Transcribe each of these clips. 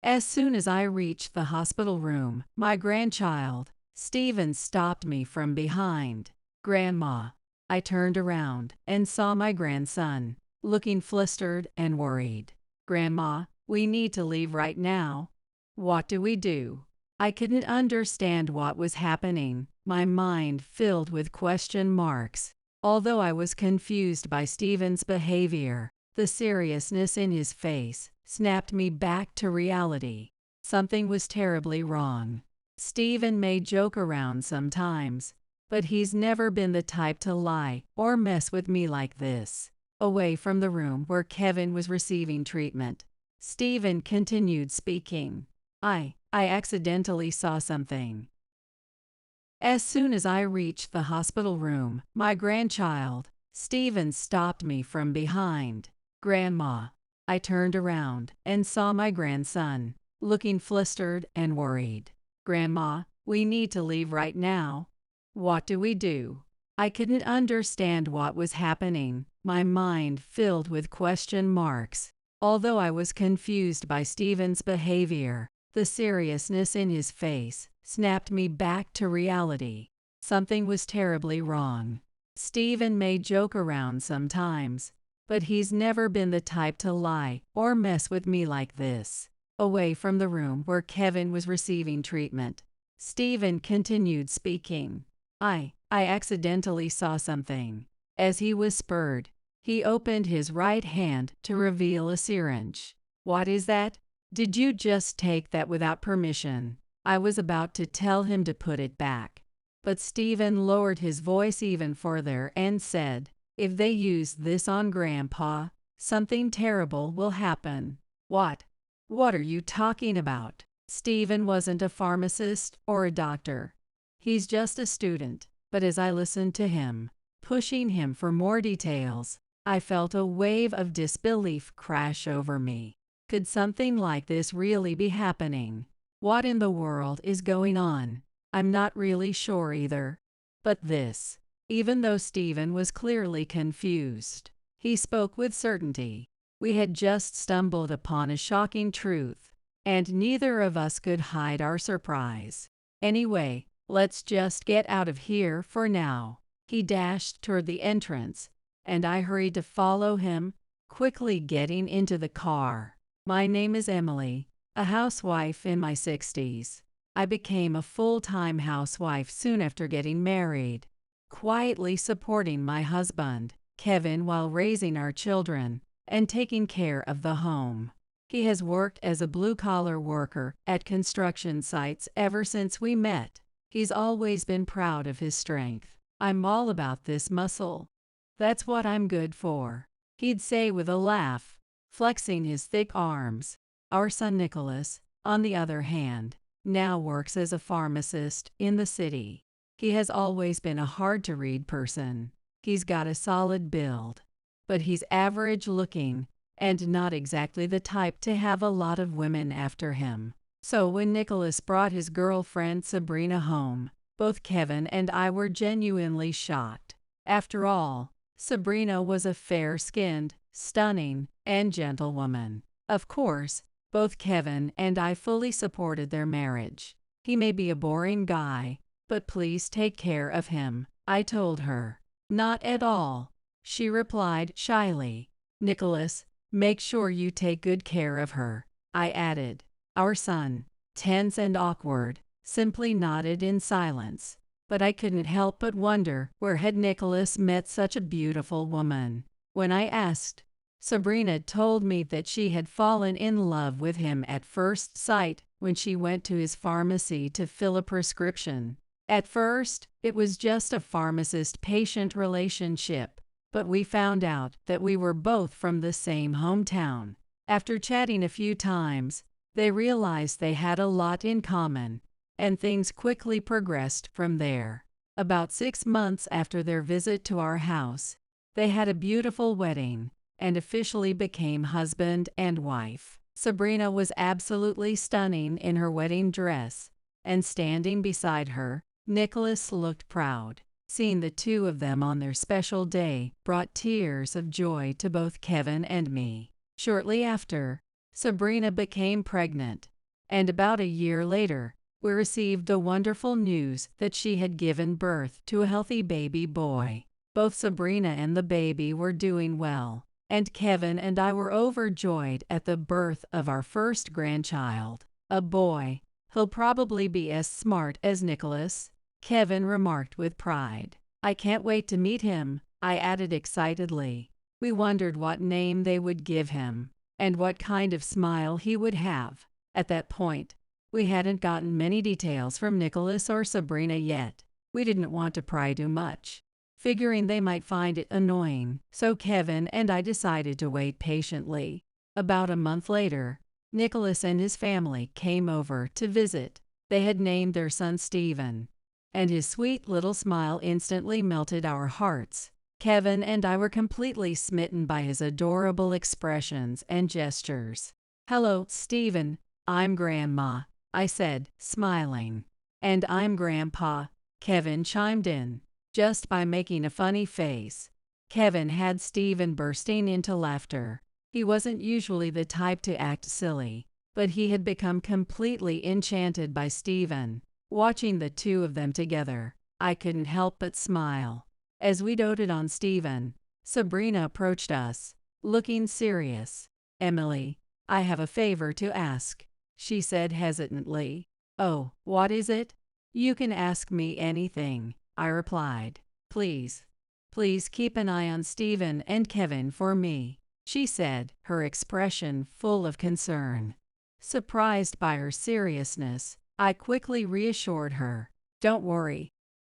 As soon as I reached the hospital room, my grandchild, Stephen, stopped me from behind. "Grandma." I turned around and saw my grandson, looking flustered and worried. "Grandma, we need to leave right now." "What do we do?" I couldn't understand what was happening, my mind filled with question marks. Although I was confused by Stephen's behavior, the seriousness in his face snapped me back to reality. Something was terribly wrong. Stephen may joke around sometimes, but he's never been the type to lie or mess with me like this. Away from the room where Kevin was receiving treatment, Stephen continued speaking. I accidentally saw something. As soon as I reached the hospital room, my grandchild, Stephen, stopped me from behind. "Grandma." I turned around and saw my grandson, looking flustered and worried. "Grandma, we need to leave right now." "What do we do?" I couldn't understand what was happening, my mind filled with question marks. Although I was confused by Stephen's behavior, the seriousness in his face snapped me back to reality. Something was terribly wrong. Stephen may joke around sometimes, but he's never been the type to lie or mess with me like this. Away from the room where Kevin was receiving treatment, Stephen continued speaking. I accidentally saw something." As he whispered, he opened his right hand to reveal a syringe. "What is that? Did you just take that without permission?" I was about to tell him to put it back, but Stephen lowered his voice even further and said, "If they use this on Grandpa, something terrible will happen." What are you talking about?" Stephen wasn't a pharmacist or a doctor. He's just a student. But as I listened to him, pushing him for more details, I felt a wave of disbelief crash over me. Could something like this really be happening? What in the world is going on? I'm not really sure either. But this, even though Stephen was clearly confused, he spoke with certainty. We had just stumbled upon a shocking truth, and neither of us could hide our surprise. "Anyway, let's just get out of here for now." He dashed toward the entrance, and I hurried to follow him, quickly getting into the car. My name is Emily, a housewife in my 60s. I became a full-time housewife soon after getting married, quietly supporting my husband, Kevin, while raising our children and taking care of the home. He has worked as a blue-collar worker at construction sites ever since we met. He's always been proud of his strength. "I'm all about this muscle. That's what I'm good for," he'd say with a laugh, flexing his thick arms. Our son Nicholas, on the other hand, now works as a pharmacist in the city. He has always been a hard-to-read person. He's got a solid build, but he's average-looking and not exactly the type to have a lot of women after him. So when Nicholas brought his girlfriend Sabrina home, both Kevin and I were genuinely shocked. After all, Sabrina was a fair-skinned, stunning, and gentle woman. Of course, both Kevin and I fully supported their marriage. "He may be a boring guy, but please take care of him," I told her. "Not at all," she replied shyly. "Nicholas, make sure you take good care of her," I added. Our son, tense and awkward, simply nodded in silence. But I couldn't help but wonder where had Nicholas met such a beautiful woman. When I asked, Sabrina told me that she had fallen in love with him at first sight when she went to his pharmacy to fill a prescription. At first, it was just a pharmacist-patient relationship, but we found out that we were both from the same hometown. After chatting a few times, they realized they had a lot in common, and things quickly progressed from there. About 6 months after their visit to our house, they had a beautiful wedding and officially became husband and wife. Sabrina was absolutely stunning in her wedding dress, and standing beside her, Nicholas looked proud. Seeing the two of them on their special day brought tears of joy to both Kevin and me. Shortly after, Sabrina became pregnant, and about a year later, we received the wonderful news that she had given birth to a healthy baby boy. Both Sabrina and the baby were doing well, and Kevin and I were overjoyed at the birth of our first grandchild, a boy. "He'll probably be as smart as Nicholas," Kevin remarked with pride. "I can't wait to meet him," I added excitedly. We wondered what name they would give him, and what kind of smile he would have. At that point, we hadn't gotten many details from Nicholas or Sabrina yet. We didn't want to pry too much, figuring they might find it annoying, so Kevin and I decided to wait patiently. About a month later, Nicholas and his family came over to visit. They had named their son Stephen, and his sweet little smile instantly melted our hearts. Kevin and I were completely smitten by his adorable expressions and gestures. "Hello, Stephen. I'm Grandma," I said, smiling. "And I'm Grandpa," Kevin chimed in, just by making a funny face. Kevin had Stephen bursting into laughter. He wasn't usually the type to act silly, but he had become completely enchanted by Stephen. Watching the two of them together, I couldn't help but smile. As we doted on Stephen, Sabrina approached us, looking serious. "Emily, I have a favor to ask," she said hesitantly. "Oh, what is it?" "You can ask me anything," I replied. Please keep an eye on Stephen and Kevin for me," she said, her expression full of concern. Surprised by her seriousness, I quickly reassured her. "Don't worry.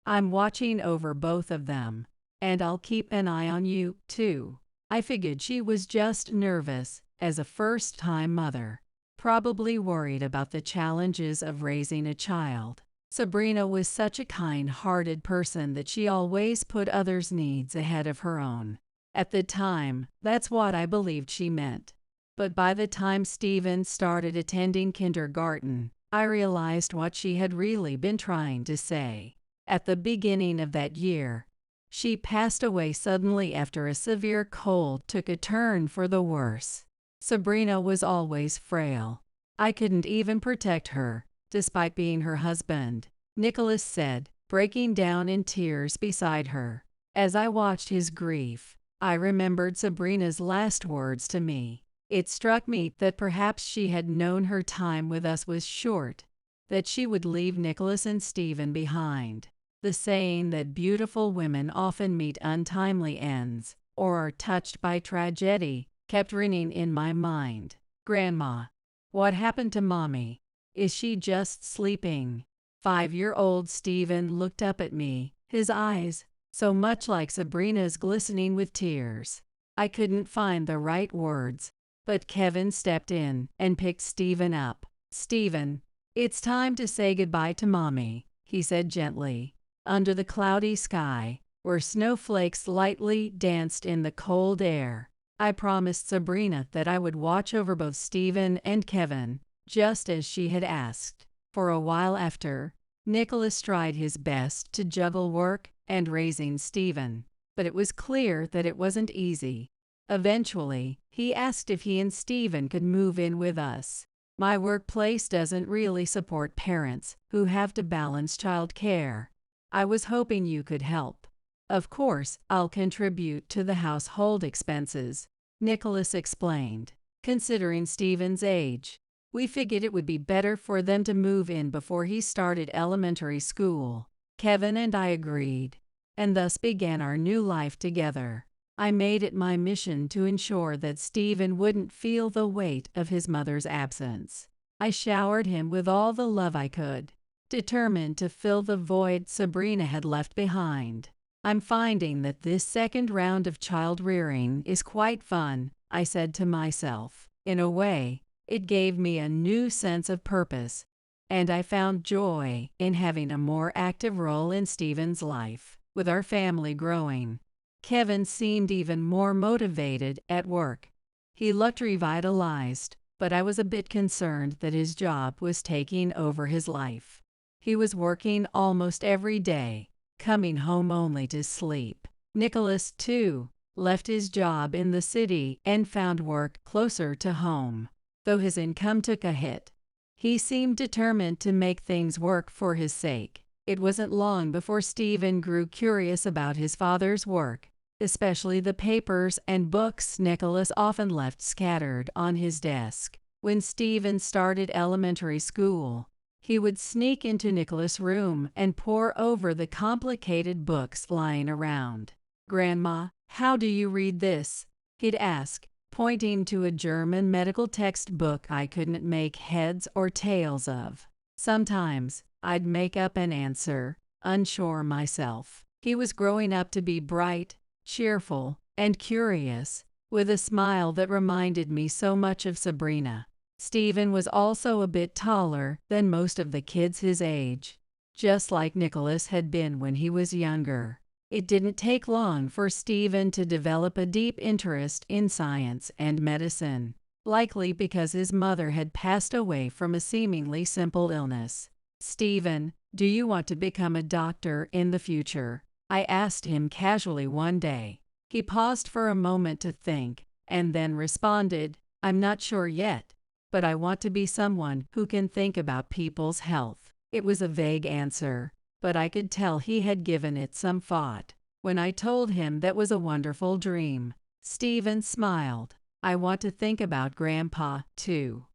I'm watching over both of them, and I'll keep an eye on you, too." I figured she was just nervous as a first-time mother, probably worried about the challenges of raising a child. Sabrina was such a kind-hearted person that she always put others' needs ahead of her own. At the time, that's what I believed she meant. But by the time Stephen started attending kindergarten, I realized what she had really been trying to say. At the beginning of that year, she passed away suddenly after a severe cold took a turn for the worse. Sabrina was always frail. I couldn't even protect her, despite being her husband, Nicholas said, breaking down in tears beside her. As I watched his grief, I remembered Sabrina's last words to me. It struck me that perhaps she had known her time with us was short, that she would leave Nicholas and Stephen behind. The saying that beautiful women often meet untimely ends, or are touched by tragedy, kept ringing in my mind. "Grandma, what happened to Mommy? Is she just sleeping?" 5-year-old Stephen looked up at me, his eyes, so much like Sabrina's, glistening with tears. I couldn't find the right words, but Kevin stepped in and picked Stephen up. "Stephen, it's time to say goodbye to Mommy," he said gently. Under the cloudy sky, where snowflakes lightly danced in the cold air, I promised Sabrina that I would watch over both Stephen and Kevin, just as she had asked. For a while after, Nicholas tried his best to juggle work and raising Stephen, but it was clear that it wasn't easy. Eventually, he asked if he and Stephen could move in with us. "My workplace doesn't really support parents who have to balance child care. I was hoping you could help. Of course, I'll contribute to the household expenses," Nicholas explained. Considering Stephen's age, we figured it would be better for them to move in before he started elementary school. Kevin and I agreed, and thus began our new life together. I made it my mission to ensure that Stephen wouldn't feel the weight of his mother's absence. I showered him with all the love I could, determined to fill the void Sabrina had left behind. "I'm finding that this second round of child rearing is quite fun," I said to myself. In a way, it gave me a new sense of purpose, and I found joy in having a more active role in Stephen's life. With our family growing, Kevin seemed even more motivated at work. He looked revitalized, but I was a bit concerned that his job was taking over his life. He was working almost every day, coming home only to sleep. Nicholas, too, left his job in the city and found work closer to home. though his income took a hit. He seemed determined to make things work for his sake. It wasn't long before Stephen grew curious about his father's work, especially the papers and books Nicholas often left scattered on his desk. When Stephen started elementary school, he would sneak into Nicholas' room and pore over the complicated books lying around. "Grandma, how do you read this?" he'd ask, pointing to a German medical textbook I couldn't make heads or tails of. Sometimes I'd make up an answer, unsure myself. He was growing up to be bright, cheerful, and curious, with a smile that reminded me so much of Sabrina. Stephen was also a bit taller than most of the kids his age, just like Nicholas had been when he was younger. It didn't take long for Stephen to develop a deep interest in science and medicine, likely because his mother had passed away from a seemingly simple illness. "Stephen, do you want to become a doctor in the future?" I asked him casually one day. He paused for a moment to think, and then responded, "I'm not sure yet, but I want to be someone who can think about people's health." It was a vague answer, but I could tell he had given it some thought. When I told him that was a wonderful dream, Stephen smiled. "I want to think about Grandpa, too."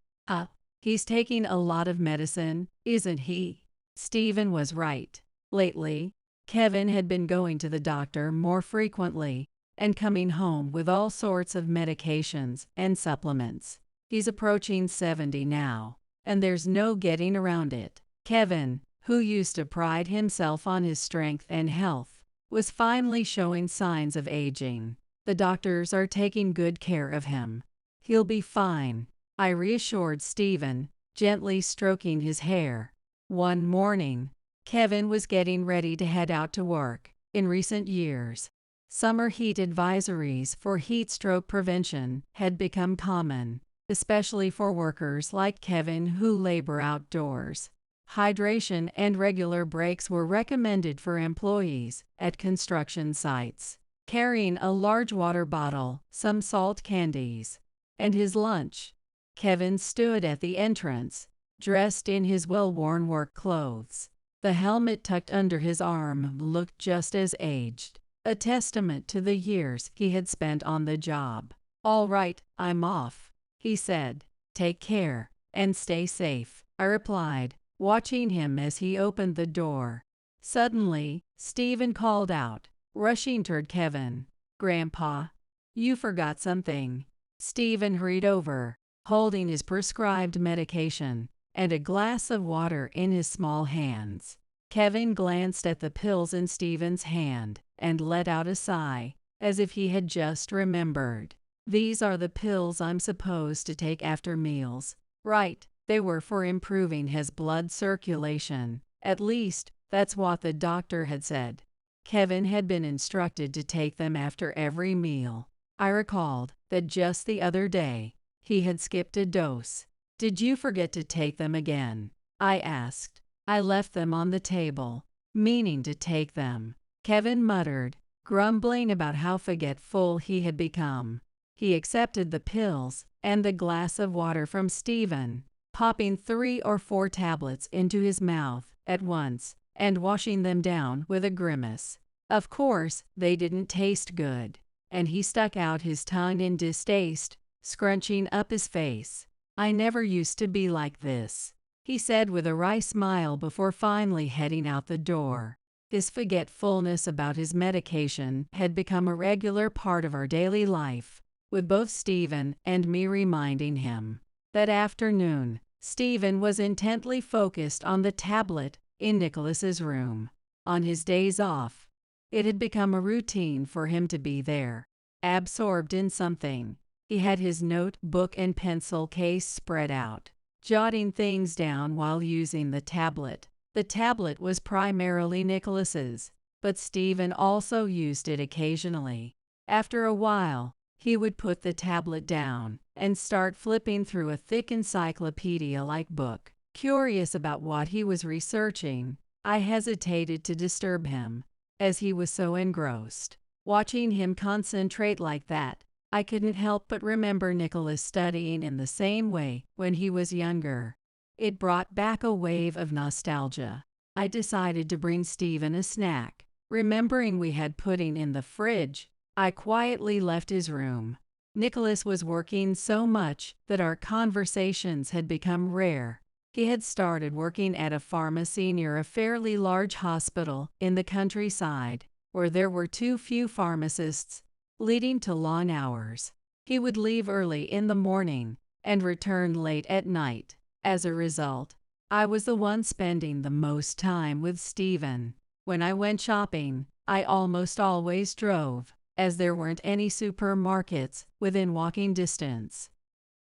He's taking a lot of medicine, isn't he?" Stephen was right. Lately, Kevin had been going to the doctor more frequently and coming home with all sorts of medications and supplements. He's approaching 70 now, and there's no getting around it. Kevin, who used to pride himself on his strength and health, was finally showing signs of aging. The doctors are taking good care of him. "He'll be fine," I reassured Stephen, gently stroking his hair. One morning, Kevin was getting ready to head out to work. In recent years, summer heat advisories for heat stroke prevention had become common, especially for workers like Kevin who labor outdoors. Hydration and regular breaks were recommended for employees at construction sites. Carrying a large water bottle, some salt candies, and his lunch, Kevin stood at the entrance, dressed in his well-worn work clothes. The helmet tucked under his arm looked just as aged, a testament to the years he had spent on the job. "All right, I'm off," he said. "Take care, and stay safe," I replied, watching him as he opened the door. Suddenly, Stephen called out, rushing toward Kevin. "Grandpa, you forgot something." Stephen hurried over, holding his prescribed medication and a glass of water in his small hands. Kevin glanced at the pills in Stephen's hand and let out a sigh, as if he had just remembered. "These are the pills I'm supposed to take after meals." Right, they were for improving his blood circulation. At least, that's what the doctor had said. Kevin had been instructed to take them after every meal. I recalled that just the other day, he had skipped a dose. "Did you forget to take them again?" I asked. "I left them on the table, meaning to take them," Kevin muttered, grumbling about how forgetful he had become. He accepted the pills and the glass of water from Stephen, popping 3 or 4 tablets into his mouth at once and washing them down with a grimace. Of course, they didn't taste good, and he stuck out his tongue in distaste, scrunching up his face. "I never used to be like this," he said with a wry smile before finally heading out the door. His forgetfulness about his medication had become a regular part of our daily life, with both Stephen and me reminding him. That afternoon, Stephen was intently focused on the tablet in Nicholas's room. On his days off, it had become a routine for him to be there, absorbed in something. He had his notebook and pencil case spread out, jotting things down while using the tablet. The tablet was primarily Nicholas's, but Stephen also used it occasionally. After a while, he would put the tablet down and start flipping through a thick encyclopedia-like book. Curious about what he was researching, I hesitated to disturb him, as he was so engrossed. Watching him concentrate like that I couldn't help but remember Nicholas studying in the same way when he was younger. It brought back a wave of nostalgia. I decided to bring Stephen a snack. Remembering we had pudding in the fridge, I quietly left his room. Nicholas was working so much that our conversations had become rare. He had started working at a pharmacy near a fairly large hospital in the countryside, where there were too few pharmacists, leading to long hours. He would leave early in the morning and return late at night. As a result, I was the one spending the most time with Stephen. When I went shopping, I almost always drove, as there weren't any supermarkets within walking distance.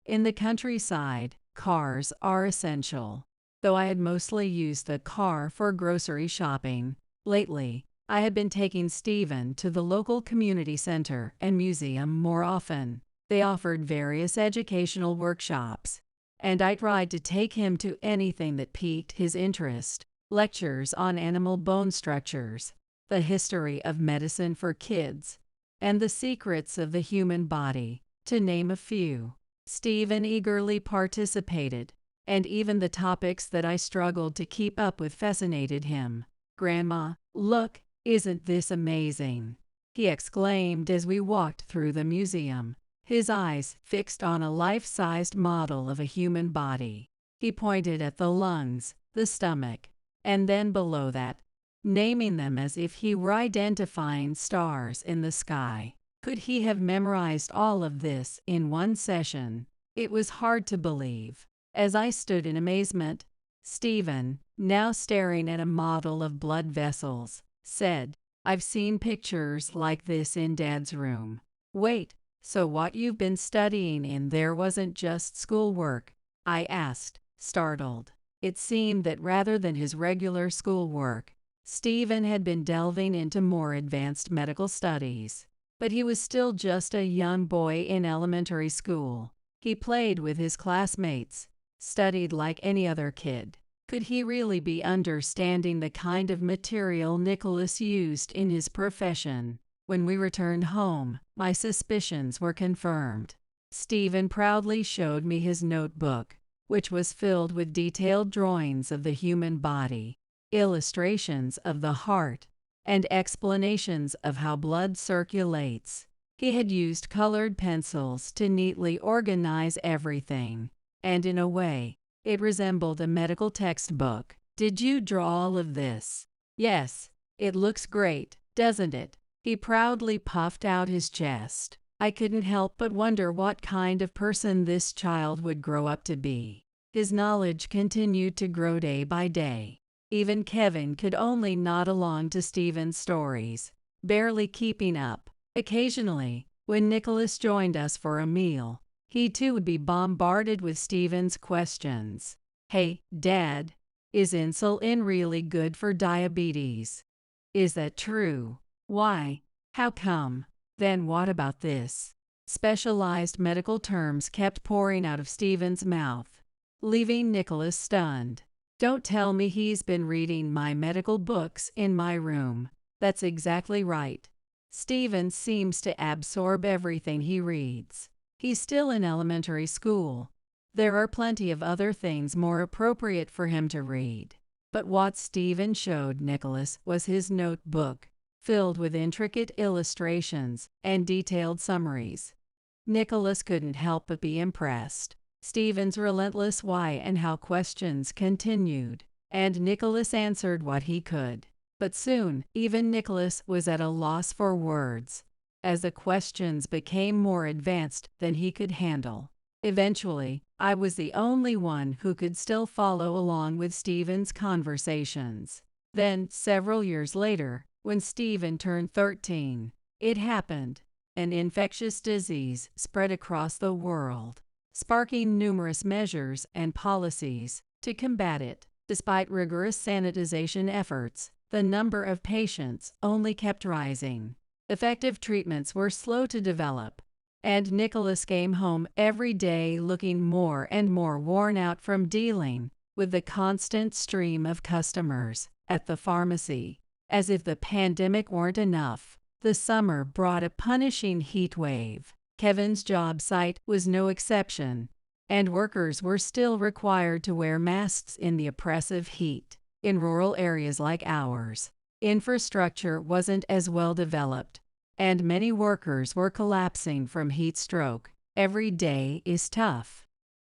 In the countryside, cars are essential. Though I had mostly used the car for grocery shopping, lately, I had been taking Stephen to the local community center and museum more often. They offered various educational workshops, and I tried to take him to anything that piqued his interest. Lectures on animal bone structures, the history of medicine for kids, and the secrets of the human body, to name a few. Stephen eagerly participated, and even the topics that I struggled to keep up with fascinated him. "Grandma, look, isn't this amazing?" he exclaimed as we walked through the museum, his eyes fixed on a life-sized model of a human body. He pointed at the lungs, the stomach, and then below that, naming them as if he were identifying stars in the sky. Could he have memorized all of this in one session? It was hard to believe. As I stood in amazement, Stephen, now staring at a model of blood vessels, said, "I've seen pictures like this in Dad's room." "Wait, so what you've been studying in there wasn't just schoolwork?" I asked, startled. It seemed that rather than his regular schoolwork, Stephen had been delving into more advanced medical studies. But he was still just a young boy in elementary school. He played with his classmates, studied like any other kid. Could he really be understanding the kind of material Nicholas used in his profession? When we returned home, my suspicions were confirmed. Stephen proudly showed me his notebook, which was filled with detailed drawings of the human body, illustrations of the heart, and explanations of how blood circulates. He had used colored pencils to neatly organize everything, and in a way, it resembled a medical textbook. "Did you draw all of this?" "Yes, it looks great, doesn't it?" He proudly puffed out his chest. I couldn't help but wonder what kind of person this child would grow up to be. His knowledge continued to grow day by day. Even Kevin could only nod along to Stephen's stories, barely keeping up. Occasionally, when Nicholas joined us for a meal, he too would be bombarded with Stephen's questions. "Hey, Dad, is insulin really good for diabetes? Is that true? Why? How come? Then what about this?" Specialized medical terms kept pouring out of Stephen's mouth, leaving Nicholas stunned. "Don't tell me he's been reading my medical books in my room." "That's exactly right. Stephen seems to absorb everything he reads. He's still in elementary school. There are plenty of other things more appropriate for him to read." But what Stephen showed Nicholas was his notebook, filled with intricate illustrations and detailed summaries. Nicholas couldn't help but be impressed. Stephen's relentless why and how questions continued, and Nicholas answered what he could. But soon, even Nicholas was at a loss for words, as the questions became more advanced than he could handle. Eventually, I was the only one who could still follow along with Stephen's conversations. Then, several years later, when Stephen turned 13, it happened. An infectious disease spread across the world, sparking numerous measures and policies to combat it. Despite rigorous sanitization efforts, the number of patients only kept rising. Effective treatments were slow to develop, and Nicholas came home every day looking more and more worn out from dealing with the constant stream of customers at the pharmacy. As if the pandemic weren't enough, the summer brought a punishing heat wave. Kevin's job site was no exception, and workers were still required to wear masks in the oppressive heat. In rural areas like ours, infrastructure wasn't as well developed, and many workers were collapsing from heat stroke. Every day is tough.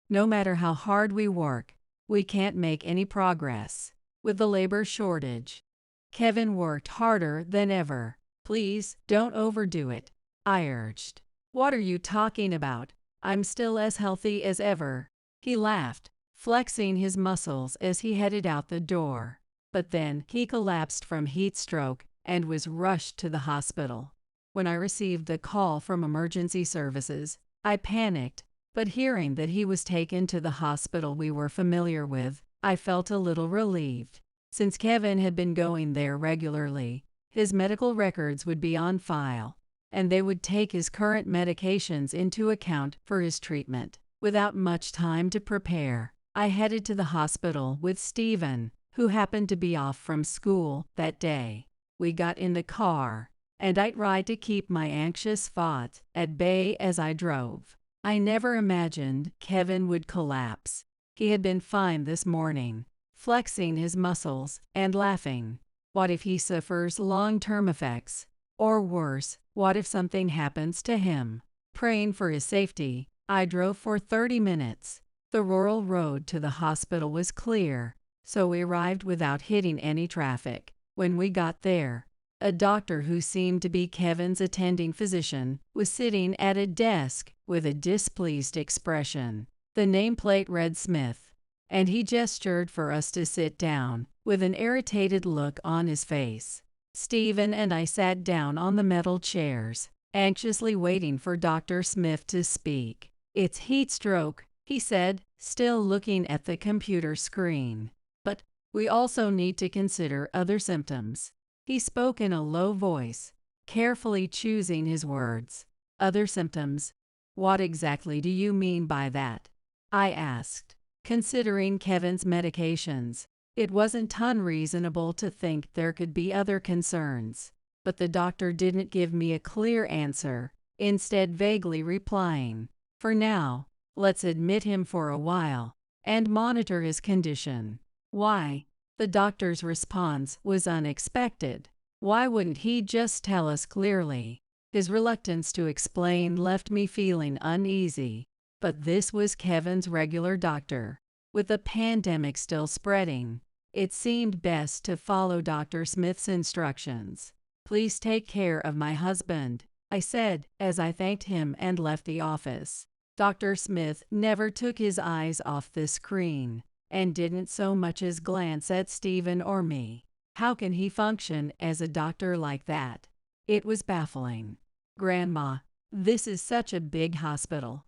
No matter how hard we work, we can't make any progress with the labor shortage. Kevin worked harder than ever. Please, don't overdo it, I urged. What are you talking about? I'm still as healthy as ever. He laughed, flexing his muscles as he headed out the door. But then he collapsed from heat stroke and was rushed to the hospital. When I received the call from emergency services, I panicked, but hearing that he was taken to the hospital we were familiar with, I felt a little relieved. Since Kevin had been going there regularly, his medical records would be on file, and they would take his current medications into account for his treatment. Without much time to prepare, I headed to the hospital with Stephen, who happened to be off from school that day. We got in the car, and I tried to keep my anxious thoughts at bay as I drove. I never imagined Kevin would collapse. He had been fine this morning, flexing his muscles and laughing. What if he suffers long-term effects? Or worse, what if something happens to him? Praying for his safety, I drove for 30 minutes. The rural road to the hospital was clear, so we arrived without hitting any traffic. When we got there, a doctor who seemed to be Kevin's attending physician was sitting at a desk with a displeased expression. The nameplate read Smith, and he gestured for us to sit down, with an irritated look on his face. Stephen and I sat down on the metal chairs, anxiously waiting for Dr. Smith to speak. "It's heat stroke," he said, still looking at the computer screen. "But we also need to consider other symptoms." He spoke in a low voice, carefully choosing his words. "Other symptoms? What exactly do you mean by that?" I asked. Considering Kevin's medications, it wasn't unreasonable to think there could be other concerns. But the doctor didn't give me a clear answer, instead vaguely replying, "For now, let's admit him for a while and monitor his condition." Why? The doctor's response was unexpected. Why wouldn't he just tell us clearly? His reluctance to explain left me feeling uneasy. But this was Kevin's regular doctor. With the pandemic still spreading, it seemed best to follow Dr. Smith's instructions. "Please take care of my husband," I said as I thanked him and left the office. Dr. Smith never took his eyes off the screen, and didn't so much as glance at Stephen or me. How can he function as a doctor like that? It was baffling. "Grandma, this is such a big hospital."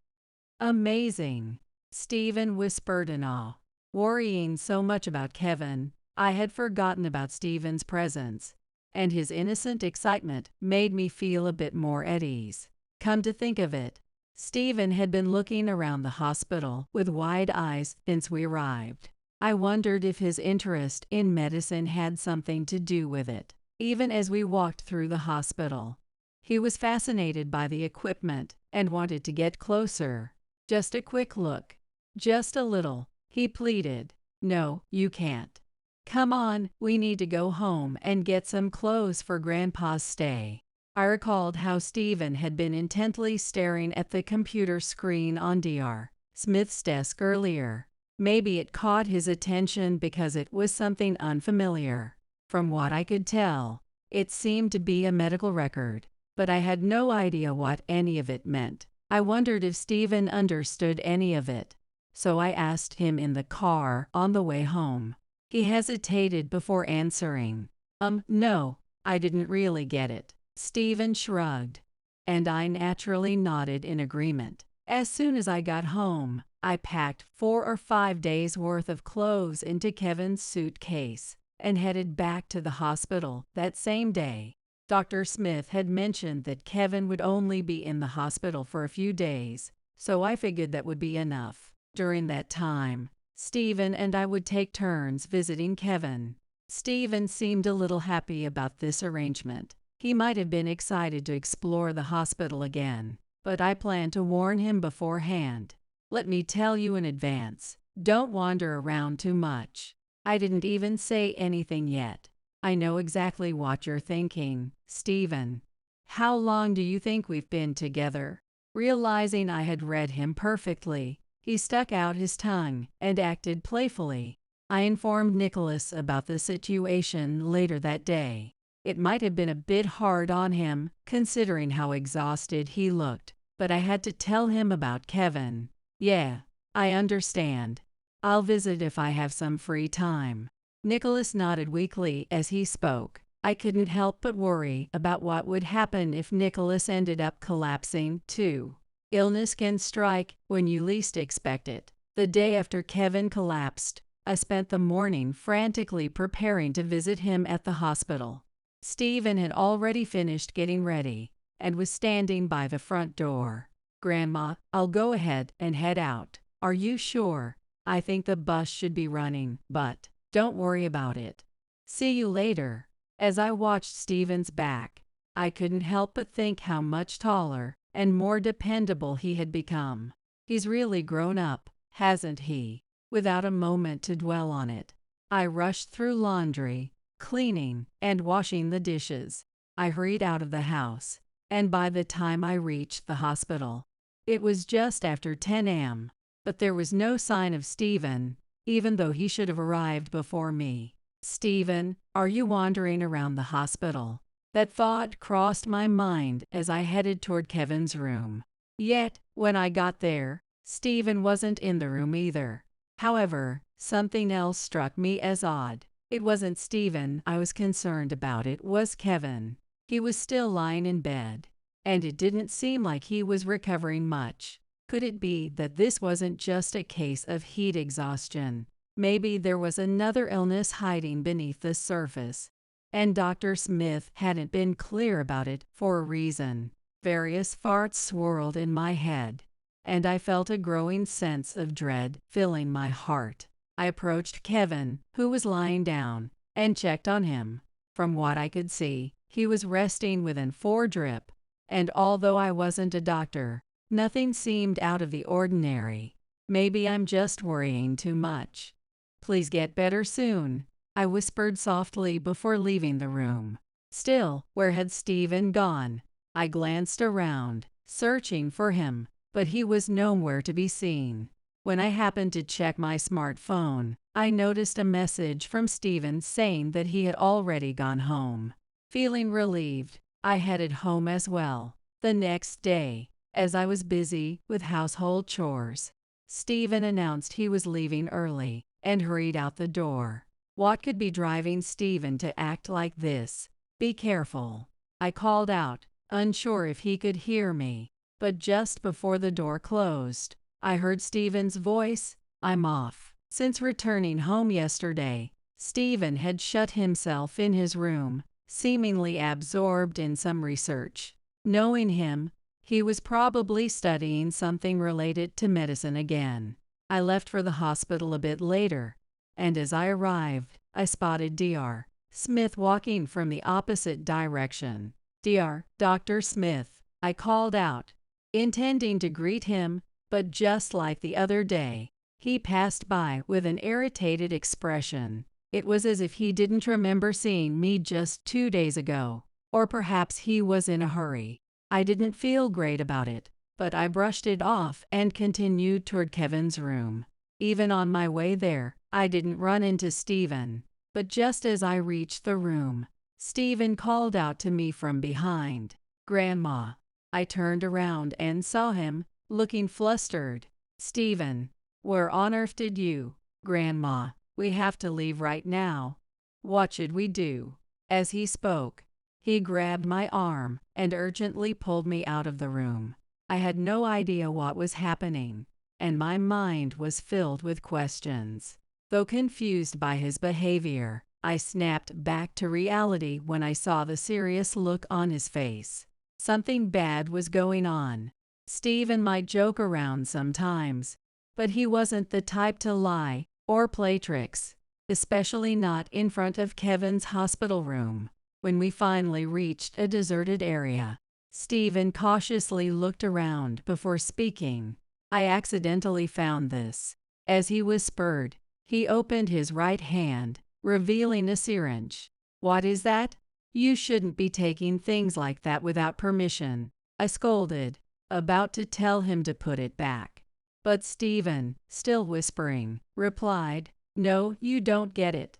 "Amazing," Stephen whispered in awe. Worrying so much about Kevin, I had forgotten about Stephen's presence, and his innocent excitement made me feel a bit more at ease. Come to think of it, Stephen had been looking around the hospital with wide eyes since we arrived. I wondered if his interest in medicine had something to do with it. Even as we walked through the hospital, he was fascinated by the equipment and wanted to get closer. "Just a quick look. Just a little," he pleaded. "No, you can't. Come on, we need to go home and get some clothes for Grandpa's stay." I recalled how Stephen had been intently staring at the computer screen on Dr. Smith's desk earlier. Maybe it caught his attention because it was something unfamiliar. From what I could tell, it seemed to be a medical record, but I had no idea what any of it meant. I wondered if Stephen understood any of it, so I asked him in the car on the way home. He hesitated before answering. No, I didn't really get it." Stephen shrugged, and I naturally nodded in agreement. As soon as I got home, I packed 4 or 5 days' worth of clothes into Kevin's suitcase and headed back to the hospital that same day. Dr. Smith had mentioned that Kevin would only be in the hospital for a few days, so I figured that would be enough. During that time, Stephen and I would take turns visiting Kevin. Stephen seemed a little happy about this arrangement. He might have been excited to explore the hospital again. but I plan to warn him beforehand. Let me tell you in advance, don't wander around too much. I didn't even say anything yet. I know exactly what you're thinking, Stephen. How long do you think we've been together? Realizing I had read him perfectly, he stuck out his tongue and acted playfully. I informed Nicholas about the situation later that day. It might have been a bit hard on him, considering how exhausted he looked, but I had to tell him about Kevin. Yeah, I understand. I'll visit if I have some free time. Nicholas nodded weakly as he spoke. I couldn't help but worry about what would happen if Nicholas ended up collapsing, too. Illness can strike when you least expect it. The day after Kevin collapsed, I spent the morning frantically preparing to visit him at the hospital. Stephen had already finished getting ready and was standing by the front door. Grandma, I'll go ahead and head out. Are you sure? I think the bus should be running, but don't worry about it. See you later. As I watched Stephen's back, I couldn't help but think how much taller and more dependable he had become. He's really grown up, hasn't he? Without a moment to dwell on it, I rushed through laundry, cleaning, and washing the dishes. I hurried out of the house, and by the time I reached the hospital, it was just after 10 a.m. But there was no sign of Stephen, even though he should have arrived before me. Stephen, are you wandering around the hospital? That thought crossed my mind as I headed toward Kevin's room. Yet, when I got there, Stephen wasn't in the room either. However, something else struck me as odd. It wasn't Stephen I was concerned about, it was Kevin. He was still lying in bed, and it didn't seem like he was recovering much. Could it be that this wasn't just a case of heat exhaustion? Maybe there was another illness hiding beneath the surface, and Dr. Smith hadn't been clear about it for a reason. Various thoughts swirled in my head, and I felt a growing sense of dread filling my heart. I approached Kevin, who was lying down, and checked on him. From what I could see, he was resting with an 4-drip, and although I wasn't a doctor, nothing seemed out of the ordinary. Maybe I'm just worrying too much. Please get better soon, I whispered softly before leaving the room. Still, where had Stephen gone? I glanced around, searching for him, but he was nowhere to be seen. When I happened to check my smartphone, I noticed a message from Stephen saying that he had already gone home. Feeling relieved, I headed home as well. The next day, as I was busy with household chores, Stephen announced he was leaving early and hurried out the door. What could be driving Stephen to act like this? Be careful, I called out, unsure if he could hear me. But just before the door closed, I heard Stephen's voice. I'm off. Since returning home yesterday, Stephen had shut himself in his room, seemingly absorbed in some research. Knowing him, he was probably studying something related to medicine again. I left for the hospital a bit later, and as I arrived, I spotted Dr. Smith walking from the opposite direction. Dr. Smith, I called out, intending to greet him, but just like the other day, he passed by with an irritated expression. It was as if he didn't remember seeing me just 2 days ago, or perhaps he was in a hurry. I didn't feel great about it, but I brushed it off and continued toward Kevin's room. Even on my way there, I didn't run into Stephen, but just as I reached the room, Stephen called out to me from behind, "Grandma." I turned around and saw him, looking flustered. "Stephen, where on earth did you?" "Grandma, we have to leave right now." "What should we do?" As he spoke, he grabbed my arm and urgently pulled me out of the room. I had no idea what was happening, and my mind was filled with questions. Though confused by his behavior, I snapped back to reality when I saw the serious look on his face. Something bad was going on. Stephen might joke around sometimes, but he wasn't the type to lie or play tricks, especially not in front of Kevin's hospital room. When we finally reached a deserted area, Stephen cautiously looked around before speaking. I accidentally found this. As he whispered, he opened his right hand, revealing a syringe. What is that? You shouldn't be taking things like that without permission, I scolded, about to tell him to put it back. But Stephen, still whispering, replied, No, you don't get it.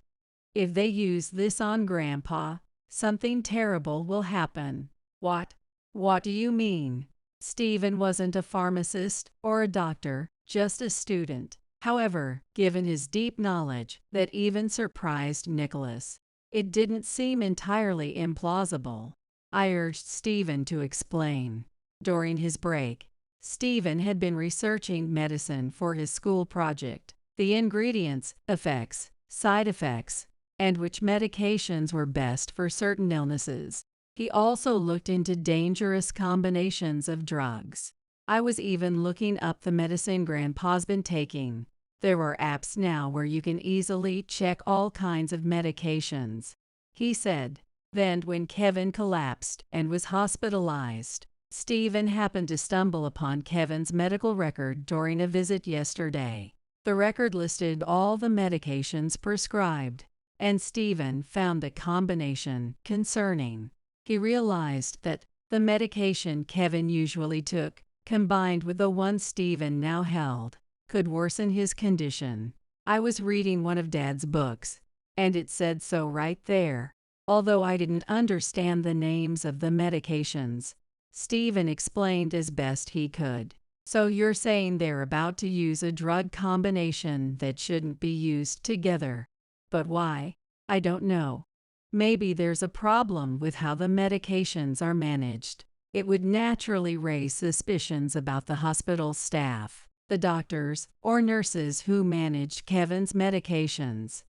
If they use this on Grandpa, something terrible will happen. What? What do you mean? Stephen wasn't a pharmacist or a doctor, just a student. However, given his deep knowledge, that even surprised Nicholas. It didn't seem entirely implausible. I urged Stephen to explain. During his break, Stephen had been researching medicine for his school project, the ingredients, effects, side effects, and which medications were best for certain illnesses. He also looked into dangerous combinations of drugs. I was even looking up the medicine Grandpa's been taking. There are apps now where you can easily check all kinds of medications, he said. Then when Kevin collapsed and was hospitalized, Stephen happened to stumble upon Kevin's medical record during a visit yesterday. The record listed all the medications prescribed, and Stephen found a combination concerning. He realized that the medication Kevin usually took, combined with the one Stephen now held, could worsen his condition. I was reading one of Dad's books, and it said so right there. Although I didn't understand the names of the medications, Stephen explained as best he could. So you're saying they're about to use a drug combination that shouldn't be used together. But why? I don't know. Maybe there's a problem with how the medications are managed. It would naturally raise suspicions about the hospital staff, the doctors or nurses who managed Kevin's medications.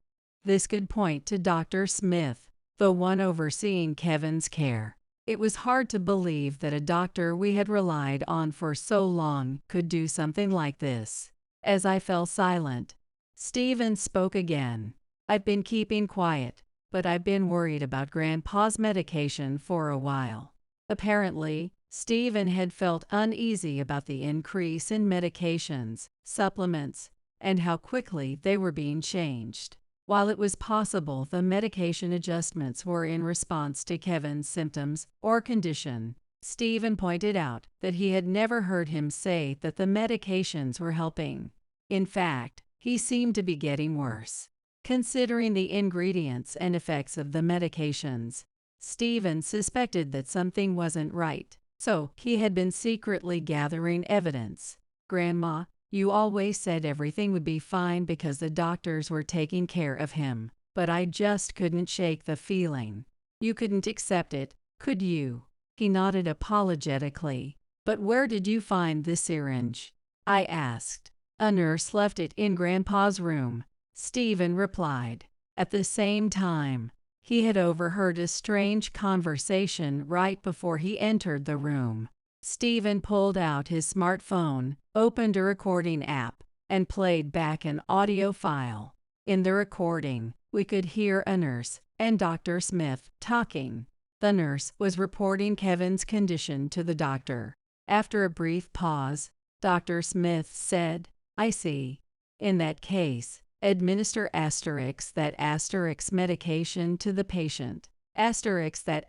This could point to Dr. Smith, the one overseeing Kevin's care. It was hard to believe that a doctor we had relied on for so long could do something like this. As I fell silent, Stephen spoke again. I've been keeping quiet, but I've been worried about Grandpa's medication for a while. Apparently, Stephen had felt uneasy about the increase in medications, supplements, and how quickly they were being changed. While it was possible the medication adjustments were in response to Kevin's symptoms or condition, Stephen pointed out that he had never heard him say that the medications were helping. In fact, he seemed to be getting worse. Considering the ingredients and effects of the medications, Stephen suspected that something wasn't right, so he had been secretly gathering evidence. Grandma, you always said everything would be fine because the doctors were taking care of him, but I just couldn't shake the feeling. You couldn't accept it, could you? He nodded apologetically. But where did you find the syringe? I asked. A nurse left it in Grandpa's room, Stephen replied. At the same time, he had overheard a strange conversation right before he entered the room. Stephen pulled out his smartphone, opened a recording app, and played back an audio file. In the recording, we could hear a nurse and Dr. Smith talking. The nurse was reporting Kevin's condition to the doctor. After a brief pause, Dr. Smith said, I see. In that case, administer that medication to the patient. That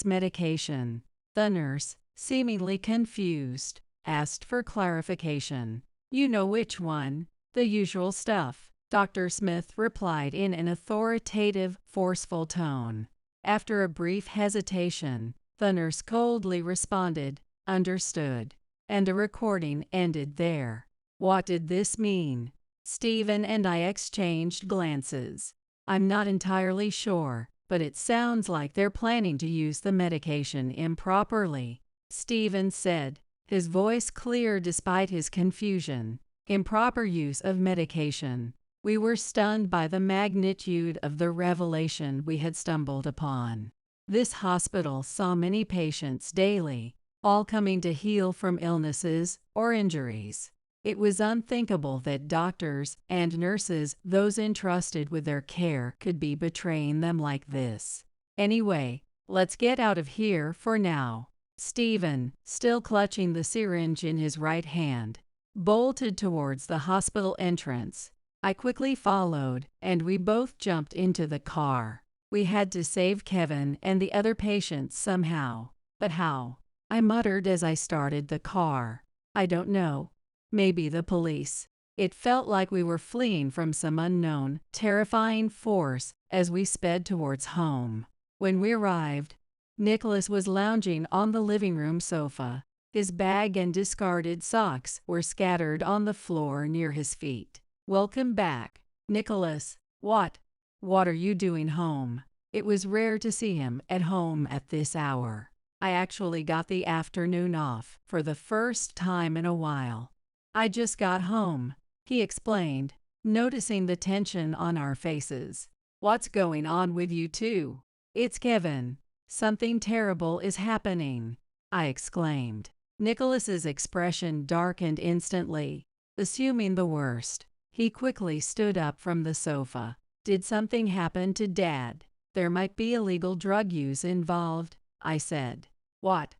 medication. The nurse, seemingly confused, asked for clarification. You know which one? The usual stuff, Dr. Smith replied in an authoritative, forceful tone. After a brief hesitation, the nurse coldly responded, Understood. And the recording ended there. What did this mean? Stephen and I exchanged glances. I'm not entirely sure, but it sounds like they're planning to use the medication improperly, Stephen said, his voice clear despite his confusion. Improper use of medication. We were stunned by the magnitude of the revelation we had stumbled upon. This hospital saw many patients daily, all coming to heal from illnesses or injuries. It was unthinkable that doctors and nurses, those entrusted with their care, could be betraying them like this. Anyway, let's get out of here for now. Stephen, still clutching the syringe in his right hand, bolted towards the hospital entrance. I quickly followed, and we both jumped into the car. We had to save Kevin and the other patients somehow. But how? I muttered as I started the car. I don't know. Maybe the police. It felt like we were fleeing from some unknown, terrifying force as we sped towards home. When we arrived, Nicholas was lounging on the living room sofa. His bag and discarded socks were scattered on the floor near his feet. "Welcome back, Nicholas. What are you doing home?" It was rare to see him at home at this hour. I actually got the afternoon off for the first time in a while. "I just got home," he explained, noticing the tension on our faces. "What's going on with you two?" "It's Kevin. Something terrible is happening," I exclaimed. Nicholas's expression darkened instantly. Assuming the worst, he quickly stood up from the sofa. "Did something happen to Dad?" "There might be illegal drug use involved," I said. What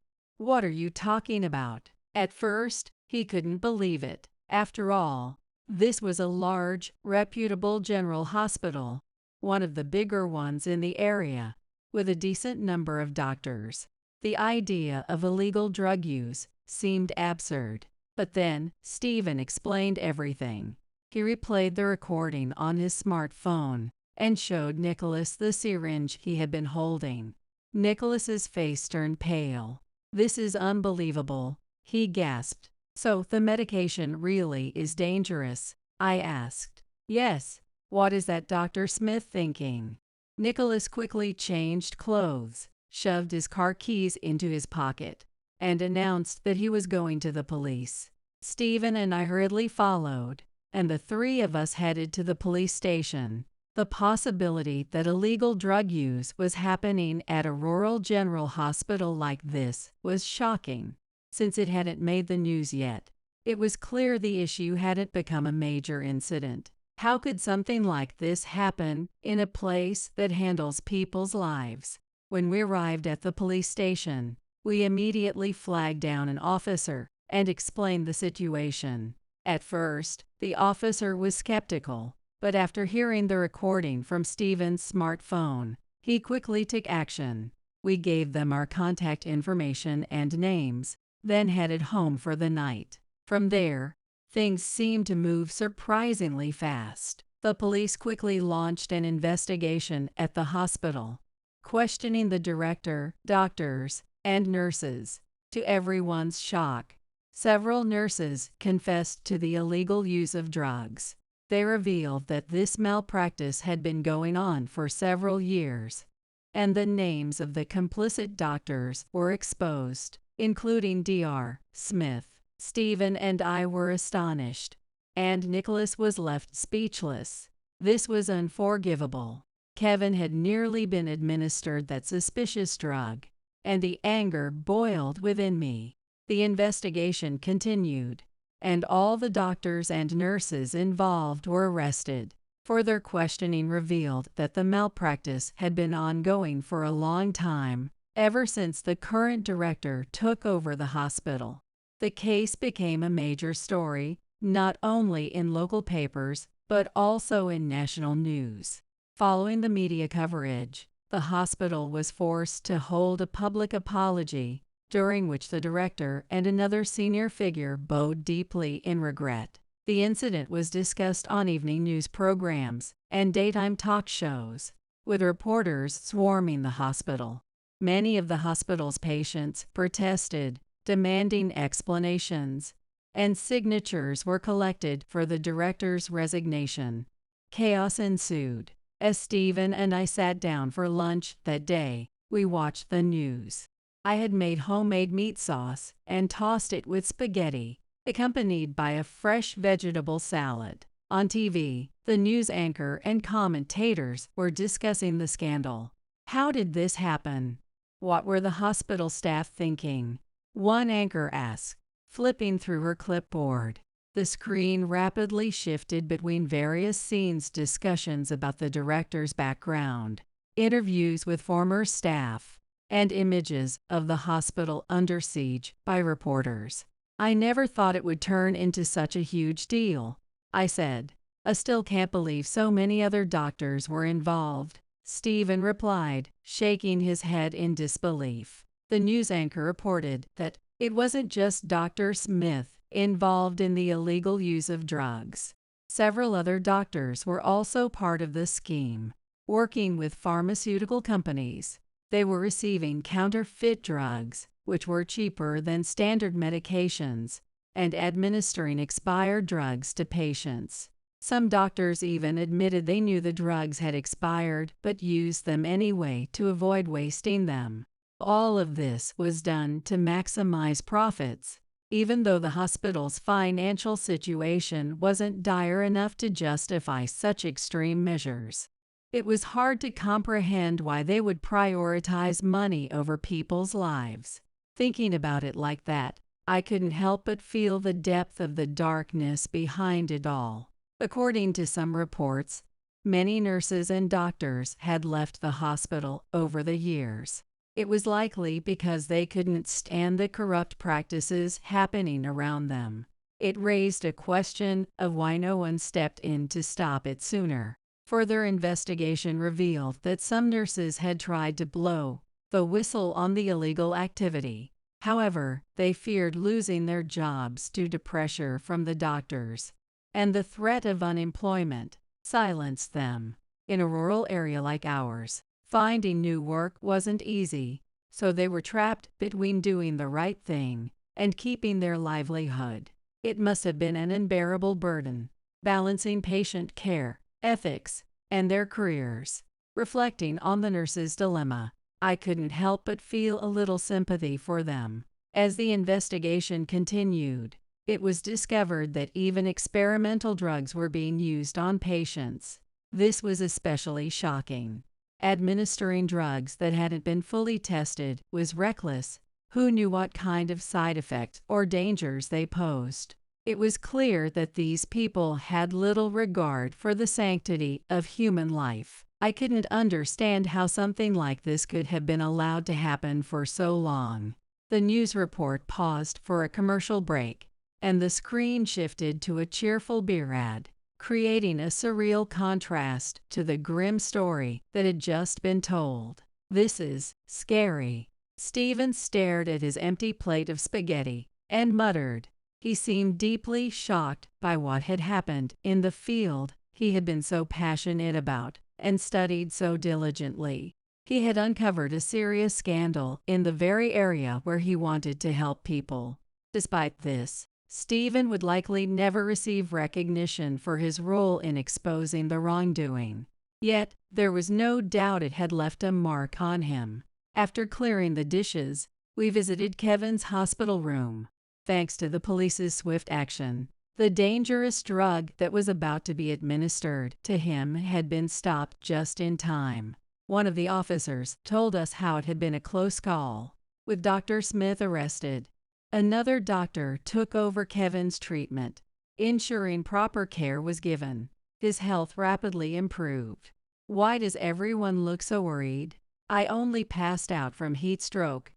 are you talking about?" At first, he couldn't believe it. After all, this was a large, reputable general hospital, one of the bigger ones in the area, with a decent number of doctors. The idea of illegal drug use seemed absurd. But then, Stephen explained everything. He replayed the recording on his smartphone and showed Nicholas the syringe he had been holding. Nicholas's face turned pale. "This is unbelievable," he gasped. "So the medication really is dangerous?" I asked. "Yes. What is that Dr. Smith thinking?" Nicholas quickly changed clothes, shoved his car keys into his pocket, and announced that he was going to the police. Stephen and I hurriedly followed, and the three of us headed to the police station. The possibility that illegal drug use was happening at a rural general hospital like this was shocking. Since it hadn't made the news yet, it was clear the issue hadn't become a major incident. How could something like this happen in a place that handles people's lives? When we arrived at the police station, we immediately flagged down an officer and explained the situation. At first, the officer was skeptical, but after hearing the recording from Stephen's smartphone, he quickly took action. We gave them our contact information and names, then headed home for the night. From there, things seemed to move surprisingly fast. The police quickly launched an investigation at the hospital, questioning the director, doctors, and nurses. To everyone's shock, several nurses confessed to the illegal use of drugs. They revealed that this malpractice had been going on for several years, and the names of the complicit doctors were exposed, including Dr. Smith. Stephen and I were astonished, and Nicholas was left speechless. This was unforgivable. Kevin had nearly been administered that suspicious drug, and the anger boiled within me. The investigation continued, and all the doctors and nurses involved were arrested. Further questioning revealed that the malpractice had been ongoing for a long time, ever since the current director took over the hospital. The case became a major story, not only in local papers, but also in national news. Following the media coverage, the hospital was forced to hold a public apology, during which the director and another senior figure bowed deeply in regret. The incident was discussed on evening news programs and daytime talk shows, with reporters swarming the hospital. Many of the hospital's patients protested, demanding explanations, and signatures were collected for the director's resignation. Chaos ensued. As Stephen and I sat down for lunch that day, we watched the news. I had made homemade meat sauce and tossed it with spaghetti, accompanied by a fresh vegetable salad. On TV, the news anchor and commentators were discussing the scandal. How did this happen? What were the hospital staff thinking? One anchor asked, flipping through her clipboard. The screen rapidly shifted between various scenes, discussions about the director's background, interviews with former staff, and images of the hospital under siege by reporters. "I never thought it would turn into such a huge deal," I said. "I still can't believe so many other doctors were involved," Stephen replied, shaking his head in disbelief. The news anchor reported that it wasn't just Dr. Smith involved in the illegal use of drugs. Several other doctors were also part of the scheme. Working with pharmaceutical companies, they were receiving counterfeit drugs, which were cheaper than standard medications, and administering expired drugs to patients. Some doctors even admitted they knew the drugs had expired but used them anyway to avoid wasting them. All of this was done to maximize profits, even though the hospital's financial situation wasn't dire enough to justify such extreme measures. It was hard to comprehend why they would prioritize money over people's lives. Thinking about it like that, I couldn't help but feel the depth of the darkness behind it all. According to some reports, many nurses and doctors had left the hospital over the years. It was likely because they couldn't stand the corrupt practices happening around them. It raised a question of why no one stepped in to stop it sooner. Further investigation revealed that some nurses had tried to blow the whistle on the illegal activity. However, they feared losing their jobs due to pressure from the doctors, and the threat of unemployment silenced them. In a rural area like ours, finding new work wasn't easy, so they were trapped between doing the right thing and keeping their livelihood. It must have been an unbearable burden, balancing patient care, ethics, and their careers. Reflecting on the nurses' dilemma, I couldn't help but feel a little sympathy for them. As the investigation continued, it was discovered that even experimental drugs were being used on patients. This was especially shocking. Administering drugs that hadn't been fully tested was reckless. Who knew what kind of side effects or dangers they posed? It was clear that these people had little regard for the sanctity of human life. I couldn't understand how something like this could have been allowed to happen for so long. The news report paused for a commercial break, and the screen shifted to a cheerful beer ad, creating a surreal contrast to the grim story that had just been told. "This is scary." Stephen stared at his empty plate of spaghetti and muttered. He seemed deeply shocked by what had happened in the field he had been so passionate about and studied so diligently. He had uncovered a serious scandal in the very area where he wanted to help people. Despite this, Stephen would likely never receive recognition for his role in exposing the wrongdoing. Yet, there was no doubt it had left a mark on him. After clearing the dishes, we visited Kevin's hospital room. Thanks to the police's swift action, the dangerous drug that was about to be administered to him had been stopped just in time. One of the officers told us how it had been a close call. With Dr. Smith arrested, another doctor took over Kevin's treatment, ensuring proper care was given. His health rapidly improved. "Why does everyone look so worried?" "I only passed out from heat stroke,"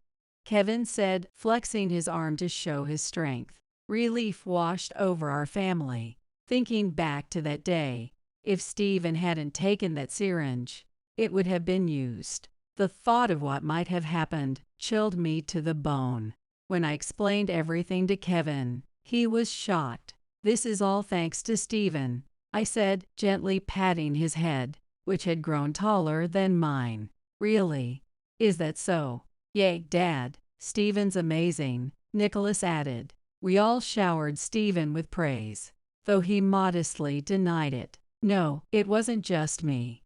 Kevin said, flexing his arm to show his strength. Relief washed over our family. Thinking back to that day, if Stephen hadn't taken that syringe, it would have been used. The thought of what might have happened chilled me to the bone. When I explained everything to Kevin, he was shocked. "This is all thanks to Stephen," I said, gently patting his head, which had grown taller than mine. "Really? Is that so?" "Yay, Dad, Stephen's amazing," Nicholas added. We all showered Stephen with praise, though he modestly denied it. "No, it wasn't just me.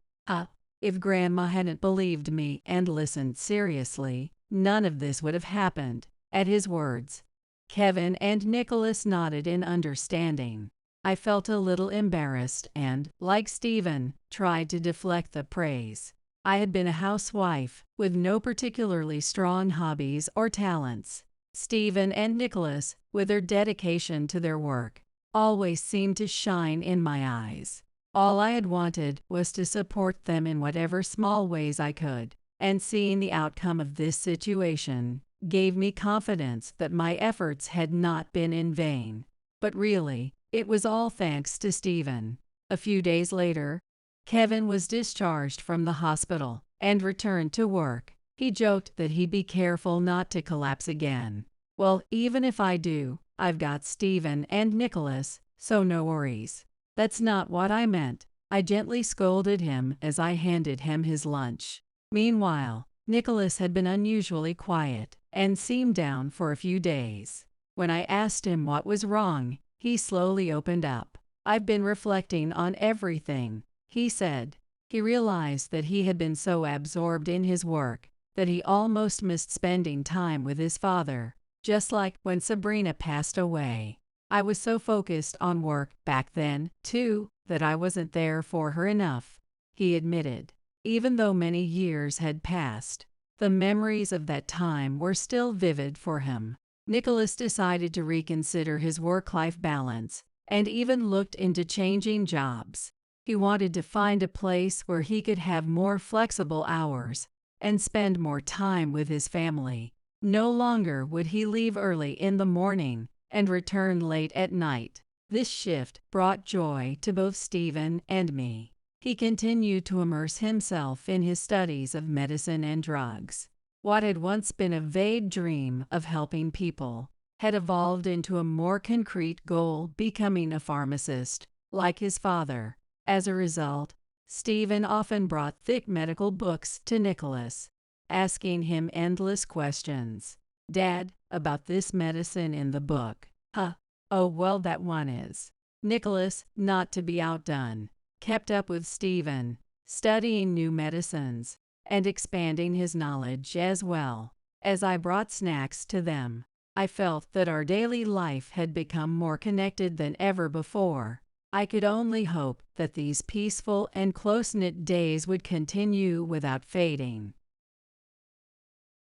If Grandma hadn't believed me and listened seriously, none of this would have happened." At his words, Kevin and Nicholas nodded in understanding. I felt a little embarrassed and, like Stephen, tried to deflect the praise. I had been a housewife with no particularly strong hobbies or talents. Stephen and Nicholas, with their dedication to their work, always seemed to shine in my eyes. All I had wanted was to support them in whatever small ways I could. and seeing the outcome of this situation gave me confidence that my efforts had not been in vain. But really, it was all thanks to Stephen. A few days later, Kevin was discharged from the hospital and returned to work. He joked that he'd be careful not to collapse again. "Well, even if I do, I've got Stephen and Nicholas, so no worries." "That's not what I meant," I gently scolded him as I handed him his lunch. Meanwhile, Nicholas had been unusually quiet and seemed down for a few days. When I asked him what was wrong, he slowly opened up. "I've been reflecting on everything," he said. He realized that he had been so absorbed in his work that he almost missed spending time with his father, just like when Sabrina passed away. I was so focused on work back then, too, that I wasn't there for her enough, he admitted. Even though many years had passed, the memories of that time were still vivid for him. Nicholas decided to reconsider his work-life balance and even looked into changing jobs. He wanted to find a place where he could have more flexible hours and spend more time with his family. No longer would he leave early in the morning and return late at night. This shift brought joy to both Stephen and me. He continued to immerse himself in his studies of medicine and drugs. What had once been a vague dream of helping people had evolved into a more concrete goal, becoming a pharmacist, like his father. As a result, Stephen often brought thick medical books to Nicholas, asking him endless questions. "Dad, about this medicine in the book." "Huh? Oh, well, that one is." Nicholas, not to be outdone, kept up with Stephen, studying new medicines and expanding his knowledge as well. As I brought snacks to them, I felt that our daily life had become more connected than ever before. I could only hope that these peaceful and close-knit days would continue without fading.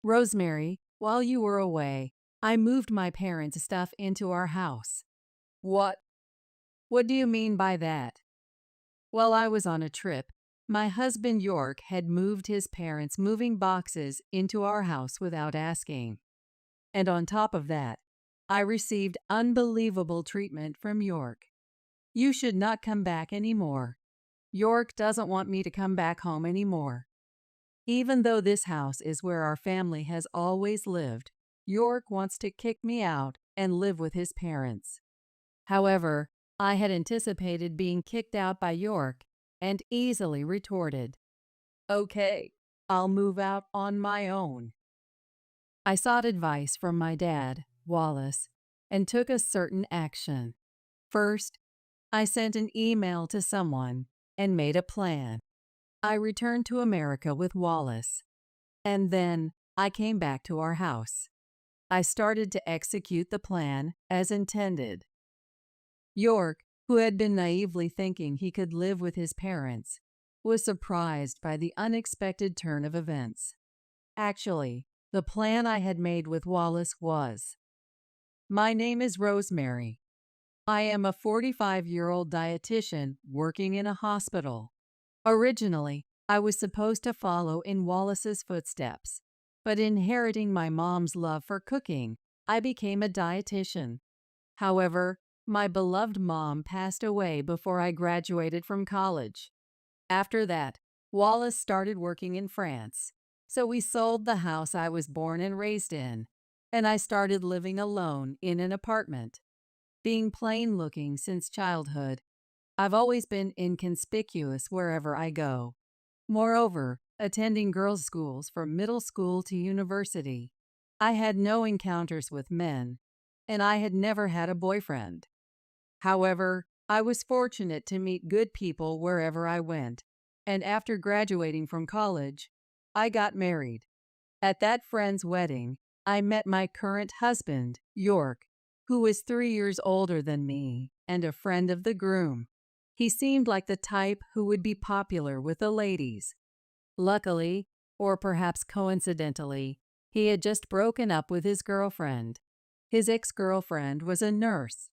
Rosemary, while you were away, I moved my parents' stuff into our house. What? What do you mean by that? While I was on a trip, my husband York had moved his parents' moving boxes into our house without asking. And on top of that, I received unbelievable treatment from York. "You should not come back anymore. York doesn't want me to come back home anymore." Even though this house is where our family has always lived, York wants to kick me out and live with his parents. However, I had anticipated being kicked out by York and easily retorted, "Okay, I'll move out on my own." I sought advice from my dad, Wallace, and took a certain action. First, I sent an email to someone and made a plan. I returned to America with Wallace, and then I came back to our house. I started to execute the plan as intended. York, who had been naively thinking he could live with his parents, was surprised by the unexpected turn of events. Actually, the plan I had made with Wallace was: my name is Rosemary. I am a 45-year-old dietitian working in a hospital. Originally, I was supposed to follow in Wallace's footsteps, but inheriting my mom's love for cooking, I became a dietitian. However, my beloved mom passed away before I graduated from college. After that, Wallace started working in France, so we sold the house I was born and raised in, and I started living alone in an apartment. Being plain-looking since childhood, I've always been inconspicuous wherever I go. Moreover, attending girls' schools from middle school to university, I had no encounters with men, and I had never had a boyfriend. However, I was fortunate to meet good people wherever I went, and after graduating from college, I got married. At that friend's wedding, I met my current husband, York, who was 3 years older than me and a friend of the groom. He seemed like the type who would be popular with the ladies. Luckily, or perhaps coincidentally, he had just broken up with his girlfriend. His ex-girlfriend was a nurse,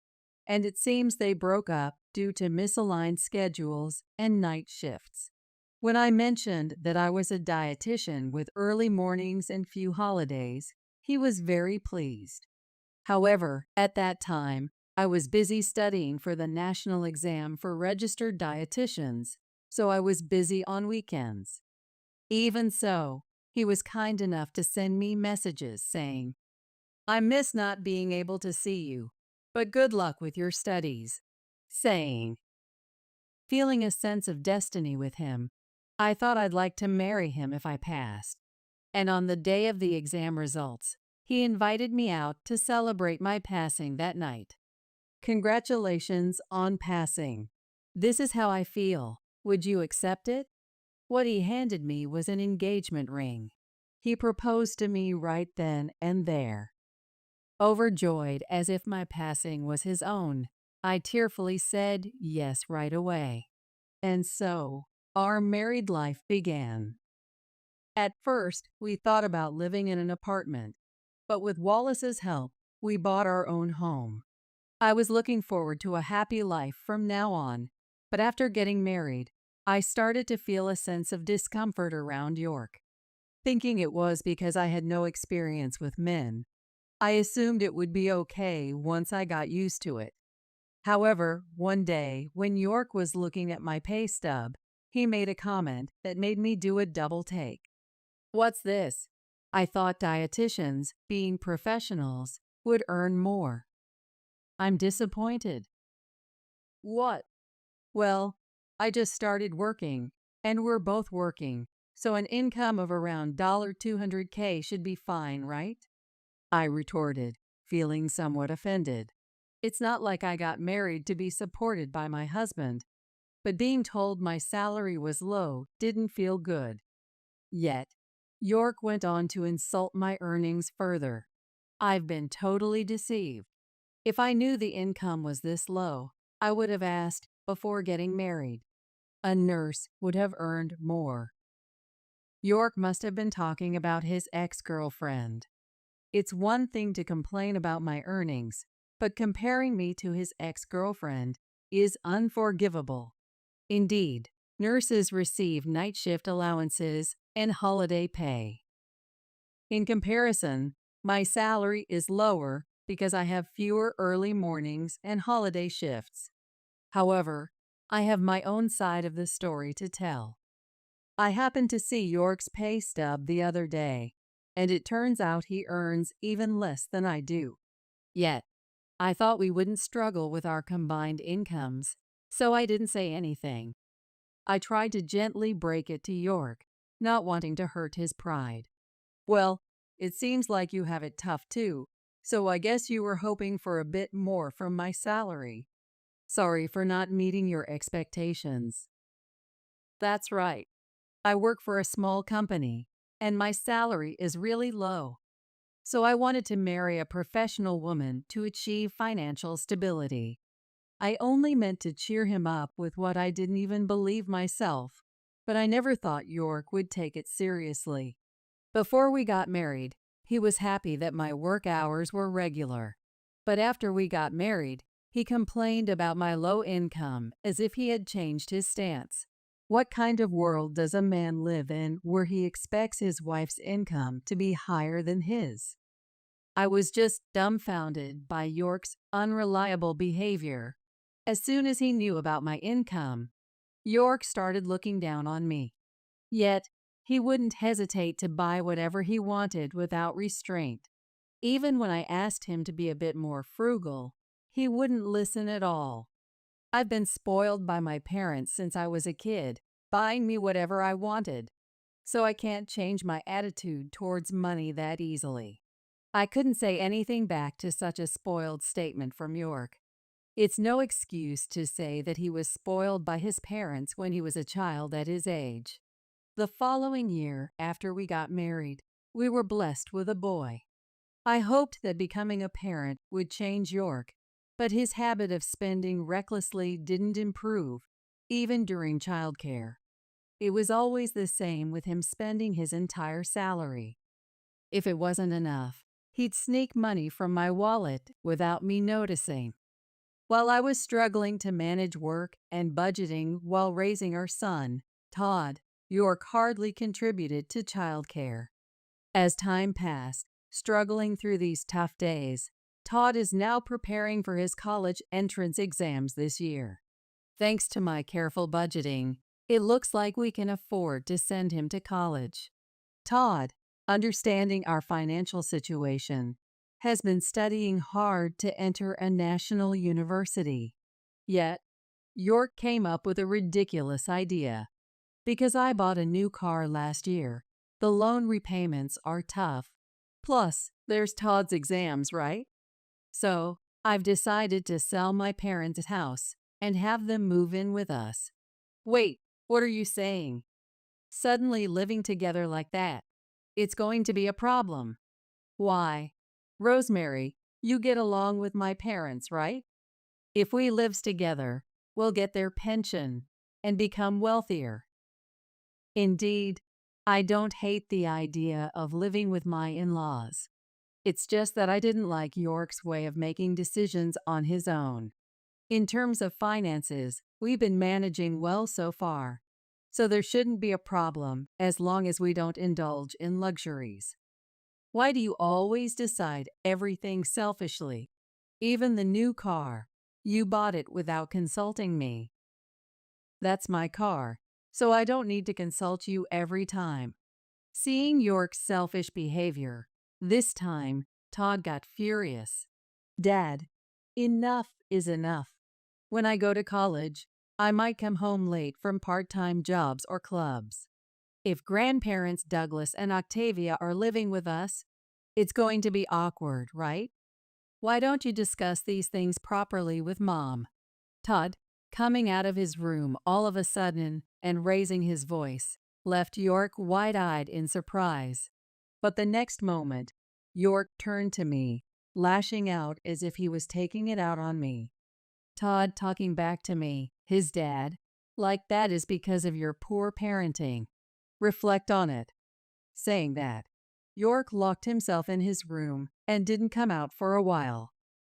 and it seems they broke up due to misaligned schedules and night shifts. When I mentioned that I was a dietitian with early mornings and few holidays, he was very pleased. However, at that time, I was busy studying for the national exam for registered dietitians, so I was busy on weekends. Even so, he was kind enough to send me messages saying, "I miss not being able to see you, but good luck with your studies." Saying, feeling a sense of destiny with him, I thought I'd like to marry him if I passed. And on the day of the exam results, he invited me out to celebrate my passing that night. "Congratulations on passing. This is how I feel. Would you accept it?" What he handed me was an engagement ring. He proposed to me right then and there. Overjoyed as if my passing was his own, I tearfully said yes right away. And so, our married life began. At first, we thought about living in an apartment, but with Wallace's help, we bought our own home. I was looking forward to a happy life from now on, but after getting married, I started to feel a sense of discomfort around York. Thinking it was because I had no experience with men, I assumed it would be okay once I got used to it. However, one day, when York was looking at my pay stub, he made a comment that made me do a double take. "What's this?" I thought dietitians, being professionals, would earn more. "I'm disappointed." "What?" "Well, I just started working, and we're both working, so an income of around $200K should be fine, right?" I retorted, feeling somewhat offended. It's not like I got married to be supported by my husband, but being told my salary was low didn't feel good. Yet, York went on to insult my earnings further. "I've been totally deceived. If I knew the income was this low, I would have asked before getting married. A nurse would have earned more." York must have been talking about his ex-girlfriend. It's one thing to complain about my earnings, but comparing me to his ex-girlfriend is unforgivable. Indeed, nurses receive night shift allowances and holiday pay. In comparison, my salary is lower because I have fewer early mornings and holiday shifts. However, I have my own side of the story to tell. I happened to see York's pay stub the other day, and it turns out he earns even less than I do. Yet, I thought we wouldn't struggle with our combined incomes, so I didn't say anything. I tried to gently break it to York, not wanting to hurt his pride. "Well, it seems like you have it tough too, so I guess you were hoping for a bit more from my salary. Sorry for not meeting your expectations." "That's right. I work for a small company, and my salary is really low. So I wanted to marry a professional woman to achieve financial stability." I only meant to cheer him up with what I didn't even believe myself, but I never thought York would take it seriously. Before we got married, he was happy that my work hours were regular. But after we got married, he complained about my low income as if he had changed his stance. What kind of world does a man live in where he expects his wife's income to be higher than his? I was just dumbfounded by York's unreliable behavior. As soon as he knew about my income, York started looking down on me. Yet, he wouldn't hesitate to buy whatever he wanted without restraint. Even when I asked him to be a bit more frugal, he wouldn't listen at all. I've been spoiled by my parents since I was a kid, buying me whatever I wanted, so I can't change my attitude towards money that easily. I couldn't say anything back to such a spoiled statement from York. It's no excuse to say that he was spoiled by his parents when he was a child at his age. The following year, after we got married, we were blessed with a boy. I hoped that becoming a parent would change York, but his habit of spending recklessly didn't improve, even during childcare. It was always the same with him spending his entire salary. If it wasn't enough, he'd sneak money from my wallet without me noticing. While I was struggling to manage work and budgeting while raising our son, Todd, York hardly contributed to childcare. As time passed, struggling through these tough days, Todd is now preparing for his college entrance exams this year. Thanks to my careful budgeting, it looks like we can afford to send him to college. Todd, understanding our financial situation, has been studying hard to enter a national university. Yet, York came up with a ridiculous idea. Because I bought a new car last year, the loan repayments are tough. Plus, there's Todd's exams, right? So, I've decided to sell my parents' house and have them move in with us. Wait, what are you saying? Suddenly living together like that, it's going to be a problem. Why? Rosemary, you get along with my parents, right? If we lives together, we'll get their pension and become wealthier. Indeed, I don't hate the idea of living with my in-laws. It's just that I didn't like York's way of making decisions on his own. In terms of finances, we've been managing well so far, so there shouldn't be a problem as long as we don't indulge in luxuries. Why do you always decide everything selfishly? Even the new car. You bought it without consulting me. That's my car, so I don't need to consult you every time. Seeing York's selfish behavior, this time Todd got furious. Dad, enough is enough. When I go to college, I might come home late from part-time jobs or clubs. If grandparents Douglas and Octavia are living with us, it's going to be awkward, right? Why don't you discuss these things properly with Mom? Todd, coming out of his room all of a sudden and raising his voice, left York wide-eyed in surprise. But the next moment, York turned to me, lashing out as if he was taking it out on me. Todd talking back to me, his dad, like that is because of your poor parenting. Reflect on it. Saying that, York locked himself in his room and didn't come out for a while.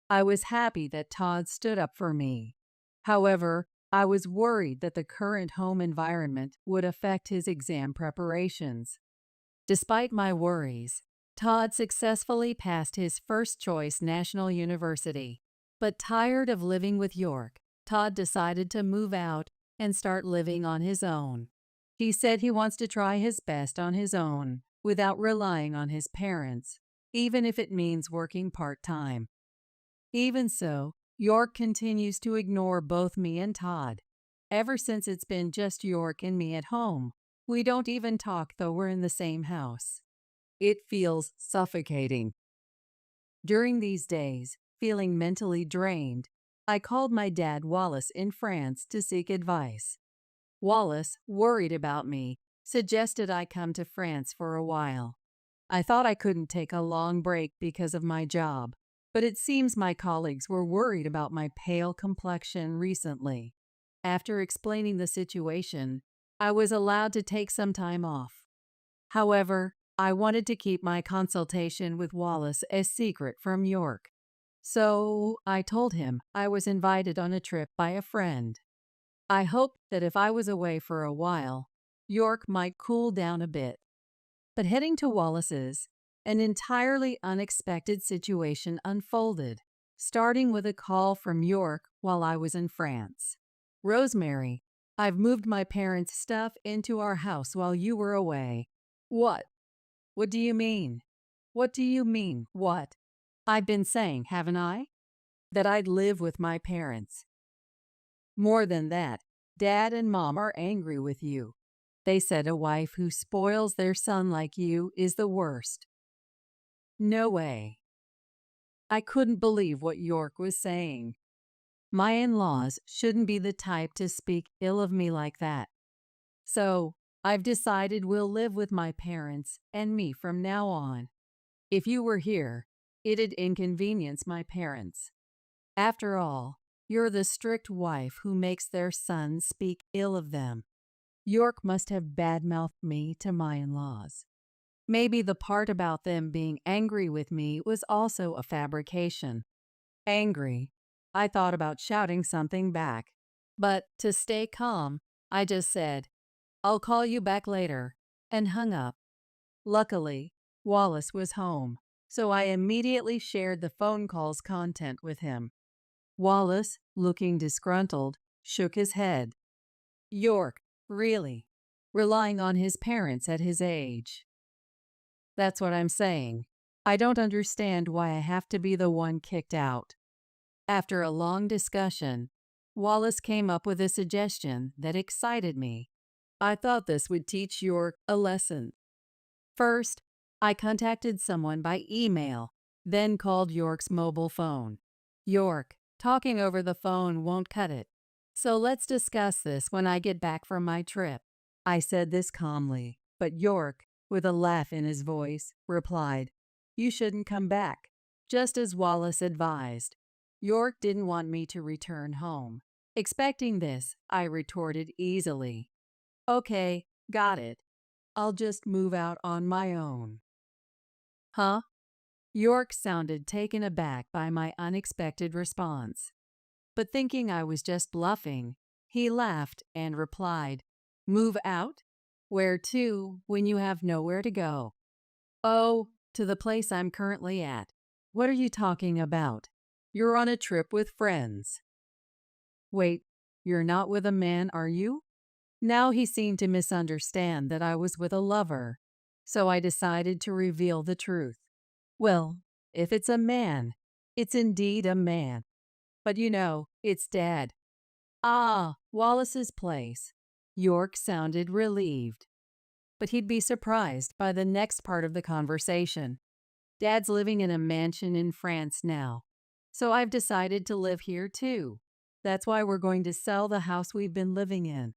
I was happy that Todd stood up for me. However, I was worried that the current home environment would affect his exam preparations. Despite my worries, Todd successfully passed his first choice national university. But tired of living with York, Todd decided to move out and start living on his own. He said he wants to try his best on his own without relying on his parents, even if it means working part-time. Even so, York continues to ignore both me and Todd. Ever since it's been just York and me at home, we don't even talk though we're in the same house. It feels suffocating. During these days, feeling mentally drained, I called my dad Wallace in France to seek advice. Wallace, worried about me, suggested I come to France for a while. I thought I couldn't take a long break because of my job, but it seems my colleagues were worried about my pale complexion recently. After explaining the situation, I was allowed to take some time off. However, I wanted to keep my consultation with Wallace a secret from York. So I told him I was invited on a trip by a friend. I hoped that if I was away for a while, York might cool down a bit. But heading to Wallace's, an entirely unexpected situation unfolded, starting with a call from York while I was in France. Rosemary, I've moved my parents' stuff into our house while you were away. What? What do you mean? What do you mean, what? I've been saying, haven't I? That I'd live with my parents. More than that, Dad and Mom are angry with you. They said a wife who spoils their son like you is the worst. No way. I couldn't believe what York was saying. My in-laws shouldn't be the type to speak ill of me like that. So, I've decided we'll live with my parents and me from now on. If you were here, it'd inconvenience my parents. After all, you're the strict wife who makes their sons speak ill of them. York must have badmouthed me to my in-laws. Maybe the part about them being angry with me was also a fabrication. Angry. I thought about shouting something back. But to stay calm, I just said, I'll call you back later, and hung up. Luckily, Wallace was home, so I immediately shared the phone call's content with him. Wallace, looking disgruntled, shook his head. York, really? Relying on his parents at his age? That's what I'm saying. I don't understand why I have to be the one kicked out. After a long discussion, Wallace came up with a suggestion that excited me. I thought this would teach York a lesson. First, I contacted someone by email, then called York's mobile phone. York, talking over the phone won't cut it. So let's discuss this when I get back from my trip. I said this calmly, but York, with a laugh in his voice, replied, You shouldn't come back, just as Wallace advised. York didn't want me to return home. Expecting this, I retorted easily. Okay, got it. I'll just move out on my own. Huh? York sounded taken aback by my unexpected response. But thinking I was just bluffing, he laughed and replied, Move out? Where to when you have nowhere to go? Oh, to the place I'm currently at. What are you talking about? You're on a trip with friends. Wait, you're not with a man, are you? Now he seemed to misunderstand that I was with a lover, so I decided to reveal the truth. Well, if it's a man, it's indeed a man. But it's Dad. Ah, Wallace's place. York sounded relieved. But he'd be surprised by the next part of the conversation. Dad's living in a mansion in France now, so I've decided to live here too. That's why we're going to sell the house we've been living in.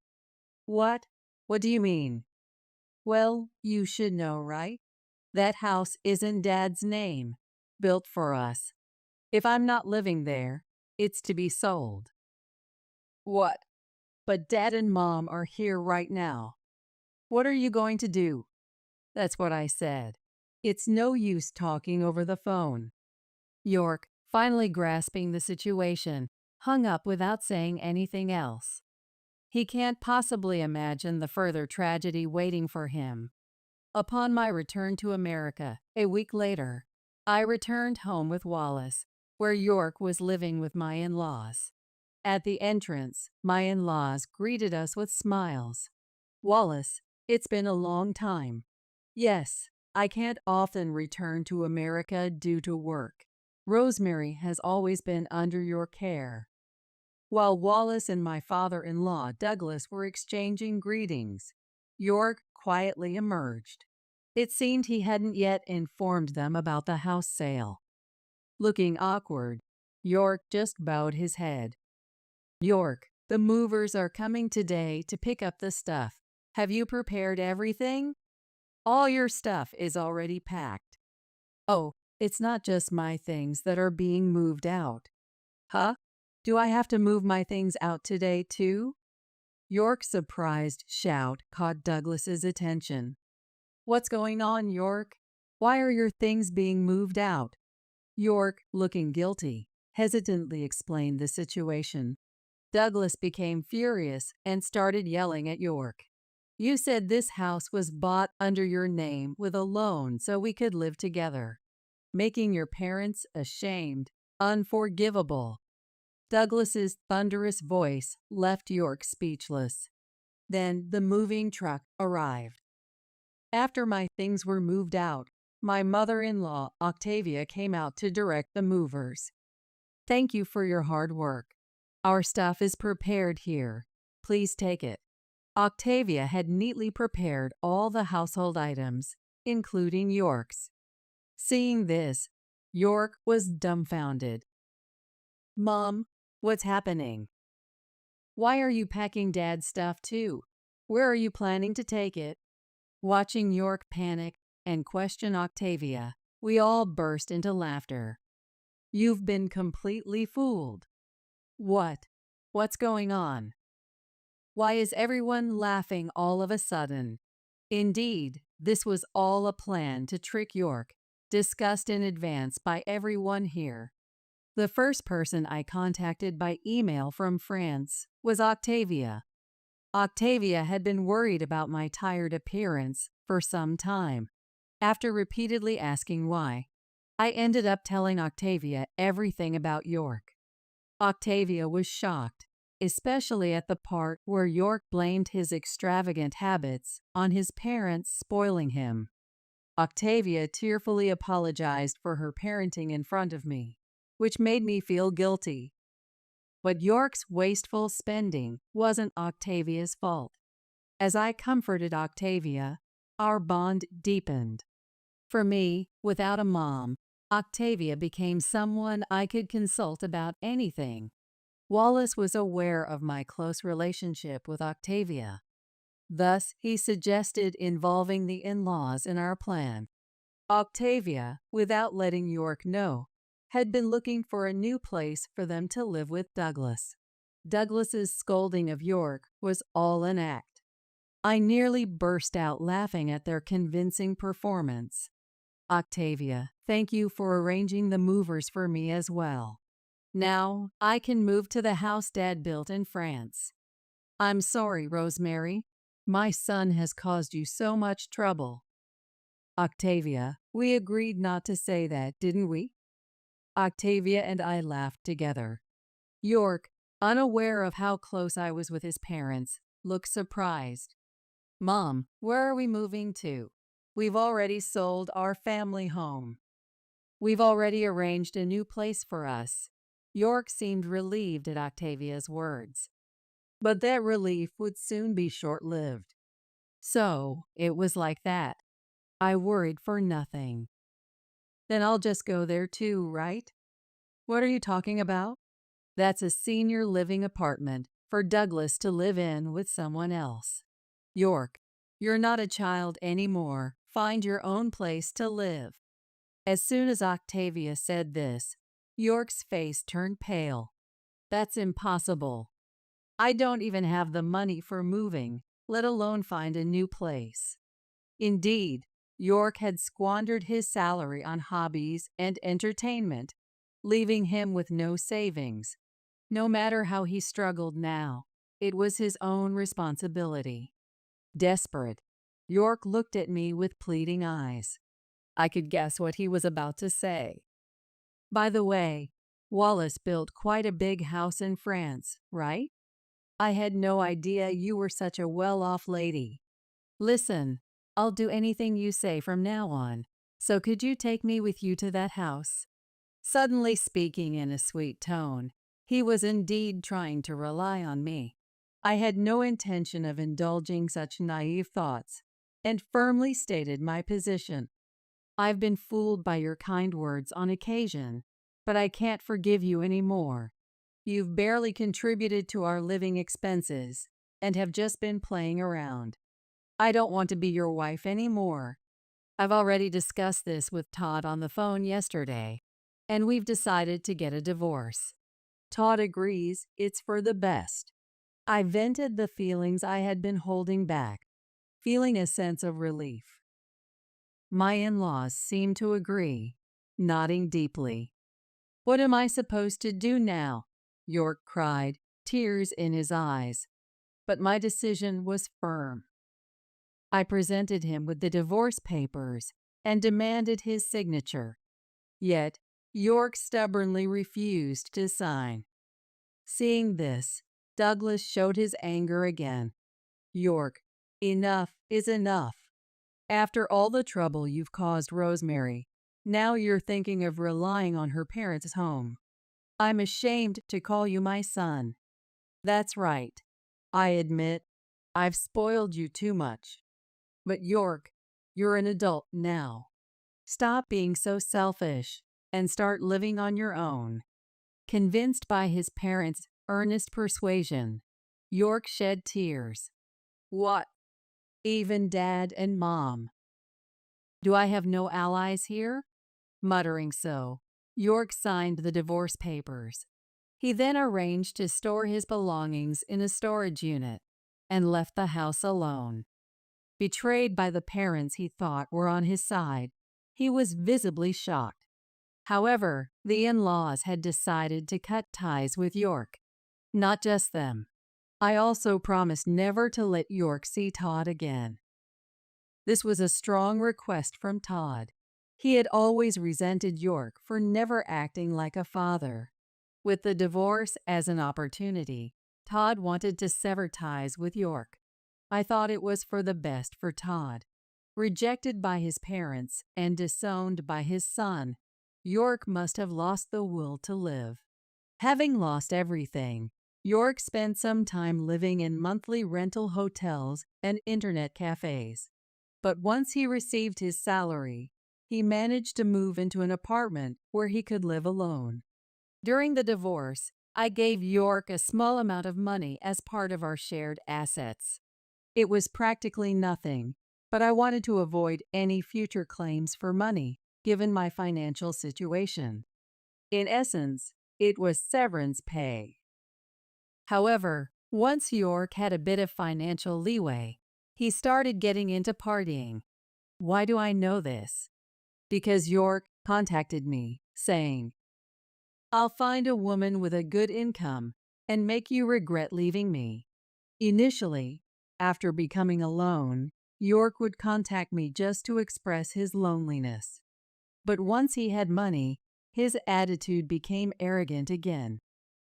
What? What do you mean? Well, you should know, right? That house is in Dad's name, built for us. If I'm not living there, it's to be sold. What? But Dad and Mom are here right now. What are you going to do? That's what I said. It's no use talking over the phone. York, finally grasping the situation, hung up without saying anything else. He can't possibly imagine the further tragedy waiting for him. Upon my return to America, a week later, I returned home with Wallace, where York was living with my in-laws. At the entrance, my in-laws greeted us with smiles. Wallace, it's been a long time. Yes, I can't often return to America due to work. Rosemary has always been under your care. While Wallace and my father-in-law, Douglas, were exchanging greetings, York quietly emerged. It seemed he hadn't yet informed them about the house sale. Looking awkward, York just bowed his head. York, the movers are coming today to pick up the stuff. Have you prepared everything? All your stuff is already packed. Oh, it's not just my things that are being moved out. Huh? Do I have to move my things out today, too? York's surprised shout caught Douglas's attention. What's going on, York? Why are your things being moved out? York, looking guilty, hesitantly explained the situation. Douglas became furious and started yelling at York. You said this house was bought under your name with a loan so we could live together, making your parents ashamed, unforgivable. Douglas's thunderous voice left York speechless. Then the moving truck arrived. After my things were moved out, my mother-in-law, Octavia, came out to direct the movers. Thank you for your hard work. Our stuff is prepared here. Please take it. Octavia had neatly prepared all the household items, including York's. Seeing this, York was dumbfounded. Mom, what's happening? Why are you packing Dad's stuff too? Where are you planning to take it? Watching York panic and question Octavia, we all burst into laughter. You've been completely fooled. What? What's going on? Why is everyone laughing all of a sudden? Indeed, this was all a plan to trick York, discussed in advance by everyone here. The first person I contacted by email from France was Octavia. Octavia had been worried about my tired appearance for some time. After repeatedly asking why, I ended up telling Octavia everything about York. Octavia was shocked, especially at the part where York blamed his extravagant habits on his parents spoiling him. Octavia tearfully apologized for her parenting in front of me, which made me feel guilty. But York's wasteful spending wasn't Octavia's fault. As I comforted Octavia, our bond deepened. For me, without a mom, Octavia became someone I could consult about anything. Wallace was aware of my close relationship with Octavia. Thus, he suggested involving the in-laws in our plan. Octavia, without letting York know, had been looking for a new place for them to live with Douglas. Douglas's scolding of York was all an act. I nearly burst out laughing at their convincing performance. Octavia, thank you for arranging the movers for me as well. Now I can move to the house Dad built in France. I'm sorry, Rosemary. My son has caused you so much trouble. Octavia, we agreed not to say that, didn't we? Octavia and I laughed together. York, unaware of how close I was with his parents, looked surprised. Mom, where are we moving to? We've already sold our family home. We've already arranged a new place for us. York seemed relieved at Octavia's words. But that relief would soon be short-lived. So, it was like that. I worried for nothing. Then I'll just go there too, right? What are you talking about? That's a senior living apartment for Douglas to live in with someone else. York, you're not a child anymore. Find your own place to live. As soon as Octavia said this, York's face turned pale. That's impossible. I don't even have the money for moving, let alone find a new place. Indeed, York had squandered his salary on hobbies and entertainment, leaving him with no savings. No matter how he struggled now, it was his own responsibility. Desperate, York looked at me with pleading eyes. I could guess what he was about to say. By the way, Wallace built quite a big house in France, right? I had no idea you were such a well-off lady. Listen, I'll do anything you say from now on, so could you take me with you to that house? Suddenly speaking in a sweet tone, he was indeed trying to rely on me. I had no intention of indulging such naive thoughts, and firmly stated my position. I've been fooled by your kind words on occasion, but I can't forgive you anymore. You've barely contributed to our living expenses and have just been playing around. I don't want to be your wife anymore. I've already discussed this with Todd on the phone yesterday, and we've decided to get a divorce. Todd agrees it's for the best. I vented the feelings I had been holding back, feeling a sense of relief. My in-laws seemed to agree, nodding deeply. What am I supposed to do now? York cried, tears in his eyes. But my decision was firm. I presented him with the divorce papers and demanded his signature. Yet, York stubbornly refused to sign. Seeing this, Douglas showed his anger again. York, enough is enough. After all the trouble you've caused Rosemary, now you're thinking of relying on her parents' home. I'm ashamed to call you my son. That's right. I admit, I've spoiled you too much. But York, you're an adult now. Stop being so selfish and start living on your own. Convinced by his parents' earnest persuasion, York shed tears. What? Even Dad and Mom. Do I have no allies here? Muttering so, York signed the divorce papers. He then arranged to store his belongings in a storage unit and left the house alone. Betrayed by the parents he thought were on his side, he was visibly shocked. However, the in-laws had decided to cut ties with York. Not just them. I also promised never to let York see Todd again. This was a strong request from Todd. He had always resented York for never acting like a father. With the divorce as an opportunity, Todd wanted to sever ties with York. I thought it was for the best for Todd. Rejected by his parents and disowned by his son, York must have lost the will to live. Having lost everything, York spent some time living in monthly rental hotels and internet cafes. But once he received his salary, he managed to move into an apartment where he could live alone. During the divorce, I gave York a small amount of money as part of our shared assets. It was practically nothing, but I wanted to avoid any future claims for money, given my financial situation. In essence, it was severance pay. However, once York had a bit of financial leeway, he started getting into partying. Why do I know this? Because York contacted me, saying, "I'll find a woman with a good income and make you regret leaving me." Initially, after becoming alone, York would contact me just to express his loneliness. But once he had money, his attitude became arrogant again.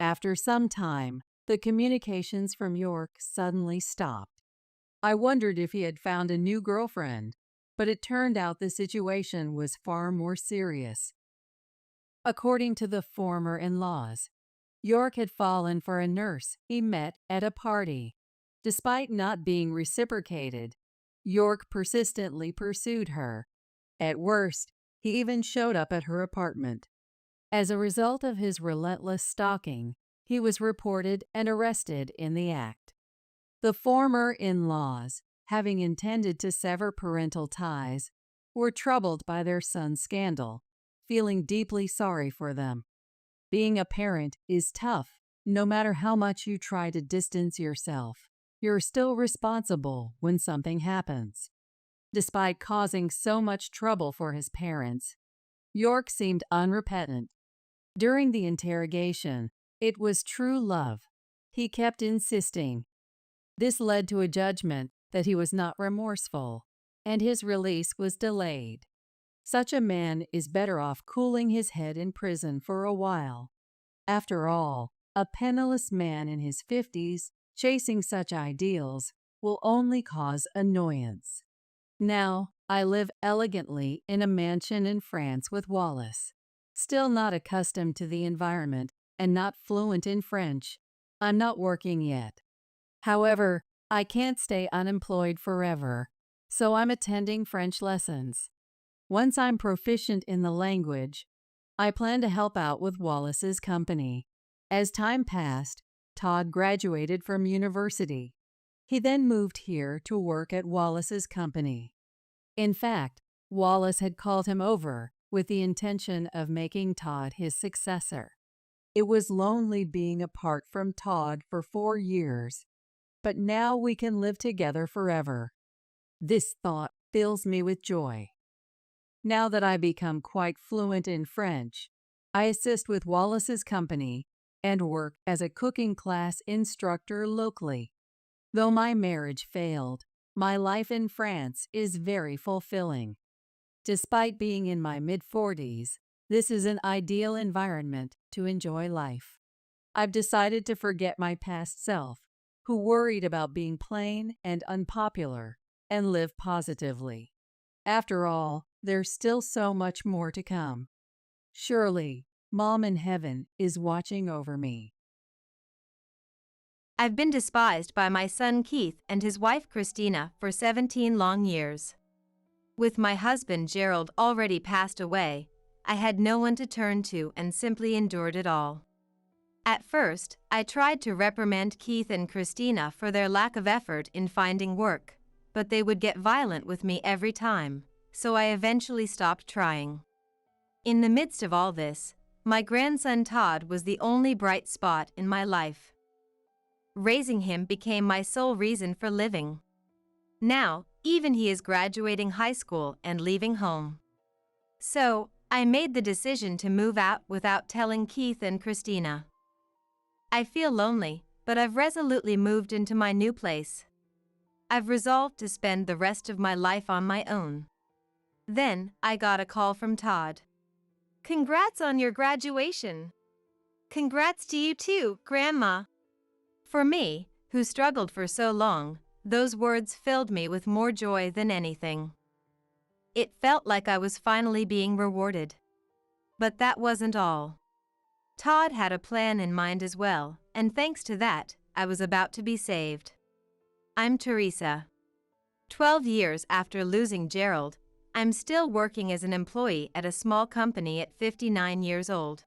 After some time, the communications from York suddenly stopped. I wondered if he had found a new girlfriend, but it turned out the situation was far more serious. According to the former in-laws, York had fallen for a nurse he met at a party. Despite not being reciprocated, York persistently pursued her. At worst, he even showed up at her apartment. As a result of his relentless stalking, he was reported and arrested in the act. The former in-laws, having intended to sever parental ties, were troubled by their son's scandal, feeling deeply sorry for them. Being a parent is tough. No matter how much you try to distance yourself, you're still responsible when something happens. Despite causing so much trouble for his parents, York seemed unrepentant. During the interrogation, it was true love. He kept insisting. This led to a judgment that he was not remorseful, and his release was delayed. Such a man is better off cooling his head in prison for a while. After all, a penniless man in his 50s chasing such ideals will only cause annoyance. Now, I live elegantly in a mansion in France with Wallace. Still not accustomed to the environment and not fluent in French, I'm not working yet. However, I can't stay unemployed forever, so I'm attending French lessons. Once I'm proficient in the language, I plan to help out with Wallace's company. As time passed, Todd graduated from university. He then moved here to work at Wallace's company. In fact, Wallace had called him over with the intention of making Todd his successor. It was lonely being apart from Todd for 4 years, but now we can live together forever. This thought fills me with joy. Now that I become quite fluent in French, I assist with Wallace's company and work as a cooking class instructor locally. Though my marriage failed, my life in France is very fulfilling. Despite being in my mid-40s, this is an ideal environment to enjoy life. I've decided to forget my past self, who worried about being plain and unpopular, and live positively. After all, there's still so much more to come. Surely, Mom in heaven is watching over me. I've been despised by my son Keith and his wife Christina for 17 long years. With my husband Gerald already passed away, I had no one to turn to and simply endured it all. At first, I tried to reprimand Keith and Christina for their lack of effort in finding work, but they would get violent with me every time, so I eventually stopped trying. In the midst of all this, my grandson Todd was the only bright spot in my life. Raising him became my sole reason for living. Now, even he is graduating high school and leaving home. So, I made the decision to move out without telling Keith and Christina. I feel lonely, but I've resolutely moved into my new place. I've resolved to spend the rest of my life on my own. Then, I got a call from Todd. "Congrats on your graduation." "Congrats to you too, Grandma." For me, who struggled for so long, those words filled me with more joy than anything. It felt like I was finally being rewarded. But that wasn't all. Todd had a plan in mind as well, and thanks to that, I was about to be saved. I'm Teresa. 12 years after losing Gerald, I'm still working as an employee at a small company at 59 years old.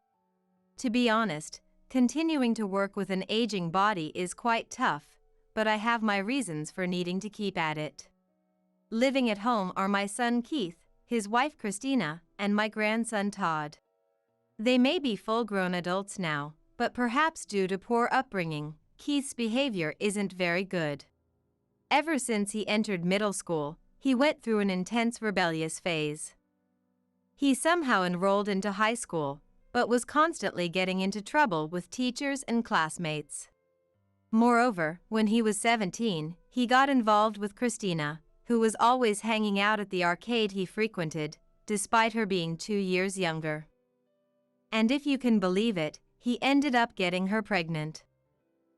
To be honest, continuing to work with an aging body is quite tough, but I have my reasons for needing to keep at it. Living at home are my son Keith, his wife Christina, and my grandson Todd. They may be full-grown adults now, but perhaps due to poor upbringing, Keith's behavior isn't very good. Ever since he entered middle school, he went through an intense rebellious phase. He somehow enrolled into high school, but was constantly getting into trouble with teachers and classmates. Moreover, when he was 17, he got involved with Christina, who was always hanging out at the arcade he frequented, despite her being 2 years younger. And if you can believe it, he ended up getting her pregnant.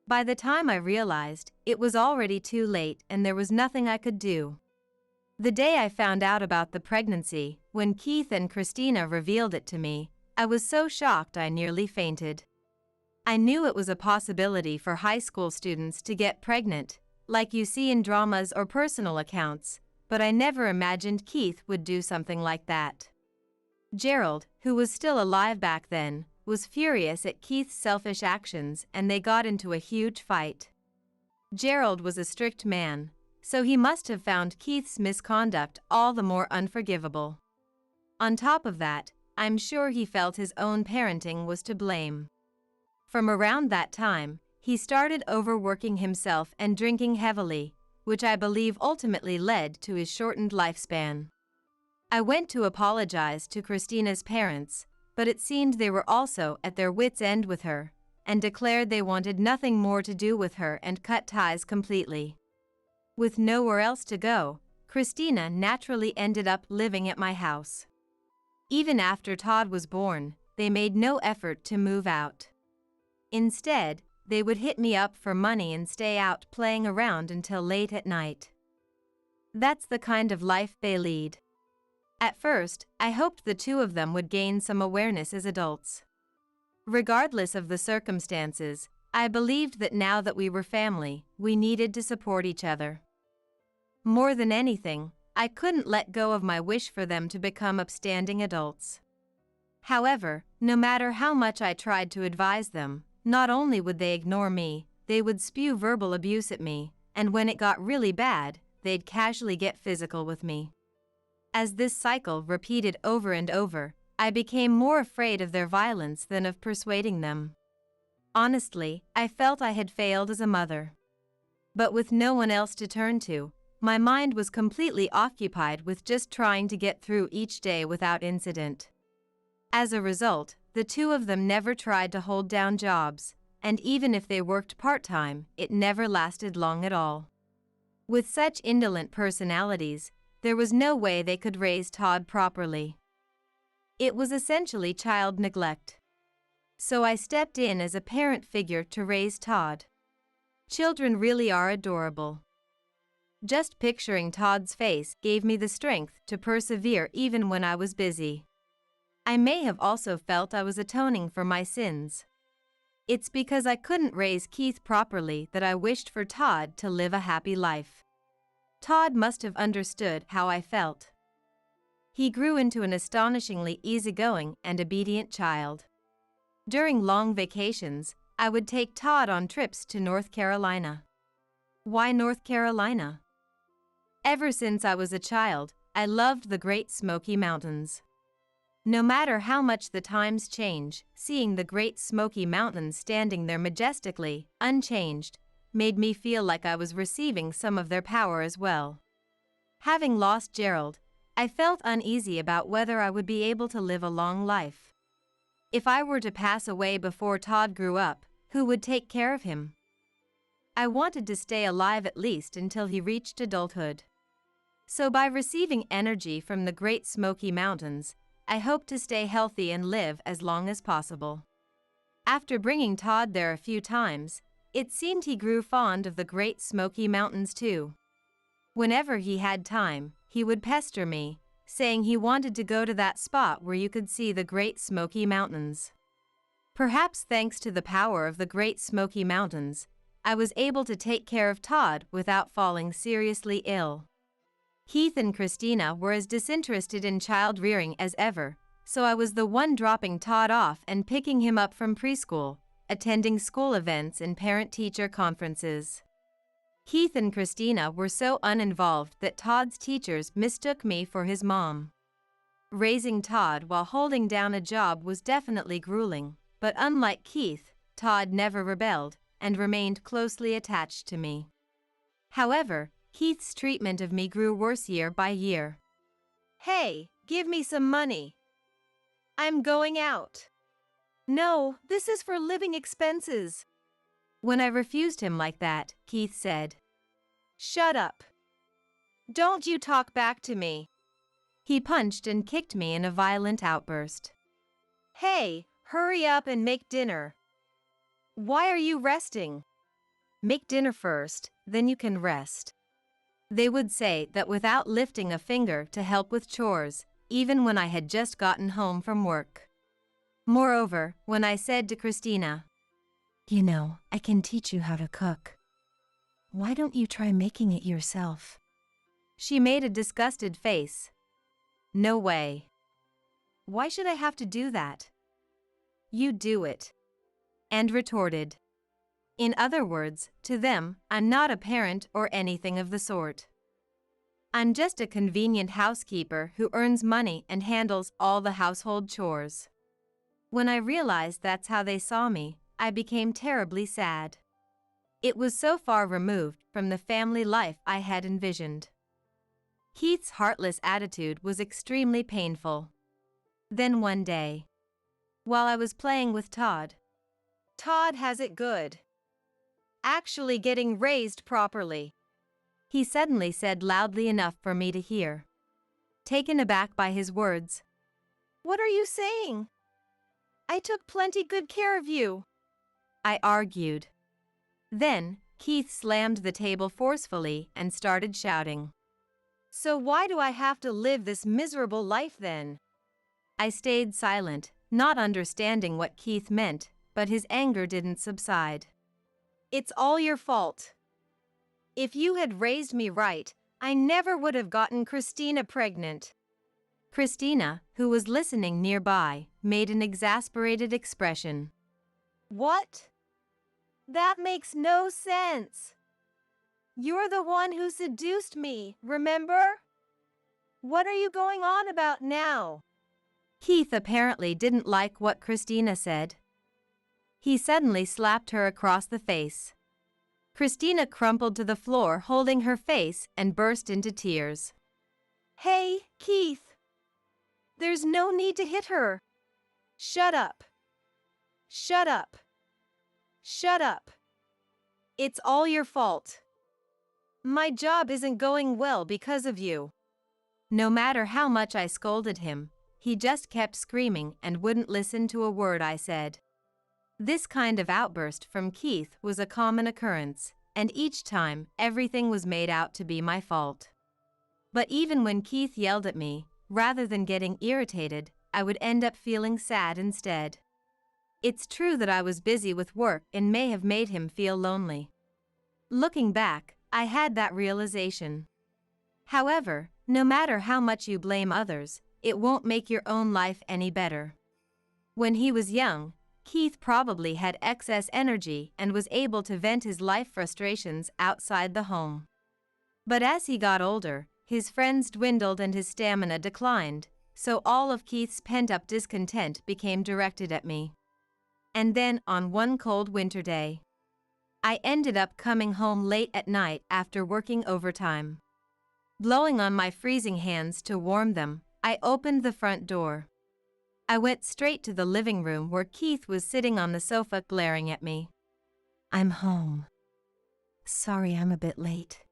By the time I realized, it was already too late and there was nothing I could do. The day I found out about the pregnancy, when Keith and Christina revealed it to me, I was so shocked I nearly fainted. I knew it was a possibility for high school students to get pregnant, like you see in dramas or personal accounts, but I never imagined Keith would do something like that. Gerald, who was still alive back then, was furious at Keith's selfish actions and they got into a huge fight. Gerald was a strict man, so he must have found Keith's misconduct all the more unforgivable. On top of that, I'm sure he felt his own parenting was to blame. From around that time, he started overworking himself and drinking heavily, which I believe ultimately led to his shortened lifespan. I went to apologize to Christina's parents, but it seemed they were also at their wits' end with her, and declared they wanted nothing more to do with her and cut ties completely. With nowhere else to go, Christina naturally ended up living at my house. Even after Todd was born, they made no effort to move out. Instead, they would hit me up for money and stay out playing around until late at night. That's the kind of life they lead. At first, I hoped the two of them would gain some awareness as adults. Regardless of the circumstances, I believed that now that we were family, we needed to support each other. More than anything, I couldn't let go of my wish for them to become upstanding adults. However, no matter how much I tried to advise them, not only would they ignore me, they would spew verbal abuse at me, and when it got really bad, they'd casually get physical with me. As this cycle repeated over and over, I became more afraid of their violence than of persuading them. Honestly, I felt I had failed as a mother. But with no one else to turn to, my mind was completely occupied with just trying to get through each day without incident. As a result, the two of them never tried to hold down jobs, and even if they worked part-time, it never lasted long at all. With such indolent personalities, there was no way they could raise Todd properly. It was essentially child neglect. So I stepped in as a parent figure to raise Todd. Children really are adorable. Just picturing Todd's face gave me the strength to persevere even when I was busy. I may have also felt I was atoning for my sins. It's because I couldn't raise Keith properly that I wished for Todd to live a happy life. Todd must have understood how I felt. He grew into an astonishingly easygoing and obedient child. During long vacations, I would take Todd on trips to North Carolina. Why North Carolina? Ever since I was a child, I loved the Great Smoky Mountains. No matter how much the times change, seeing the Great Smoky Mountains standing there majestically, unchanged, made me feel like I was receiving some of their power as well. Having lost Gerald, I felt uneasy about whether I would be able to live a long life. If I were to pass away before Todd grew up, who would take care of him? I wanted to stay alive at least until he reached adulthood. So by receiving energy from the Great Smoky Mountains, I hoped to stay healthy and live as long as possible. After bringing Todd there a few times, it seemed he grew fond of the Great Smoky Mountains too. Whenever he had time, he would pester me, saying he wanted to go to that spot where you could see the Great Smoky Mountains. Perhaps thanks to the power of the Great Smoky Mountains, I was able to take care of Todd without falling seriously ill. Keith and Christina were as disinterested in child rearing as ever, so I was the one dropping Todd off and picking him up from preschool, attending school events and parent-teacher conferences. Keith and Christina were so uninvolved that Todd's teachers mistook me for his mom. Raising Todd while holding down a job was definitely grueling, but unlike Keith, Todd never rebelled and remained closely attached to me. However, Keith's treatment of me grew worse year by year. "Hey, give me some money. I'm going out." "No, this is for living expenses." When I refused him like that, Keith said, "Shut up. Don't you talk back to me." He punched and kicked me in a violent outburst. "Hey, hurry up and make dinner. Why are you resting? Make dinner first, then you can rest." They would say that without lifting a finger to help with chores, even when I had just gotten home from work. Moreover, when I said to Christina, "You know, I can teach you how to cook. Why don't you try making it yourself?" She made a disgusted face. "No way. Why should I have to do that? You do it." And retorted. In other words, to them, I'm not a parent or anything of the sort. I'm just a convenient housekeeper who earns money and handles all the household chores. When I realized that's how they saw me, I became terribly sad. It was so far removed from the family life I had envisioned. Keith's heartless attitude was extremely painful. Then one day, while I was playing with Todd has it good. Actually getting raised properly, he suddenly said loudly enough for me to hear. Taken aback by his words, "What are you saying? I took plenty good care of you," I argued. Then, Keith slammed the table forcefully and started shouting. "So why do I have to live this miserable life then?" I stayed silent, not understanding what Keith meant, but his anger didn't subside. "It's all your fault. If you had raised me right, I never would have gotten Christina pregnant." Christina, who was listening nearby, made an exasperated expression. "What? That makes no sense. You're the one who seduced me, remember? What are you going on about now?" Keith apparently didn't like what Christina said. He suddenly slapped her across the face. Christina crumpled to the floor holding her face and burst into tears. "Hey, Keith. There's no need to hit her. Shut up. Shut up. Shut up. It's all your fault. My job isn't going well because of you." No matter how much I scolded him, he just kept screaming and wouldn't listen to a word I said. This kind of outburst from Keith was a common occurrence, and each time, everything was made out to be my fault. But even when Keith yelled at me, rather than getting irritated, I would end up feeling sad instead. It's true that I was busy with work and may have made him feel lonely. Looking back, I had that realization. However, no matter how much you blame others, it won't make your own life any better. When he was young, Keith probably had excess energy and was able to vent his life frustrations outside the home. But as he got older, his friends dwindled and his stamina declined, so all of Keith's pent-up discontent became directed at me. And then, on one cold winter day, I ended up coming home late at night after working overtime. Blowing on my freezing hands to warm them, I opened the front door. I went straight to the living room where Keith was sitting on the sofa glaring at me. "I'm home," Sorry I'm a bit late.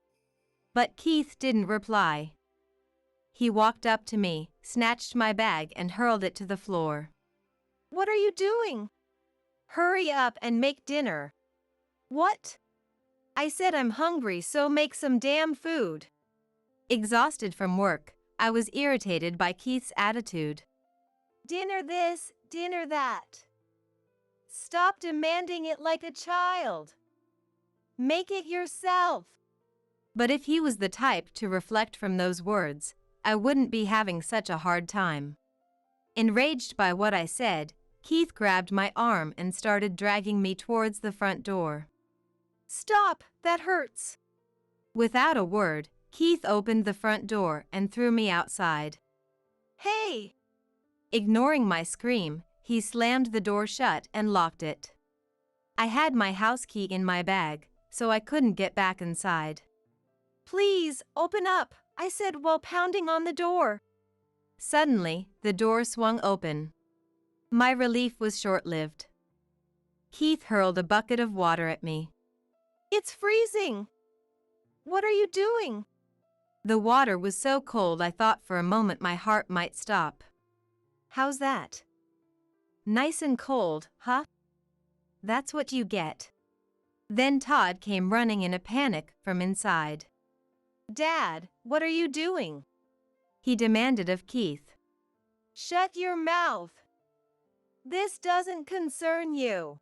But Keith didn't reply. He walked up to me, snatched my bag and hurled it to the floor. What are you doing? Hurry up and make dinner. What? I said I'm hungry, so make some damn food. Exhausted from work, I was irritated by Keith's attitude. Dinner this, dinner that. Stop demanding it like a child. Make it yourself. But if he was the type to reflect from those words, I wouldn't be having such a hard time. Enraged by what I said, Keith grabbed my arm and started dragging me towards the front door. Stop, that hurts. Without a word, Keith opened the front door and threw me outside. Hey! Ignoring my scream, he slammed the door shut and locked it. I had my house key in my bag, so I couldn't get back inside. Please, open up, I said while pounding on the door. Suddenly, the door swung open. My relief was short-lived. Keith hurled a bucket of water at me. It's freezing! What are you doing? The water was so cold I thought for a moment my heart might stop. How's that? Nice and cold, huh? That's what you get. Then Todd came running in a panic from inside. Dad, what are you doing? He demanded of Keith. Shut your mouth. This doesn't concern you.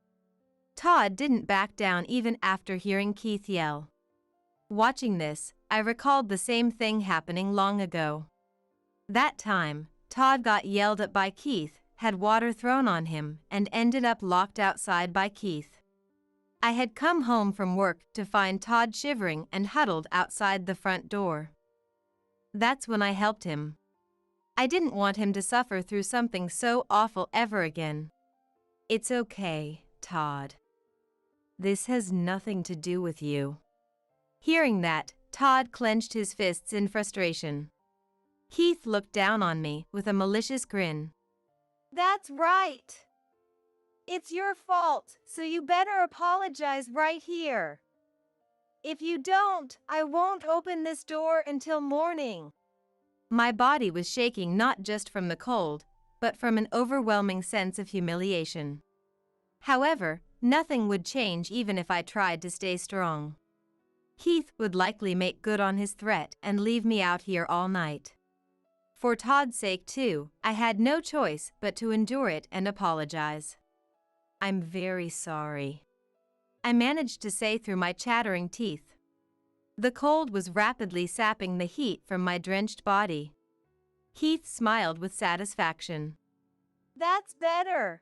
Todd didn't back down even after hearing Keith yell. Watching this, I recalled the same thing happening long ago. That time, Todd got yelled at by Keith, had water thrown on him, and ended up locked outside by Keith. I had come home from work to find Todd shivering and huddled outside the front door. That's when I helped him. I didn't want him to suffer through something so awful ever again. It's okay, Todd. This has nothing to do with you. Hearing that, Todd clenched his fists in frustration. Keith looked down on me with a malicious grin. That's right. It's your fault, so you better apologize right here. If you don't, I won't open this door until morning. My body was shaking not just from the cold, but from an overwhelming sense of humiliation. However, nothing would change even if I tried to stay strong. Keith would likely make good on his threat and leave me out here all night. For Todd's sake too, I had no choice but to endure it and apologize. I'm very sorry. I managed to say through my chattering teeth. The cold was rapidly sapping the heat from my drenched body. Keith smiled with satisfaction. That's better.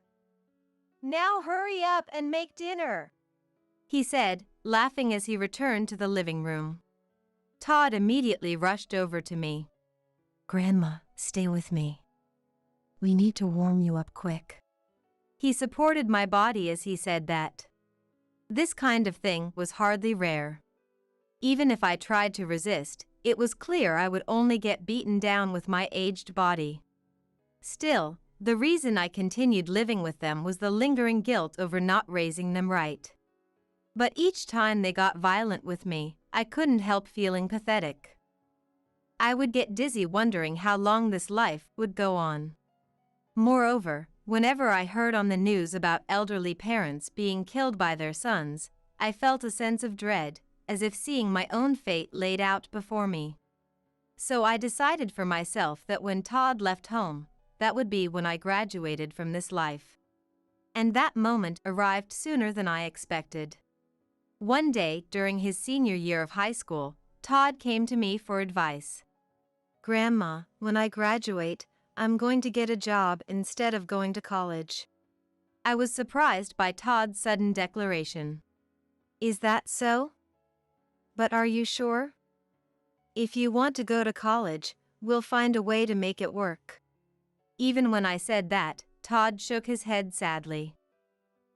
Now hurry up and make dinner, he said, laughing as he returned to the living room. Todd immediately rushed over to me. Grandma, stay with me. We need to warm you up quick. He supported my body as he said that. This kind of thing was hardly rare. Even if I tried to resist, it was clear I would only get beaten down with my aged body. Still, the reason I continued living with them was the lingering guilt over not raising them right. But each time they got violent with me, I couldn't help feeling pathetic. I would get dizzy wondering how long this life would go on. Moreover, whenever I heard on the news about elderly parents being killed by their sons, I felt a sense of dread, as if seeing my own fate laid out before me. So I decided for myself that when Todd left home, that would be when I graduated from this life. And that moment arrived sooner than I expected. One day during his senior year of high school, Todd came to me for advice. Grandma, when I graduate, I'm going to get a job instead of going to college. I was surprised by Todd's sudden declaration. Is that so? But are you sure? If you want to go to college, we'll find a way to make it work. Even when I said that, Todd shook his head sadly.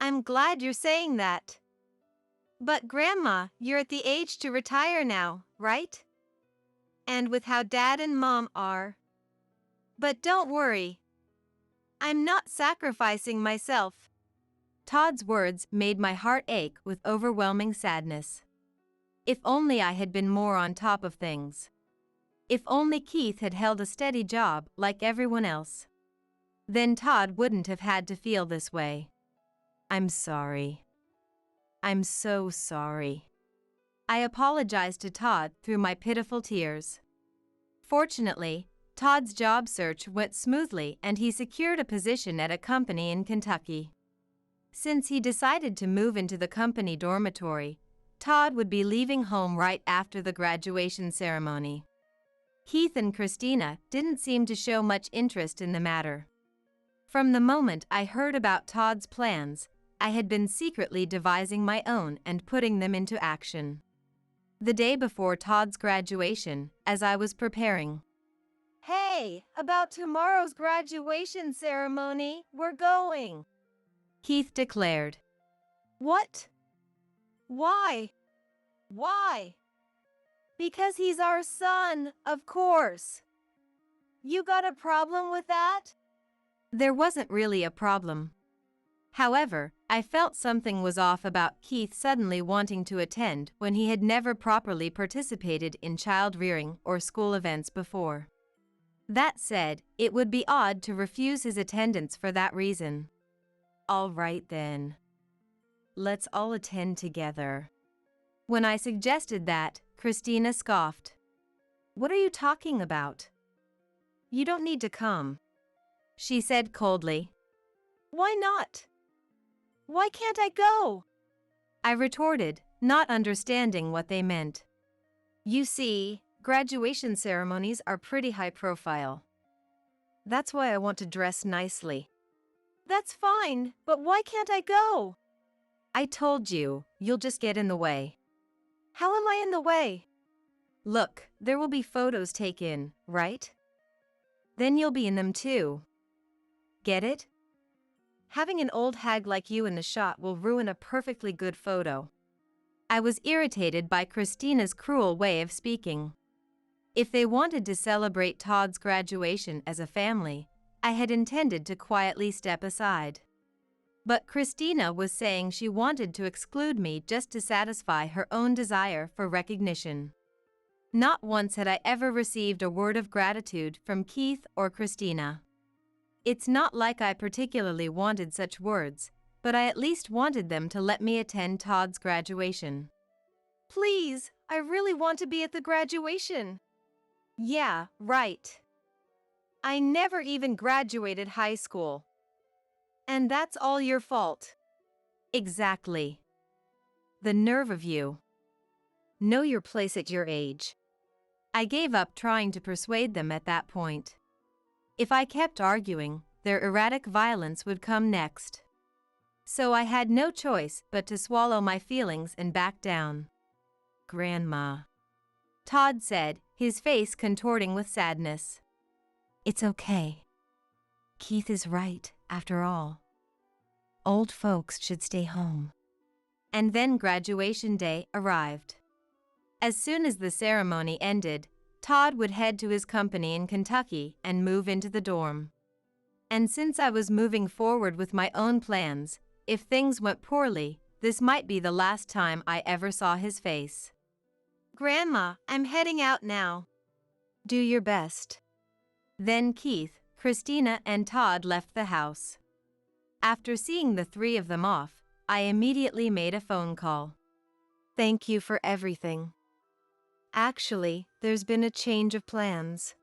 I'm glad you're saying that. But Grandma, you're at the age to retire now, right? And with how Dad and Mom are. But don't worry. I'm not sacrificing myself. Todd's words made my heart ache with overwhelming sadness. If only I had been more on top of things. If only Keith had held a steady job like everyone else. Then Todd wouldn't have had to feel this way. I'm sorry. I'm so sorry. I apologized to Todd through my pitiful tears. Fortunately, Todd's job search went smoothly and he secured a position at a company in Kentucky. Since he decided to move into the company dormitory, Todd would be leaving home right after the graduation ceremony. Keith and Christina didn't seem to show much interest in the matter. From the moment I heard about Todd's plans, I had been secretly devising my own and putting them into action. The day before Todd's graduation, as I was preparing. Hey, about tomorrow's graduation ceremony, we're going, Keith declared. What? Why? Why? Because he's our son, of course. You got a problem with that? There wasn't really a problem. However, I felt something was off about Keith suddenly wanting to attend when he had never properly participated in child rearing or school events before. That said, it would be odd to refuse his attendance for that reason. All right then. Let's all attend together. When I suggested that, Christina scoffed. What are you talking about? You don't need to come, she said coldly. Why not? Why can't I go? I retorted, not understanding what they meant. You see, graduation ceremonies are pretty high profile. That's why I want to dress nicely. That's fine, but why can't I go? I told you, you'll just get in the way. How am I in the way? Look, there will be photos taken, right? Then you'll be in them too. Get it? Having an old hag like you in the shot will ruin a perfectly good photo. I was irritated by Christina's cruel way of speaking. If they wanted to celebrate Todd's graduation as a family, I had intended to quietly step aside. But Christina was saying she wanted to exclude me just to satisfy her own desire for recognition. Not once had I ever received a word of gratitude from Keith or Christina. It's not like I particularly wanted such words, but I at least wanted them to let me attend Todd's graduation. Please, I really want to be at the graduation. Yeah, right. I never even graduated high school. And that's all your fault. Exactly. The nerve of you. Know your place at your age. I gave up trying to persuade them at that point. If I kept arguing, their erratic violence would come next. So I had no choice but to swallow my feelings and back down. Grandma, Todd said, his face contorting with sadness. It's okay. Keith is right, after all. Old folks should stay home. And then graduation day arrived. As soon as the ceremony ended, Todd would head to his company in Kentucky and move into the dorm. And since I was moving forward with my own plans, if things went poorly, this might be the last time I ever saw his face. Grandma, I'm heading out now. Do your best. Then Keith, Christina, and Todd left the house. After seeing the three of them off, I immediately made a phone call. Thank you for everything. Actually, there's been a change of plans.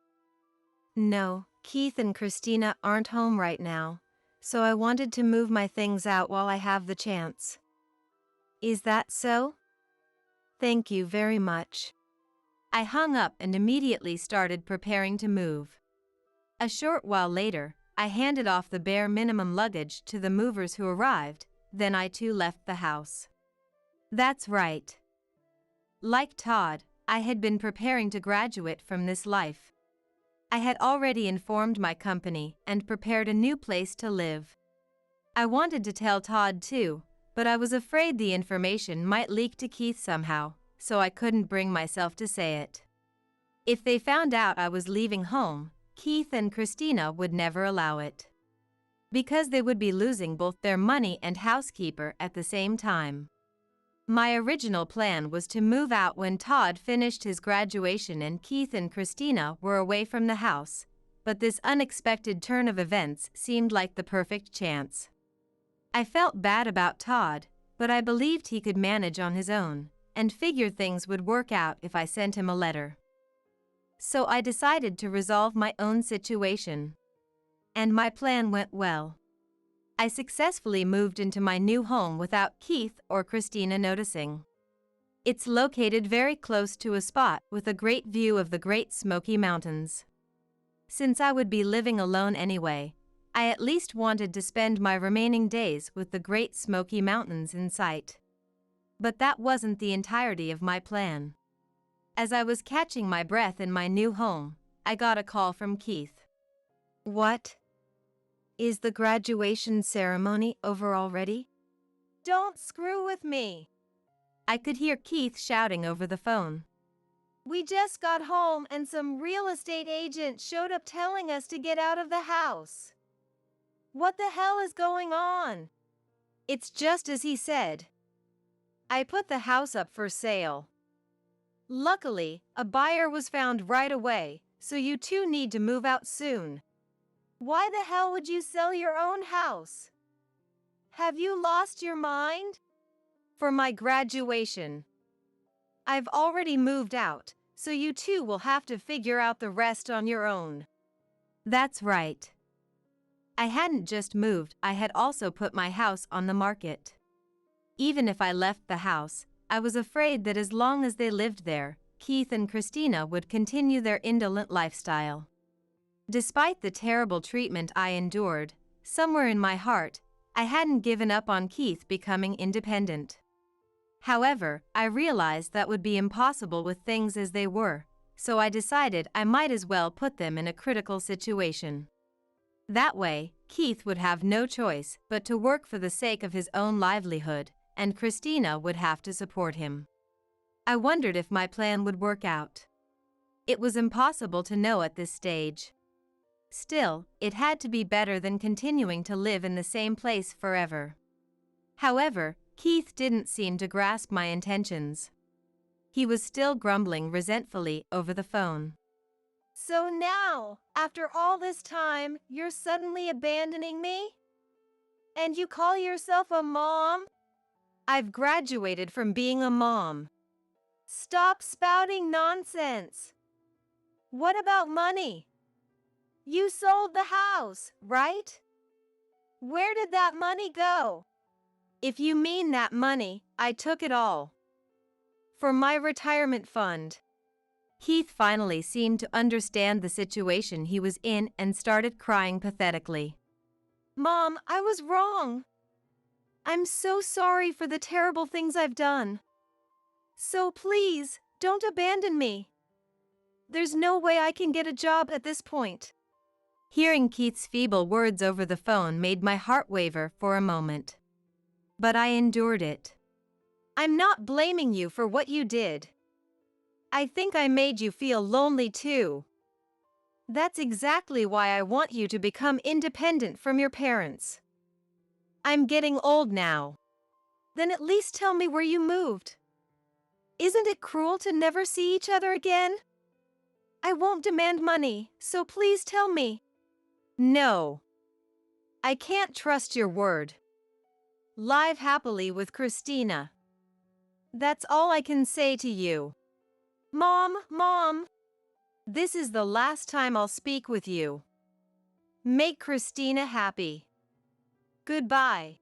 No, Keith and Christina aren't home right now, so I wanted to move my things out while I have the chance. Is that so? Thank you very much. I hung up and immediately started preparing to move. A short while later, I handed off the bare minimum luggage to the movers who arrived, then I too left the house. That's right. Like Todd, I had been preparing to graduate from this life. I had already informed my company and prepared a new place to live. I wanted to tell Todd too, but I was afraid the information might leak to Keith somehow, so I couldn't bring myself to say it. If they found out I was leaving home, Keith and Christina would never allow it. Because they would be losing both their money and housekeeper at the same time. My original plan was to move out when Todd finished his graduation and Keith and Christina were away from the house, but this unexpected turn of events seemed like the perfect chance. I felt bad about Todd, but I believed he could manage on his own, and figured things would work out if I sent him a letter. So I decided to resolve my own situation. And my plan went well. I successfully moved into my new home without Keith or Christina noticing. It's located very close to a spot with a great view of the Great Smoky Mountains. Since I would be living alone anyway, I at least wanted to spend my remaining days with the Great Smoky Mountains in sight. But that wasn't the entirety of my plan. As I was catching my breath in my new home, I got a call from Keith. "What? Is the graduation ceremony over already? Don't screw with me!" I could hear Keith shouting over the phone. "We just got home and some real estate agent showed up telling us to get out of the house. What the hell is going on?" "It's just as he said. I put the house up for sale. Luckily, a buyer was found right away, so you two need to move out soon." "Why the hell would you sell your own house? Have you lost your mind?" "For my graduation. I've already moved out, so you two will have to figure out the rest on your own." That's right. I hadn't just moved, I had also put my house on the market. Even if I left the house, I was afraid that as long as they lived there, Keith and Christina would continue their indolent lifestyle. Despite the terrible treatment I endured, somewhere in my heart, I hadn't given up on Keith becoming independent. However, I realized that would be impossible with things as they were, so I decided I might as well put them in a critical situation. That way, Keith would have no choice but to work for the sake of his own livelihood, and Christina would have to support him. I wondered if my plan would work out. It was impossible to know at this stage. Still, it had to be better than continuing to live in the same place forever. However, Keith didn't seem to grasp my intentions. He was still grumbling resentfully over the phone. "So now, after all this time, you're suddenly abandoning me? And you call yourself a mom?" "I've graduated from being a mom." "Stop spouting nonsense. What about money? You sold the house, right? Where did that money go?" "If you mean that money, I took it all. For my retirement fund." Keith finally seemed to understand the situation he was in and started crying pathetically. "Mom, I was wrong. I'm so sorry for the terrible things I've done. So please, don't abandon me. There's no way I can get a job at this point." Hearing Keith's feeble words over the phone made my heart waver for a moment. But I endured it. "I'm not blaming you for what you did. I think I made you feel lonely too. That's exactly why I want you to become independent from your parents. I'm getting old now." "Then at least tell me where you moved. Isn't it cruel to never see each other again? I won't demand money, so please tell me." "No. I can't trust your word. Live happily with Christina. That's all I can say to you." Mom, this is the last time I'll speak with you. Make Christina happy. Goodbye."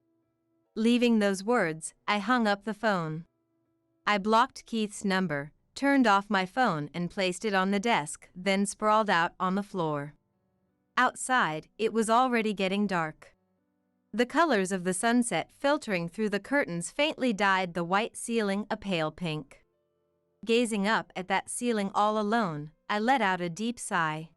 Leaving those words, I hung up the phone. I blocked Keith's number, turned off my phone and placed it on the desk, then sprawled out on the floor. Outside, it was already getting dark. The colors of the sunset filtering through the curtains faintly dyed the white ceiling a pale pink. Gazing up at that ceiling all alone, I let out a deep sigh.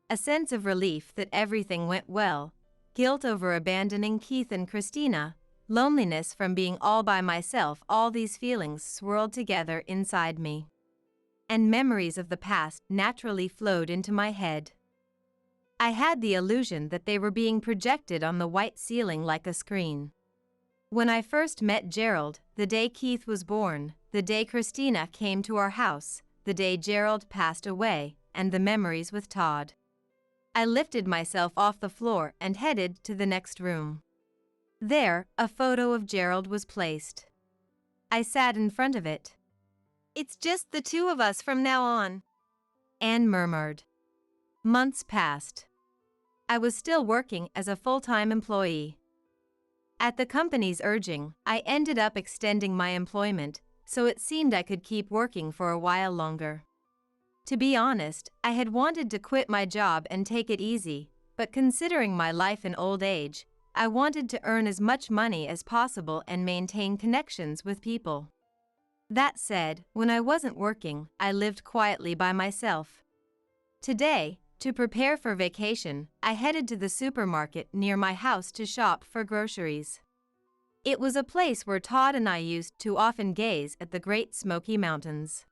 A sense of relief that everything went well, guilt over abandoning Keith and Christina, loneliness from being all by myself, all these feelings swirled together inside me. And memories of the past naturally flowed into my head. I had the illusion that they were being projected on the white ceiling like a screen. When I first met Gerald, the day Keith was born, the day Christina came to our house, the day Gerald passed away, and the memories with Todd. I lifted myself off the floor and headed to the next room. There, a photo of Gerald was placed. I sat in front of it. "It's just the two of us from now on," Anne murmured. Months passed. I was still working as a full-time employee. At the company's urging, I ended up extending my employment, so it seemed I could keep working for a while longer. To be honest, I had wanted to quit my job and take it easy, but considering my life in old age, I wanted to earn as much money as possible and maintain connections with people. That said, when I wasn't working, I lived quietly by myself. Today, to prepare for vacation, I headed to the supermarket near my house to shop for groceries. It was a place where Todd and I used to often gaze at the Great Smoky Mountains.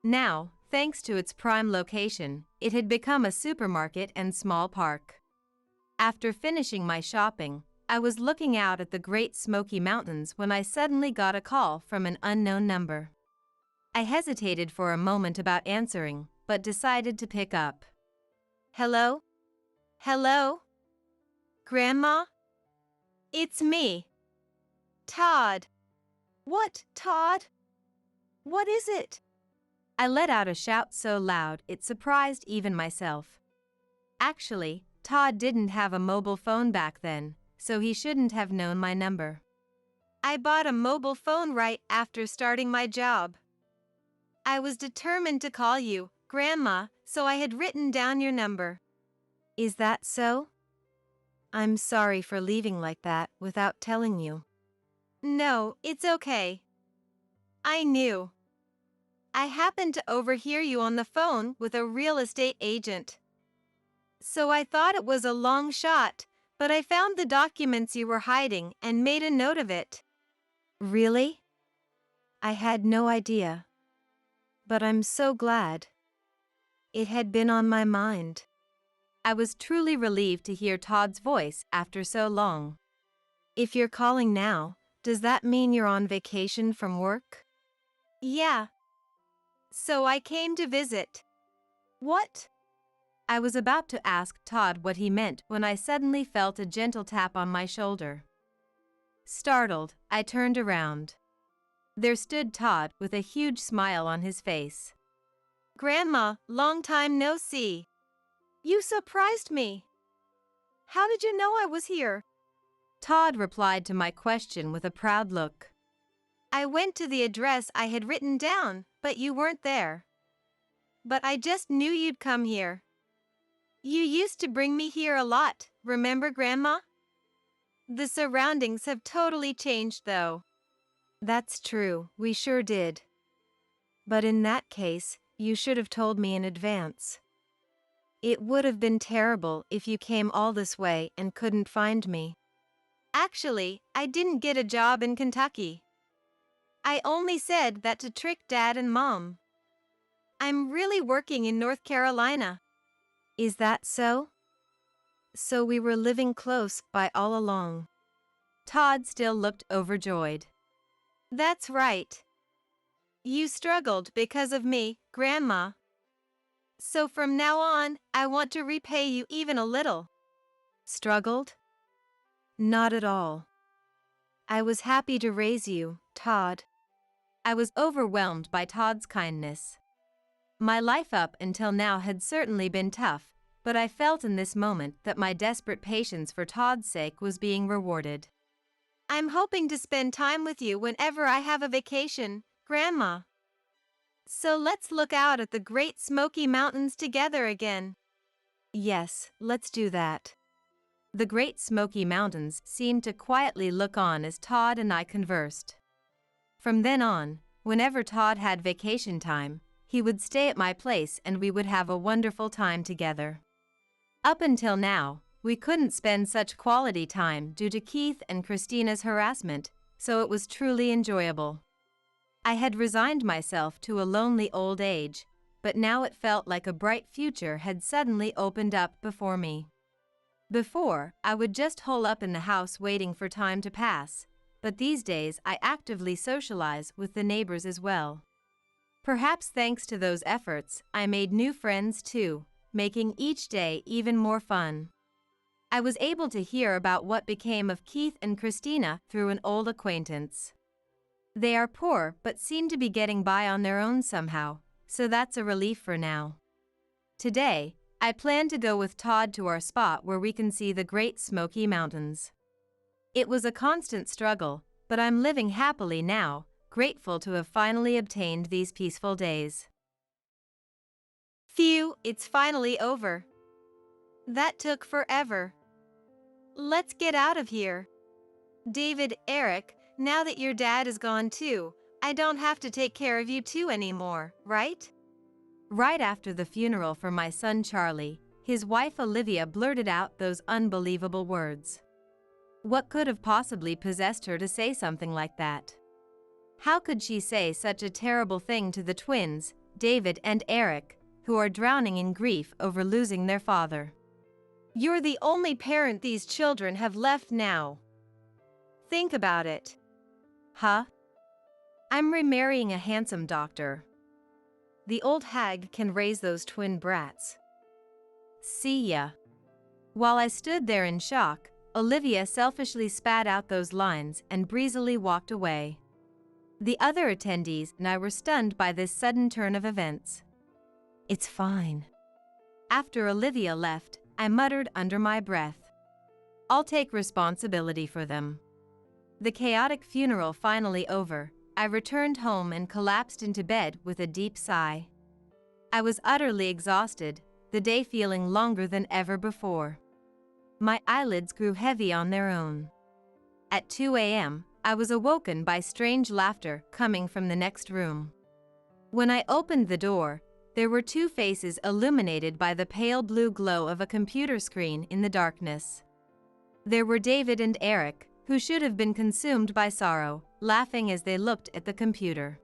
Now, thanks to its prime location, it had become a supermarket and small park. After finishing my shopping, I was looking out at the Great Smoky Mountains when I suddenly got a call from an unknown number. I hesitated for a moment about answering, but decided to pick up. "Hello? Hello? Grandma? It's me. Todd." "What, Todd? What is it?" I let out a shout so loud it surprised even myself. Actually, Todd didn't have a mobile phone back then, so he shouldn't have known my number. "I bought a mobile phone right after starting my job. I was determined to call you, Grandma, so I had written down your number." "Is that so? I'm sorry for leaving like that without telling you." "No, it's okay. I knew. I happened to overhear you on the phone with a real estate agent. So I thought it was a long shot, but I found the documents you were hiding and made a note of it." "Really? I had no idea. But I'm so glad. It had been on my mind." I was truly relieved to hear Todd's voice after so long. "If you're calling now, does that mean you're on vacation from work?" "Yeah. So I came to visit." "What?" I was about to ask Todd what he meant when I suddenly felt a gentle tap on my shoulder. Startled, I turned around. There stood Todd with a huge smile on his face. "Grandma, long time no see. You surprised me. How did you know I was here?" Todd replied to my question with a proud look. "I went to the address I had written down, but you weren't there. But I just knew you'd come here. You used to bring me here a lot, remember, Grandma? The surroundings have totally changed, though." "That's true, we sure did. But in that case, you should have told me in advance. It would have been terrible if you came all this way and couldn't find me." "Actually, I didn't get a job in Kentucky. I only said that to trick Dad and Mom. I'm really working in North Carolina." "Is that so? So we were living close by all along." Todd still looked overjoyed. "That's right. You struggled because of me, Grandma. So from now on, I want to repay you even a little." "Struggled? Not at all. I was happy to raise you, Todd." I was overwhelmed by Todd's kindness. My life up until now had certainly been tough, but I felt in this moment that my desperate patience for Todd's sake was being rewarded. "I'm hoping to spend time with you whenever I have a vacation, Grandma. So let's look out at the Great Smoky Mountains together again." "Yes, let's do that." The Great Smoky Mountains seemed to quietly look on as Todd and I conversed. From then on, whenever Todd had vacation time, he would stay at my place and we would have a wonderful time together. Up until now, we couldn't spend such quality time due to Keith and Christina's harassment, so it was truly enjoyable. I had resigned myself to a lonely old age, but now it felt like a bright future had suddenly opened up before me. Before, I would just hole up in the house waiting for time to pass, but these days I actively socialize with the neighbors as well. Perhaps thanks to those efforts, I made new friends too, making each day even more fun. I was able to hear about what became of Keith and Christina through an old acquaintance. They are poor but seem to be getting by on their own somehow, so that's a relief for now. Today, I plan to go with Todd to our spot where we can see the Great Smoky Mountains. It was a constant struggle, but I'm living happily now, grateful to have finally obtained these peaceful days. Phew, it's finally over. That took forever. Let's get out of here. David, Eric, now that your dad is gone too, I don't have to take care of you two anymore, right? Right after the funeral for my son Charlie, his wife Olivia blurted out those unbelievable words. What could have possibly possessed her to say something like that? How could she say such a terrible thing to the twins, David and Eric, who are drowning in grief over losing their father? You're the only parent these children have left now. Think about it. Huh? I'm remarrying a handsome doctor. The old hag can raise those twin brats. See ya. While I stood there in shock, Olivia selfishly spat out those lines and breezily walked away. The other attendees and I were stunned by this sudden turn of events. It's fine. After Olivia left, I muttered under my breath. I'll take responsibility for them. The chaotic funeral finally over, I returned home and collapsed into bed with a deep sigh. I was utterly exhausted, the day feeling longer than ever before. My eyelids grew heavy on their own. At 2 a.m., I was awoken by strange laughter coming from the next room. When I opened the door, there were two faces illuminated by the pale blue glow of a computer screen in the darkness. There were David and Eric, who should have been consumed by sorrow, laughing as they looked at the computer.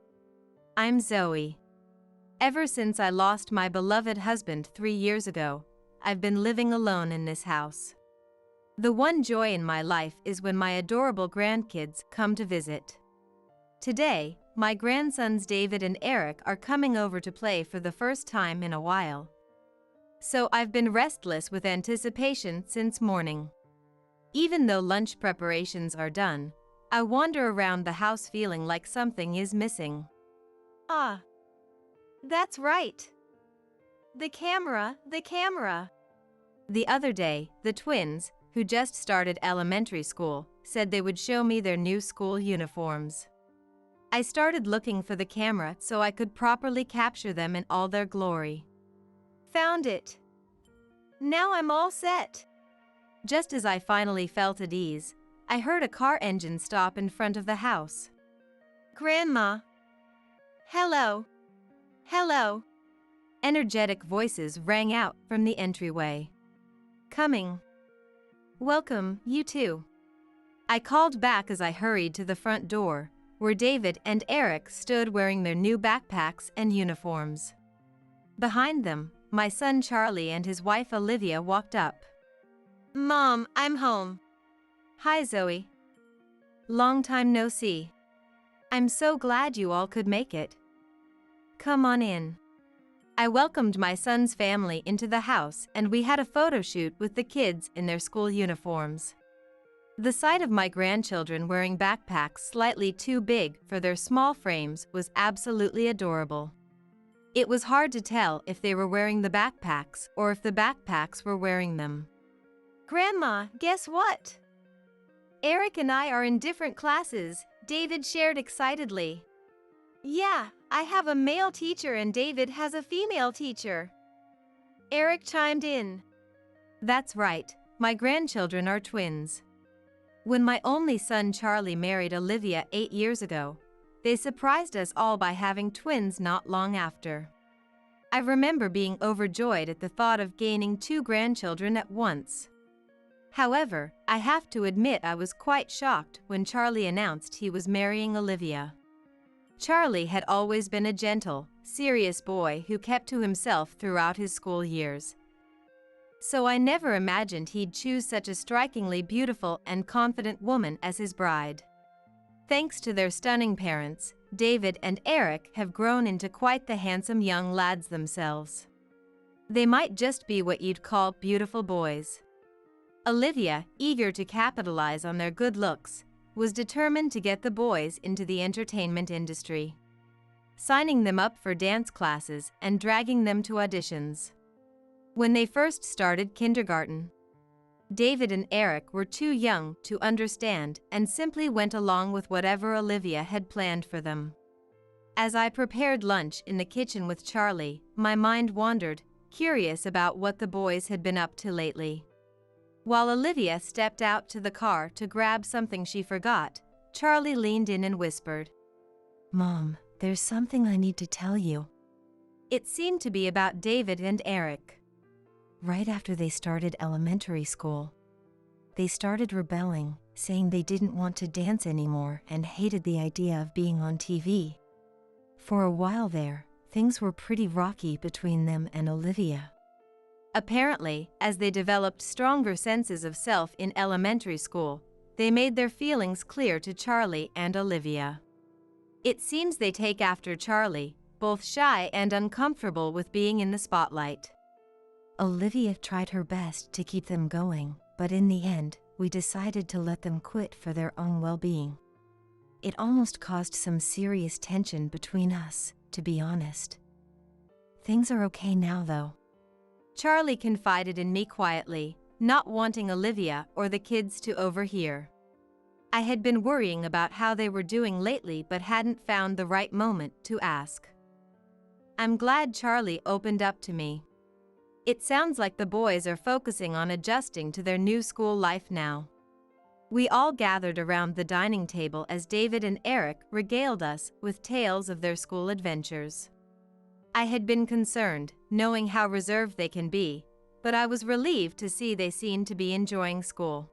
I'm Zoe. Ever since I lost my beloved husband 3 years ago, I've been living alone in this house. The one joy in my life is when my adorable grandkids come to visit. Today, my grandsons David and Eric are coming over to play for the first time in a while. So I've been restless with anticipation since morning. Even though lunch preparations are done, I wander around the house feeling like something is missing. Ah, that's right. The camera. The other day, the twins, who just started elementary school, said they would show me their new school uniforms. I started looking for the camera so I could properly capture them in all their glory. Found it. Now I'm all set. Just as I finally felt at ease, I heard a car engine stop in front of the house. Grandma. Hello. Hello. Energetic voices rang out from the entryway. Coming. Welcome, you two. I called back as I hurried to the front door, where David and Eric stood wearing their new backpacks and uniforms. Behind them, my son Charlie and his wife Olivia walked up. Mom, I'm home. Hi, Zoe. Long time no see. I'm so glad you all could make it. Come on in. I welcomed my son's family into the house and we had a photo shoot with the kids in their school uniforms. The sight of my grandchildren wearing backpacks slightly too big for their small frames was absolutely adorable. It was hard to tell if they were wearing the backpacks or if the backpacks were wearing them. Grandma, guess what? Eric and I are in different classes, David shared excitedly. Yeah, I have a male teacher and David has a female teacher. Eric chimed in. That's right, my grandchildren are twins. When my only son Charlie married Olivia 8 years ago, they surprised us all by having twins not long after. I remember being overjoyed at the thought of gaining 2 grandchildren at once. However, I have to admit I was quite shocked when Charlie announced he was marrying Olivia. Charlie had always been a gentle, serious boy who kept to himself throughout his school years. So I never imagined he'd choose such a strikingly beautiful and confident woman as his bride. thanks to their stunning parents, David and Eric have grown into quite the handsome young lads themselves. They might just be what you'd call beautiful boys. Olivia, eager to capitalize on their good looks, was determined to get the boys into the entertainment industry, signing them up for dance classes and dragging them to auditions. When they first started kindergarten, David and Eric were too young to understand and simply went along with whatever Olivia had planned for them. As I prepared lunch in the kitchen with Charlie, my mind wandered, curious about what the boys had been up to lately. While Olivia stepped out to the car to grab something she forgot, Charlie leaned in and whispered, "Mom, there's something I need to tell you." It seemed to be about David and Eric. Right after they started elementary school, they started rebelling, saying they didn't want to dance anymore and hated the idea of being on TV. For a while there, things were pretty rocky between them and Olivia. Apparently, as they developed stronger senses of self in elementary school, they made their feelings clear to Charlie and Olivia. It seems they take after Charlie, both shy and uncomfortable with being in the spotlight. Olivia tried her best to keep them going, but in the end, we decided to let them quit for their own well-being. It almost caused some serious tension between us, to be honest. Things are okay now, though. Charlie confided in me quietly, not wanting Olivia or the kids to overhear. I had been worrying about how they were doing lately but hadn't found the right moment to ask. I'm glad Charlie opened up to me. It sounds like the boys are focusing on adjusting to their new school life now. We all gathered around the dining table as David and Eric regaled us with tales of their school adventures. I had been concerned, knowing how reserved they can be, but I was relieved to see they seemed to be enjoying school.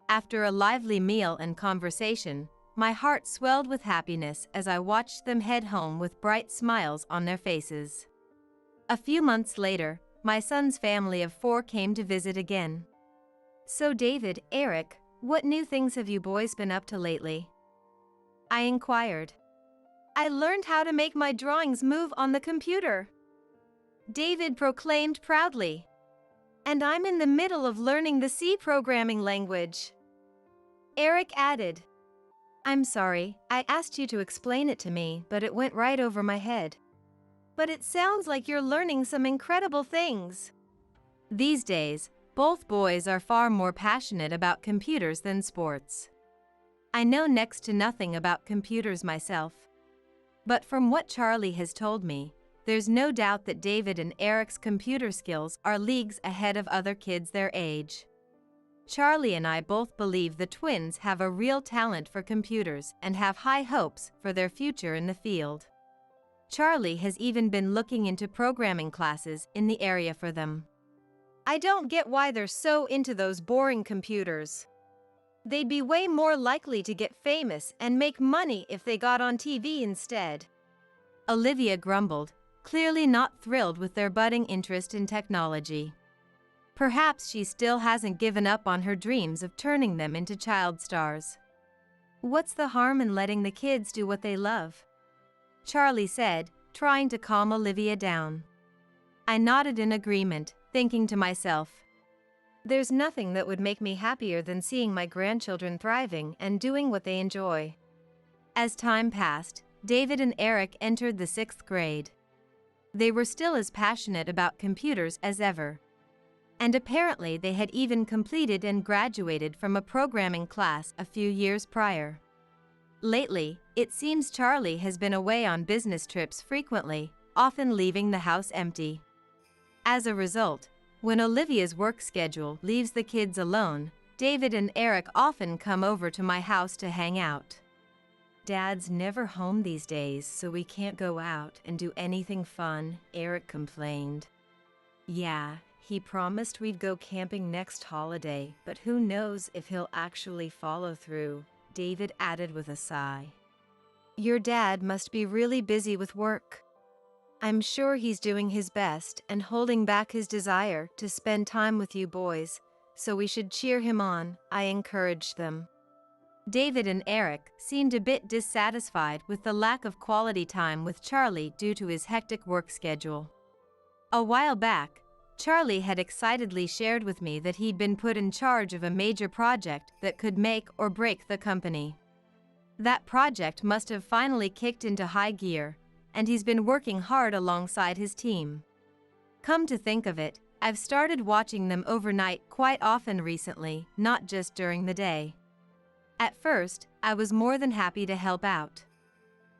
After a lively meal and conversation, my heart swelled with happiness as I watched them head home with bright smiles on their faces. A few months later, my son's family of 4 came to visit again. So David, Eric, what new things have you boys been up to lately? I inquired. I learned how to make my drawings move on the computer, David proclaimed proudly. And I'm in the middle of learning the C programming language, Eric added. I'm sorry, I asked you to explain it to me, but it went right over my head. But it sounds like you're learning some incredible things. These days, both boys are far more passionate about computers than sports. I know next to nothing about computers myself. But from what Charlie has told me, there's no doubt that David and Eric's computer skills are leagues ahead of other kids their age. Charlie and I both believe the twins have a real talent for computers and have high hopes for their future in the field. Charlie has even been looking into programming classes in the area for them. I don't get why they're so into those boring computers. They'd be way more likely to get famous and make money if they got on TV instead, Olivia grumbled, clearly not thrilled with their budding interest in technology. Perhaps she still hasn't given up on her dreams of turning them into child stars. What's the harm in letting the kids do what they love? Charlie said, trying to calm Olivia down. I nodded in agreement, thinking to myself, there's nothing that would make me happier than seeing my grandchildren thriving and doing what they enjoy. As time passed, David and Eric entered the 6th grade. They were still as passionate about computers as ever. And apparently they had even completed and graduated from a programming class a few years prior. Lately, it seems Charlie has been away on business trips frequently, often leaving the house empty. As a result, when Olivia's work schedule leaves the kids alone, David and Eric often come over to my house to hang out. Dad's never home these days, so we can't go out and do anything fun, Eric complained. Yeah, he promised we'd go camping next holiday, but who knows if he'll actually follow through, David added with a sigh. Your dad must be really busy with work. I'm sure he's doing his best and holding back his desire to spend time with you boys, so we should cheer him on, I encouraged them. David and Eric seemed a bit dissatisfied with the lack of quality time with Charlie due to his hectic work schedule. A while back, Charlie had excitedly shared with me that he'd been put in charge of a major project that could make or break the company. That project must have finally kicked into high gear, and he's been working hard alongside his team. Come to think of it, I've started watching them overnight quite often recently, not just during the day. At first, I was more than happy to help out,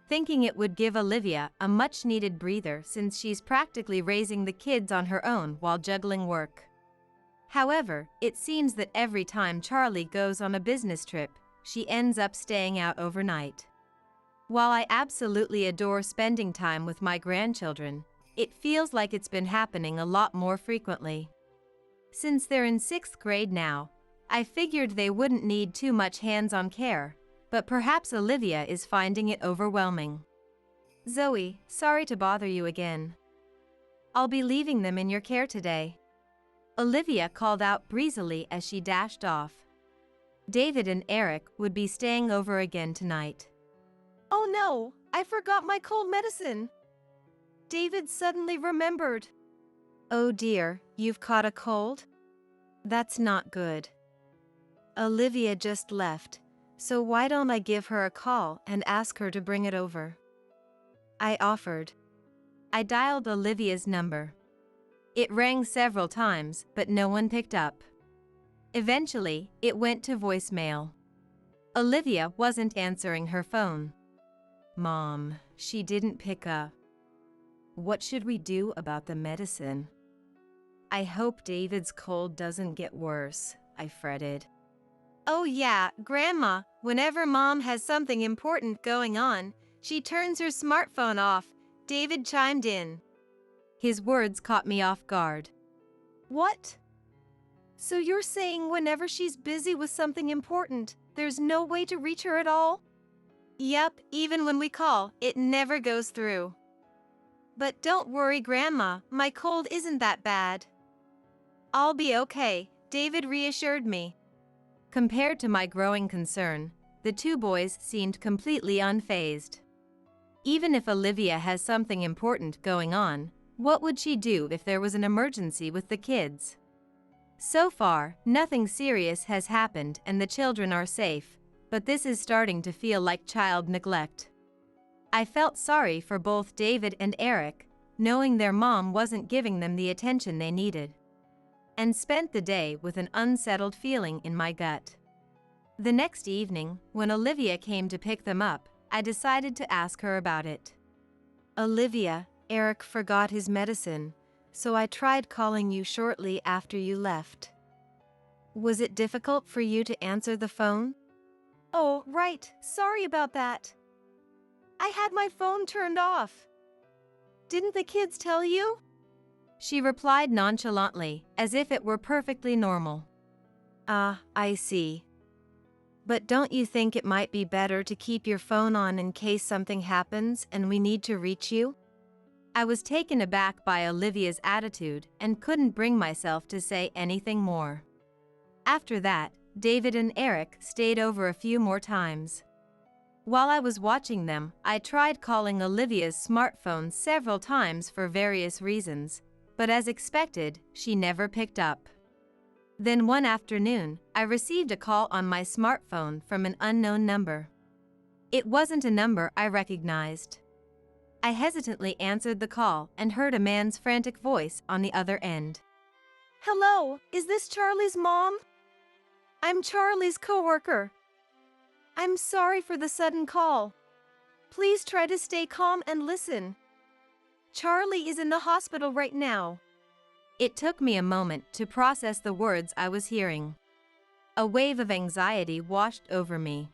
thinking it would give Olivia a much-needed breather since she's practically raising the kids on her own while juggling work. However, it seems that every time Charlie goes on a business trip, she ends up staying out overnight. While I absolutely adore spending time with my grandchildren, it feels like it's been happening a lot more frequently. Since they're in 6th grade now, I figured they wouldn't need too much hands-on care, but perhaps Olivia is finding it overwhelming. Zoe, sorry to bother you again. I'll be leaving them in your care today. Olivia called out breezily as she dashed off. David and Eric would be staying over again tonight. Oh no, I forgot my cold medicine. David suddenly remembered. Oh dear, you've caught a cold? That's not good. Olivia just left, so why don't I give her a call and ask her to bring it over? I offered. I dialed Olivia's number. It rang several times, but no one picked up. Eventually, it went to voicemail. Olivia wasn't answering her phone. Mom, she didn't pick up. What should we do about the medicine? I hope David's cold doesn't get worse, I fretted. Oh yeah, Grandma, whenever Mom has something important going on, she turns her smartphone off, David chimed in. His words caught me off guard. What? So you're saying whenever she's busy with something important, there's no way to reach her at all? Yep, even when we call, it never goes through. But don't worry, Grandma, my cold isn't that bad. I'll be okay, David reassured me. Compared to my growing concern, the two boys seemed completely unfazed. Even if Olivia has something important going on, what would she do if there was an emergency with the kids? So far, nothing serious has happened and the children are safe, but this is starting to feel like child neglect. I felt sorry for both David and Eric, knowing their mom wasn't giving them the attention they needed, and spent the day with an unsettled feeling in my gut. The next evening, when Olivia came to pick them up, I decided to ask her about it. Olivia, Eric forgot his medicine, so I tried calling you shortly after you left. Was it difficult for you to answer the phone? Oh, right, sorry about that. I had my phone turned off. Didn't the kids tell you? She replied nonchalantly, as if it were perfectly normal. Ah, I see. But don't you think it might be better to keep your phone on in case something happens and we need to reach you? I was taken aback by Olivia's attitude and couldn't bring myself to say anything more. After that, David and Eric stayed over a few more times. While I was watching them, I tried calling Olivia's smartphone several times for various reasons, but as expected, she never picked up. Then one afternoon, I received a call on my smartphone from an unknown number. It wasn't a number I recognized. I hesitantly answered the call and heard a man's frantic voice on the other end. Hello, is this Charlie's mom? I'm Charlie's coworker. I'm sorry for the sudden call. Please try to stay calm and listen. Charlie is in the hospital right now. It took me a moment to process the words I was hearing. A wave of anxiety washed over me.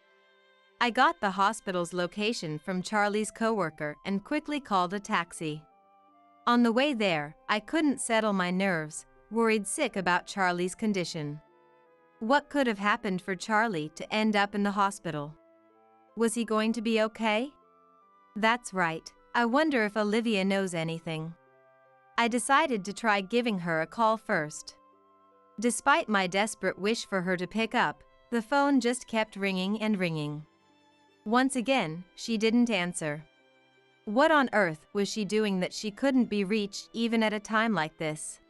I got the hospital's location from Charlie's coworker and quickly called a taxi. On the way there, I couldn't settle my nerves, worried sick about Charlie's condition. What could have happened for Charlie to end up in the hospital? Was he going to be okay? That's right, I wonder if Olivia knows anything. I decided to try giving her a call first. Despite my desperate wish for her to pick up, The phone just kept ringing and ringing. Once again, she didn't answer. What on earth was she doing that she couldn't be reached even at a time like this?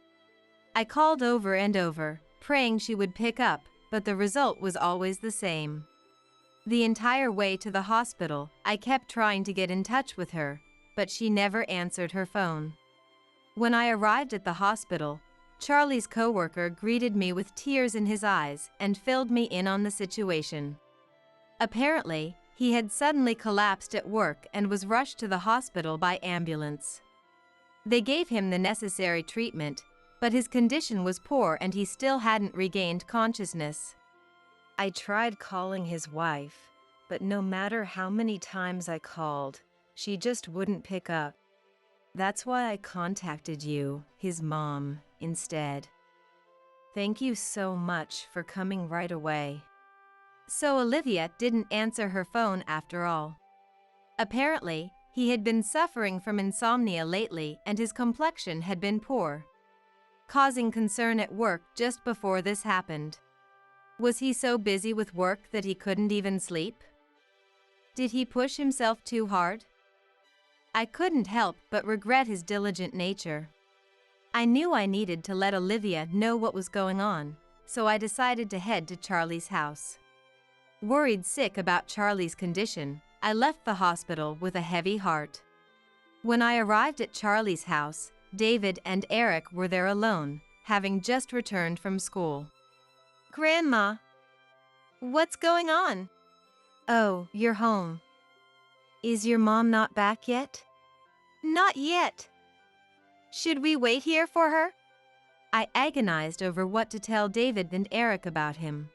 I called over and over, praying she would pick up, but the result was always the same. The entire way to the hospital, I kept trying to get in touch with her, but she never answered her phone. When I arrived at the hospital, Charlie's coworker greeted me with tears in his eyes and filled me in on the situation. Apparently, he had suddenly collapsed at work and was rushed to the hospital by ambulance. They gave him the necessary treatment, but his condition was poor and he still hadn't regained consciousness. I tried calling his wife, but no matter how many times I called, she just wouldn't pick up. That's why I contacted you, his mom, instead. Thank you so much for coming right away. So Olivia didn't answer her phone after all. Apparently, he had been suffering from insomnia lately and his complexion had been poor, causing concern at work just before this happened. Was he so busy with work that he couldn't even sleep? Did he push himself too hard? I couldn't help but regret his diligent nature. I knew I needed to let Olivia know what was going on, so I decided to head to Charlie's house. Worried sick about Charlie's condition, I left the hospital with a heavy heart. When I arrived at Charlie's house, David and Eric were there alone, having just returned from school. Grandma, what's going on? Oh, you're home. Is your mom not back yet? Not yet. Should we wait here for her? I agonized over what to tell David and Eric about him.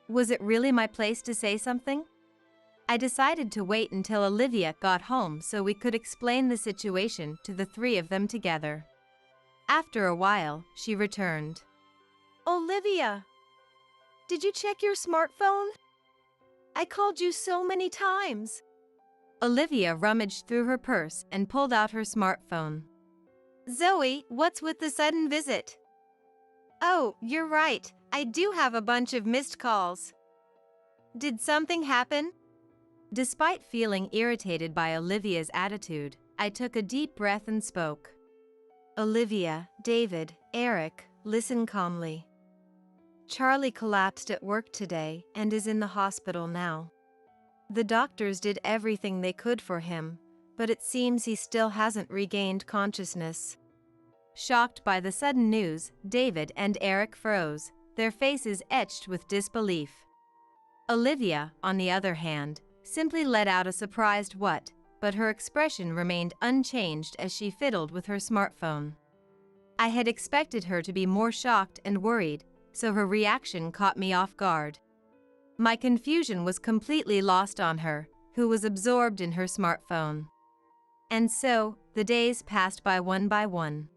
Was it really my place to say something? I decided to wait until Olivia got home so we could explain the situation to the three of them together. After a while, she returned. Olivia, did you check your smartphone? I called you so many times. Olivia rummaged through her purse and pulled out her smartphone. Zoe, what's with the sudden visit? Oh, you're right. I do have a bunch of missed calls. Did something happen? Despite feeling irritated by Olivia's attitude, I took a deep breath and spoke. Olivia, David, Eric, listen calmly. Charlie collapsed at work today and is in the hospital now. The doctors did everything they could for him, but it seems he still hasn't regained consciousness. Shocked by the sudden news, David and Eric froze, their faces etched with disbelief. Olivia, on the other hand, simply let out a surprised what, but her expression remained unchanged as she fiddled with her smartphone. I had expected her to be more shocked and worried, so her reaction caught me off guard. My confusion was completely lost on her, who was absorbed in her smartphone. And so, the days passed by one.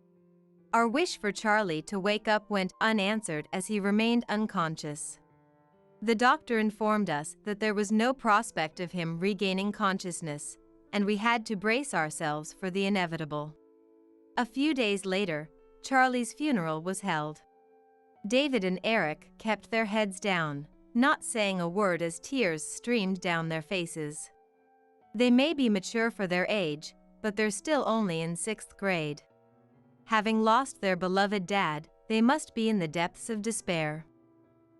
Our wish for Charlie to wake up went unanswered as he remained unconscious. The doctor informed us that there was no prospect of him regaining consciousness, and we had to brace ourselves for the inevitable. A few days later, Charlie's funeral was held. David and Eric kept their heads down, not saying a word as tears streamed down their faces. They may be mature for their age, but they're still only in 6th grade. Having lost their beloved dad, they must be in the depths of despair.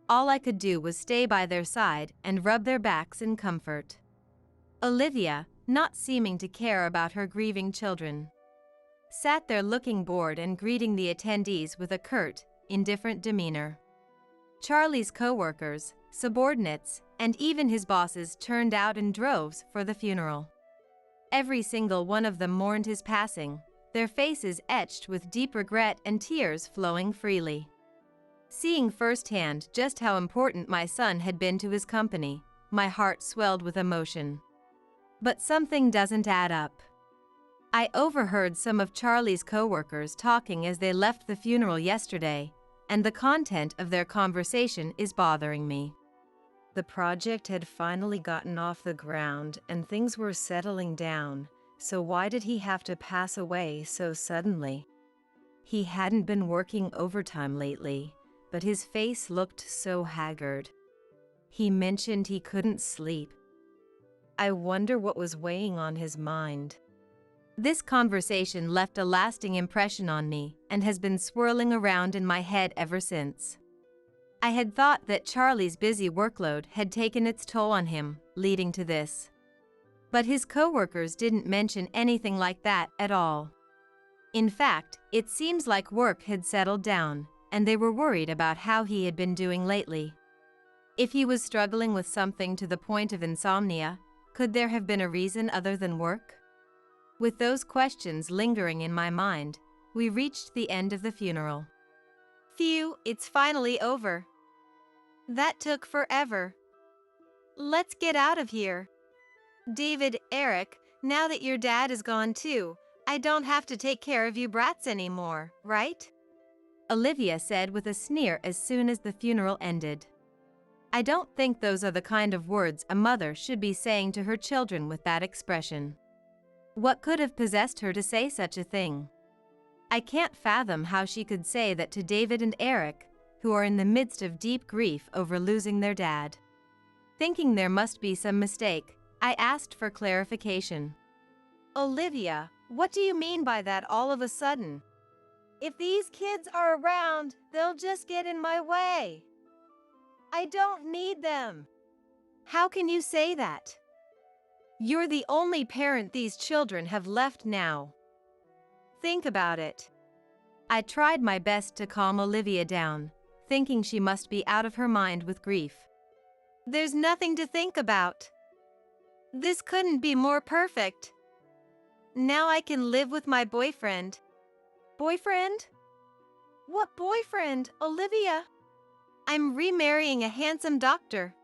All I could do was stay by their side and rub their backs in comfort. Olivia, not seeming to care about her grieving children, sat there looking bored and greeting the attendees with a curt, indifferent demeanor. Charlie's co-workers, subordinates, and even his bosses turned out in droves for the funeral. Every single one of them mourned his passing, their faces etched with deep regret and tears flowing freely. Seeing firsthand just how important my son had been to his company, my heart swelled with emotion. But something doesn't add up. I overheard some of Charlie's co-workers talking as they left the funeral yesterday, and the content of their conversation is bothering me. The project had finally gotten off the ground and things were settling down, so why did he have to pass away so suddenly? He hadn't been working overtime lately, but his face looked so haggard. He mentioned he couldn't sleep. I wonder what was weighing on his mind. This conversation left a lasting impression on me and has been swirling around in my head ever since. I had thought that Charlie's busy workload had taken its toll on him, leading to this. But his coworkers didn't mention anything like that at all. In fact, it seems like work had settled down, and they were worried about how he had been doing lately. If he was struggling with something to the point of insomnia, could there have been a reason other than work? With those questions lingering in my mind, we reached the end of the funeral. Phew, it's finally over. That took forever. Let's get out of here. David, Eric, now that your dad is gone too, I don't have to take care of you brats anymore, right? Olivia said with a sneer as soon as the funeral ended. I don't think those are the kind of words a mother should be saying to her children with that expression. What could have possessed her to say such a thing? I can't fathom how she could say that to David and Eric, who are in the midst of deep grief over losing their dad. Thinking there must be some mistake, I asked for clarification. Olivia, what do you mean by that all of a sudden? If these kids are around, they'll just get in my way. I don't need them. How can you say that? You're the only parent these children have left now. Think about it. I tried my best to calm Olivia down, thinking she must be out of her mind with grief. There's nothing to think about. This couldn't be more perfect. Now I can live with my boyfriend. Boyfriend? What boyfriend, Olivia? I'm remarrying a handsome doctor.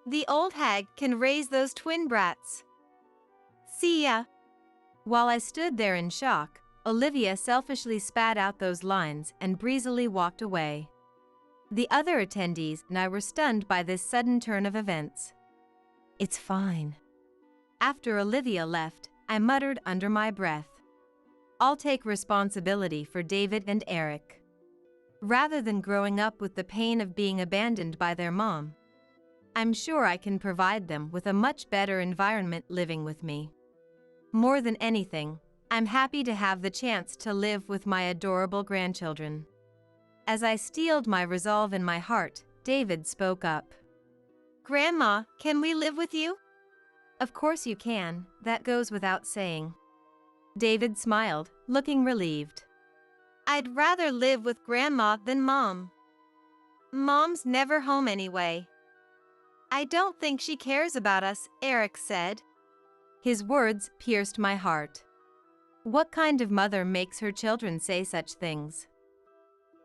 The old hag can raise those twin brats. See ya. While I stood there in shock, Olivia selfishly spat out those lines and breezily walked away. The other attendees and I were stunned by this sudden turn of events. It's fine. After Olivia left, I muttered under my breath. I'll take responsibility for David and Eric. Rather than growing up with the pain of being abandoned by their mom, I'm sure I can provide them with a much better environment living with me. More than anything, I'm happy to have the chance to live with my adorable grandchildren. As I steeled my resolve in my heart, David spoke up. Grandma, can we live with you? Of course you can, that goes without saying. David smiled, looking relieved. I'd rather live with Grandma than Mom. Mom's never home anyway. I don't think she cares about us, Eric said. His words pierced my heart. What kind of mother makes her children say such things?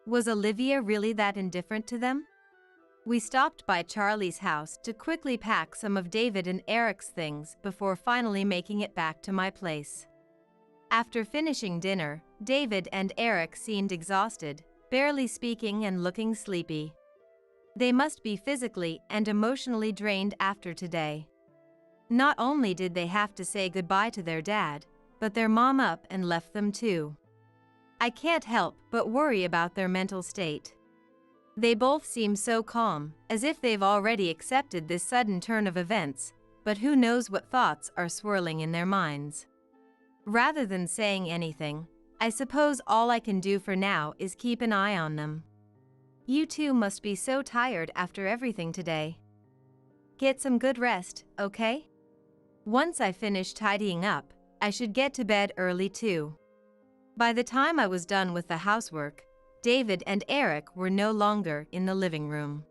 Was Olivia really that indifferent to them? We stopped by Charlie's house to quickly pack some of David and Eric's things before finally making it back to my place. After finishing dinner, David and Eric seemed exhausted, barely speaking and looking sleepy. They must be physically and emotionally drained after today. Not only did they have to say goodbye to their dad, but their mom up and left them too. I can't help but worry about their mental state. They both seem so calm, as if they've already accepted this sudden turn of events, but who knows what thoughts are swirling in their minds. Rather than saying anything, I suppose all I can do for now is keep an eye on them. You two must be so tired after everything today. Get some good rest, okay? Once I finish tidying up, I should get to bed early too. By the time I was done with the housework, David and Eric were no longer in the living room.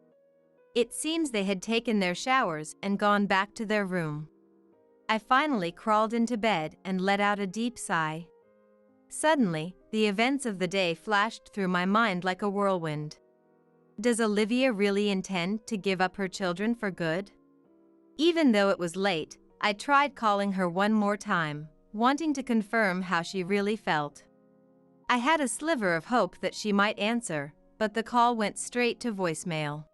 It seems they had taken their showers and gone back to their room. I finally crawled into bed and let out a deep sigh. Suddenly, the events of the day flashed through my mind like a whirlwind. Does Olivia really intend to give up her children for good? Even though it was late, I tried calling her one more time, wanting to confirm how she really felt. I had a sliver of hope that she might answer, but the call went straight to voicemail.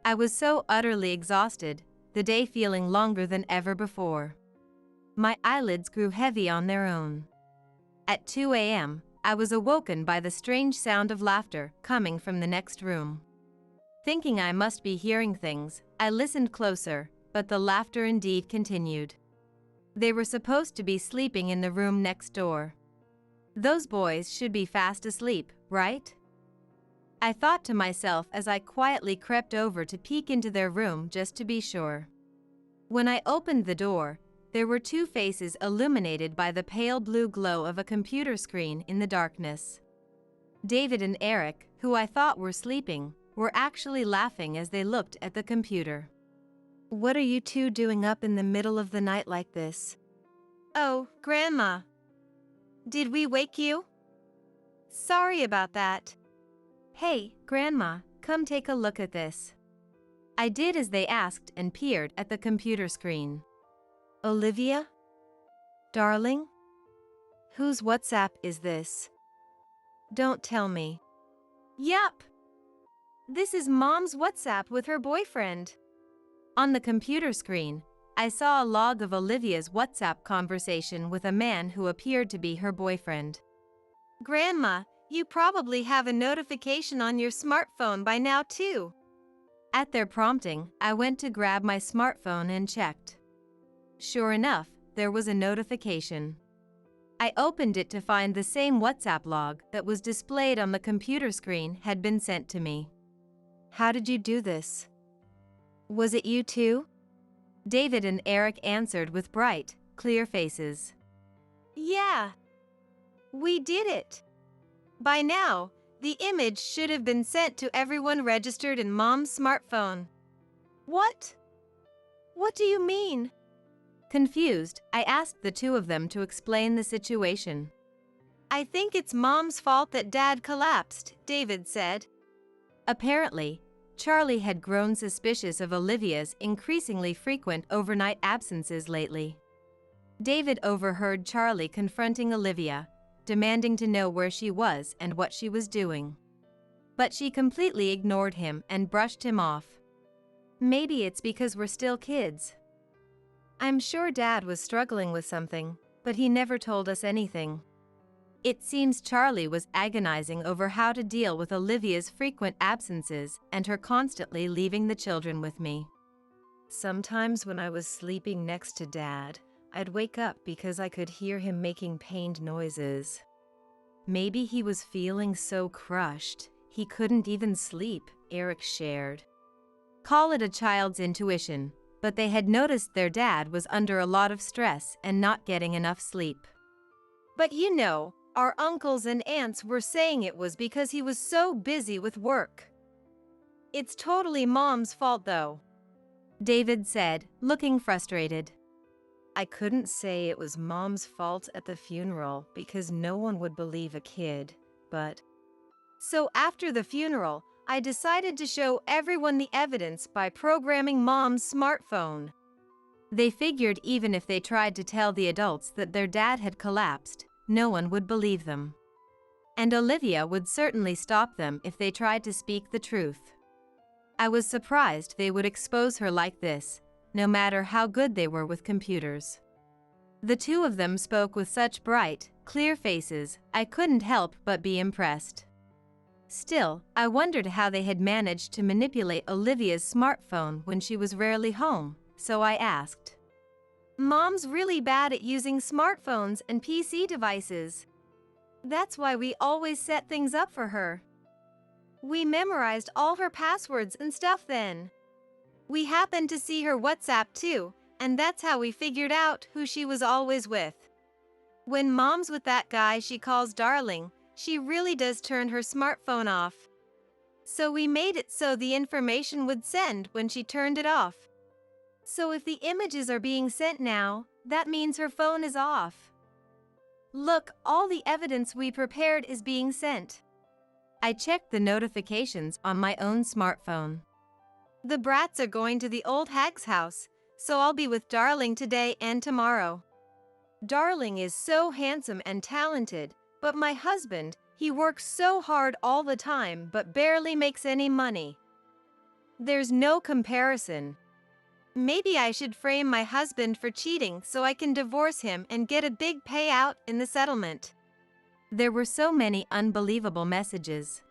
I was so utterly exhausted, the day feeling longer than ever before. My eyelids grew heavy on their own. At 2 a.m., I was awoken by the strange sound of laughter coming from the next room. Thinking I must be hearing things, I listened closer, but the laughter indeed continued. They were supposed to be sleeping in the room next door. Those boys should be fast asleep, right? I thought to myself as I quietly crept over to peek into their room just to be sure. When I opened the door, there were two faces illuminated by the pale blue glow of a computer screen in the darkness. David and Eric, who I thought were sleeping, were actually laughing as they looked at the computer. What are you two doing up in the middle of the night like this? Oh, Grandma. Did we wake you? Sorry about that. Hey, Grandma, come take a look at this. I did as they asked and peered at the computer screen. Olivia? Darling? Whose WhatsApp is this? Don't tell me. Yup! This is Mom's WhatsApp with her boyfriend. On the computer screen, I saw a log of Olivia's WhatsApp conversation with a man who appeared to be her boyfriend. Grandma, you probably have a notification on your smartphone by now too. At their prompting, I went to grab my smartphone and checked. Sure enough, there was a notification. I opened it to find the same WhatsApp log that was displayed on the computer screen had been sent to me. How did you do this? Was it you two? David and Eric answered with bright, clear faces. Yeah. We did it. By now, the image should have been sent to everyone registered in Mom's smartphone. What? What do you mean? Confused, I asked the two of them to explain the situation. I think it's Mom's fault that Dad collapsed, David said. Apparently, Charlie had grown suspicious of Olivia's increasingly frequent overnight absences lately. David overheard Charlie confronting Olivia, demanding to know where she was and what she was doing. But she completely ignored him and brushed him off. Maybe it's because we're still kids. I'm sure Dad was struggling with something, but he never told us anything. It seems Charlie was agonizing over how to deal with Olivia's frequent absences and her constantly leaving the children with me. Sometimes when I was sleeping next to Dad, I'd wake up because I could hear him making pained noises. Maybe he was feeling so crushed, he couldn't even sleep, Eric shared. Call it a child's intuition, but they had noticed their dad was under a lot of stress and not getting enough sleep. But you know, our uncles and aunts were saying it was because he was so busy with work. It's totally Mom's fault though, David said, looking frustrated. I couldn't say it was Mom's fault at the funeral because no one would believe a kid, but... So after the funeral, I decided to show everyone the evidence by programming Mom's smartphone. They figured even if they tried to tell the adults that their dad had collapsed, no one would believe them. And Olivia would certainly stop them if they tried to speak the truth. I was surprised they would expose her like this, no matter how good they were with computers. The two of them spoke with such bright, clear faces, I couldn't help but be impressed. Still, I wondered how they had managed to manipulate Olivia's smartphone when she was rarely home, so I asked. Mom's really bad at using smartphones and PC devices. That's why we always set things up for her. We memorized all her passwords and stuff then. We happened to see her WhatsApp too, and that's how we figured out who she was always with. When Mom's with that guy she calls darling, she really does turn her smartphone off. So we made it so the information would send when she turned it off. So if the images are being sent now, that means her phone is off. Look, all the evidence we prepared is being sent. I checked the notifications on my own smartphone. The brats are going to the old hag's house, so I'll be with Darling today and tomorrow. Darling is so handsome and talented, but my husband, he works so hard all the time but barely makes any money. There's no comparison. Maybe I should frame my husband for cheating so I can divorce him and get a big payout in the settlement. There were so many unbelievable messages.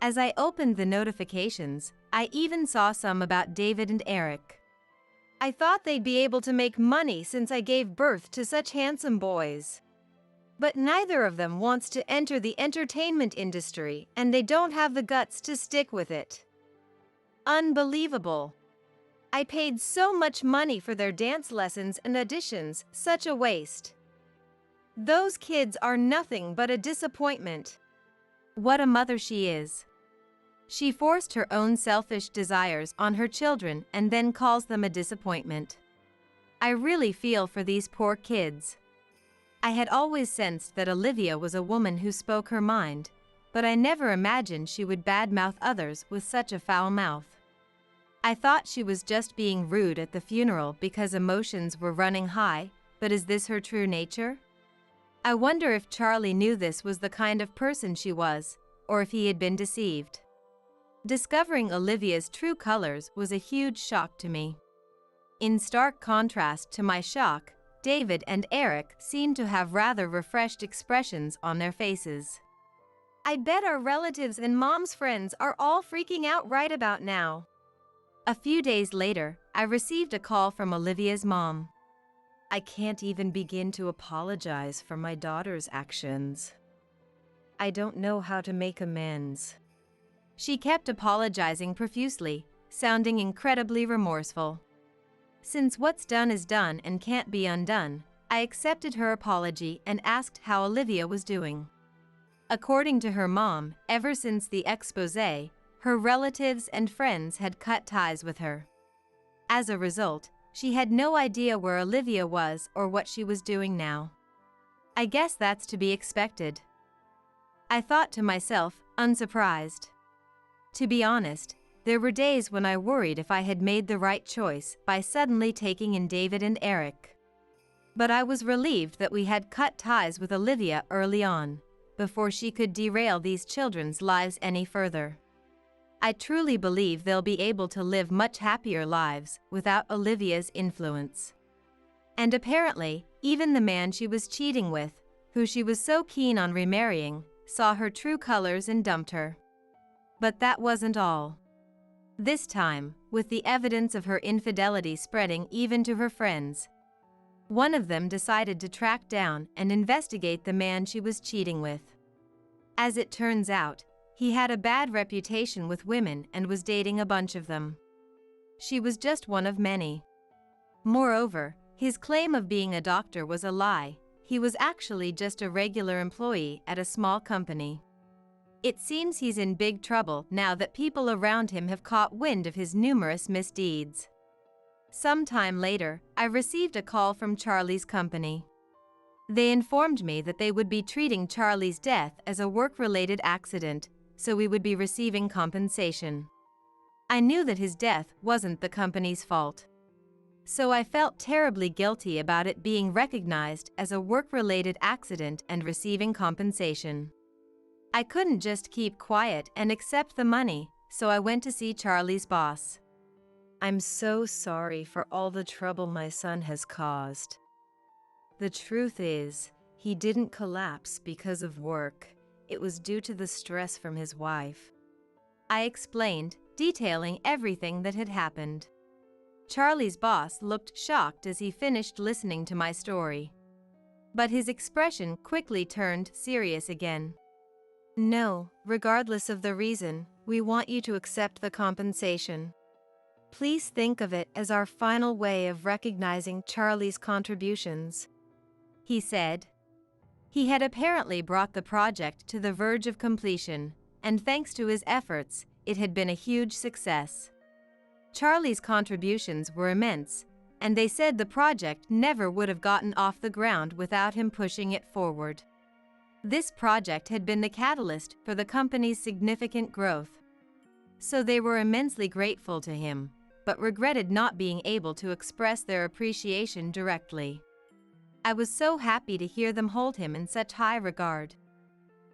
As I opened the notifications, I even saw some about David and Eric. I thought they'd be able to make money since I gave birth to such handsome boys. But neither of them wants to enter the entertainment industry, and they don't have the guts to stick with it. Unbelievable. I paid so much money for their dance lessons and auditions, such a waste. Those kids are nothing but a disappointment. What a mother she is. She forced her own selfish desires on her children and then calls them a disappointment. I really feel for these poor kids. I had always sensed that Olivia was a woman who spoke her mind, but I never imagined she would badmouth others with such a foul mouth. I thought she was just being rude at the funeral because emotions were running high, but is this her true nature? I wonder if Charlie knew this was the kind of person she was, or if he had been deceived. Discovering Olivia's true colors was a huge shock to me. In stark contrast to my shock, David and Eric seemed to have rather refreshed expressions on their faces. I bet our relatives and Mom's friends are all freaking out right about now. A few days later, I received a call from Olivia's mom. I can't even begin to apologize for my daughter's actions. I don't know how to make amends. She kept apologizing profusely, sounding incredibly remorseful. Since what's done is done and can't be undone, I accepted her apology and asked how Olivia was doing. According to her mom, ever since the exposé, her relatives and friends had cut ties with her. As a result, she had no idea where Olivia was or what she was doing now. I guess that's to be expected. I thought to myself, unsurprised. To be honest, there were days when I worried if I had made the right choice by suddenly taking in David and Eric. But I was relieved that we had cut ties with Olivia early on, before she could derail these children's lives any further. I truly believe they'll be able to live much happier lives without Olivia's influence. And apparently, even the man she was cheating with, who she was so keen on remarrying, saw her true colors and dumped her. But that wasn't all. This time, with the evidence of her infidelity spreading even to her friends, one of them decided to track down and investigate the man she was cheating with. As it turns out, he had a bad reputation with women and was dating a bunch of them. She was just one of many. Moreover, his claim of being a doctor was a lie. He was actually just a regular employee at a small company. It seems he's in big trouble now that people around him have caught wind of his numerous misdeeds. Sometime later, I received a call from Charlie's company. They informed me that they would be treating Charlie's death as a work-related accident, so we would be receiving compensation. I knew that his death wasn't the company's fault. So I felt terribly guilty about it being recognized as a work-related accident and receiving compensation. I couldn't just keep quiet and accept the money, so I went to see Charlie's boss. I'm so sorry for all the trouble my son has caused. The truth is, he didn't collapse because of work. It was due to the stress from his wife. I explained, detailing everything that had happened. Charlie's boss looked shocked as he finished listening to my story. But his expression quickly turned serious again. No, regardless of the reason, we want you to accept the compensation. Please think of it as our final way of recognizing Charlie's contributions, he said. He had apparently brought the project to the verge of completion, and thanks to his efforts, it had been a huge success. Charlie's contributions were immense, and they said the project never would have gotten off the ground without him pushing it forward. This project had been the catalyst for the company's significant growth. So they were immensely grateful to him, but regretted not being able to express their appreciation directly. I was so happy to hear them hold him in such high regard.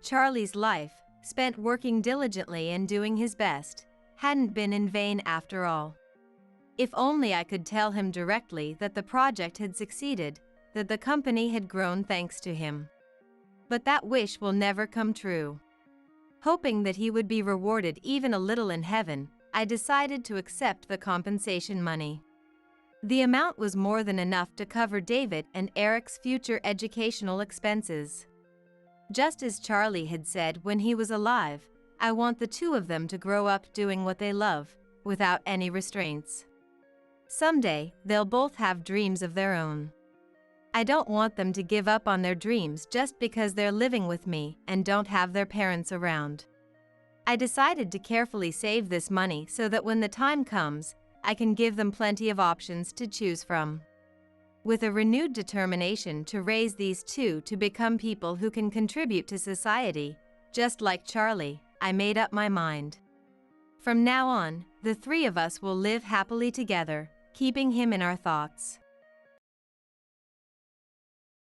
Charlie's life, spent working diligently and doing his best, hadn't been in vain after all. If only I could tell him directly that the project had succeeded, that the company had grown thanks to him. But that wish will never come true. Hoping that he would be rewarded even a little in heaven, I decided to accept the compensation money. The amount was more than enough to cover David and Eric's future educational expenses. Just as Charlie had said when he was alive, I want the two of them to grow up doing what they love, without any restraints. Someday, they'll both have dreams of their own. I don't want them to give up on their dreams just because they're living with me and don't have their parents around. I decided to carefully save this money so that when the time comes, I can give them plenty of options to choose from. With a renewed determination to raise these two to become people who can contribute to society, just like Charlie, I made up my mind. From now on, the three of us will live happily together, keeping him in our thoughts.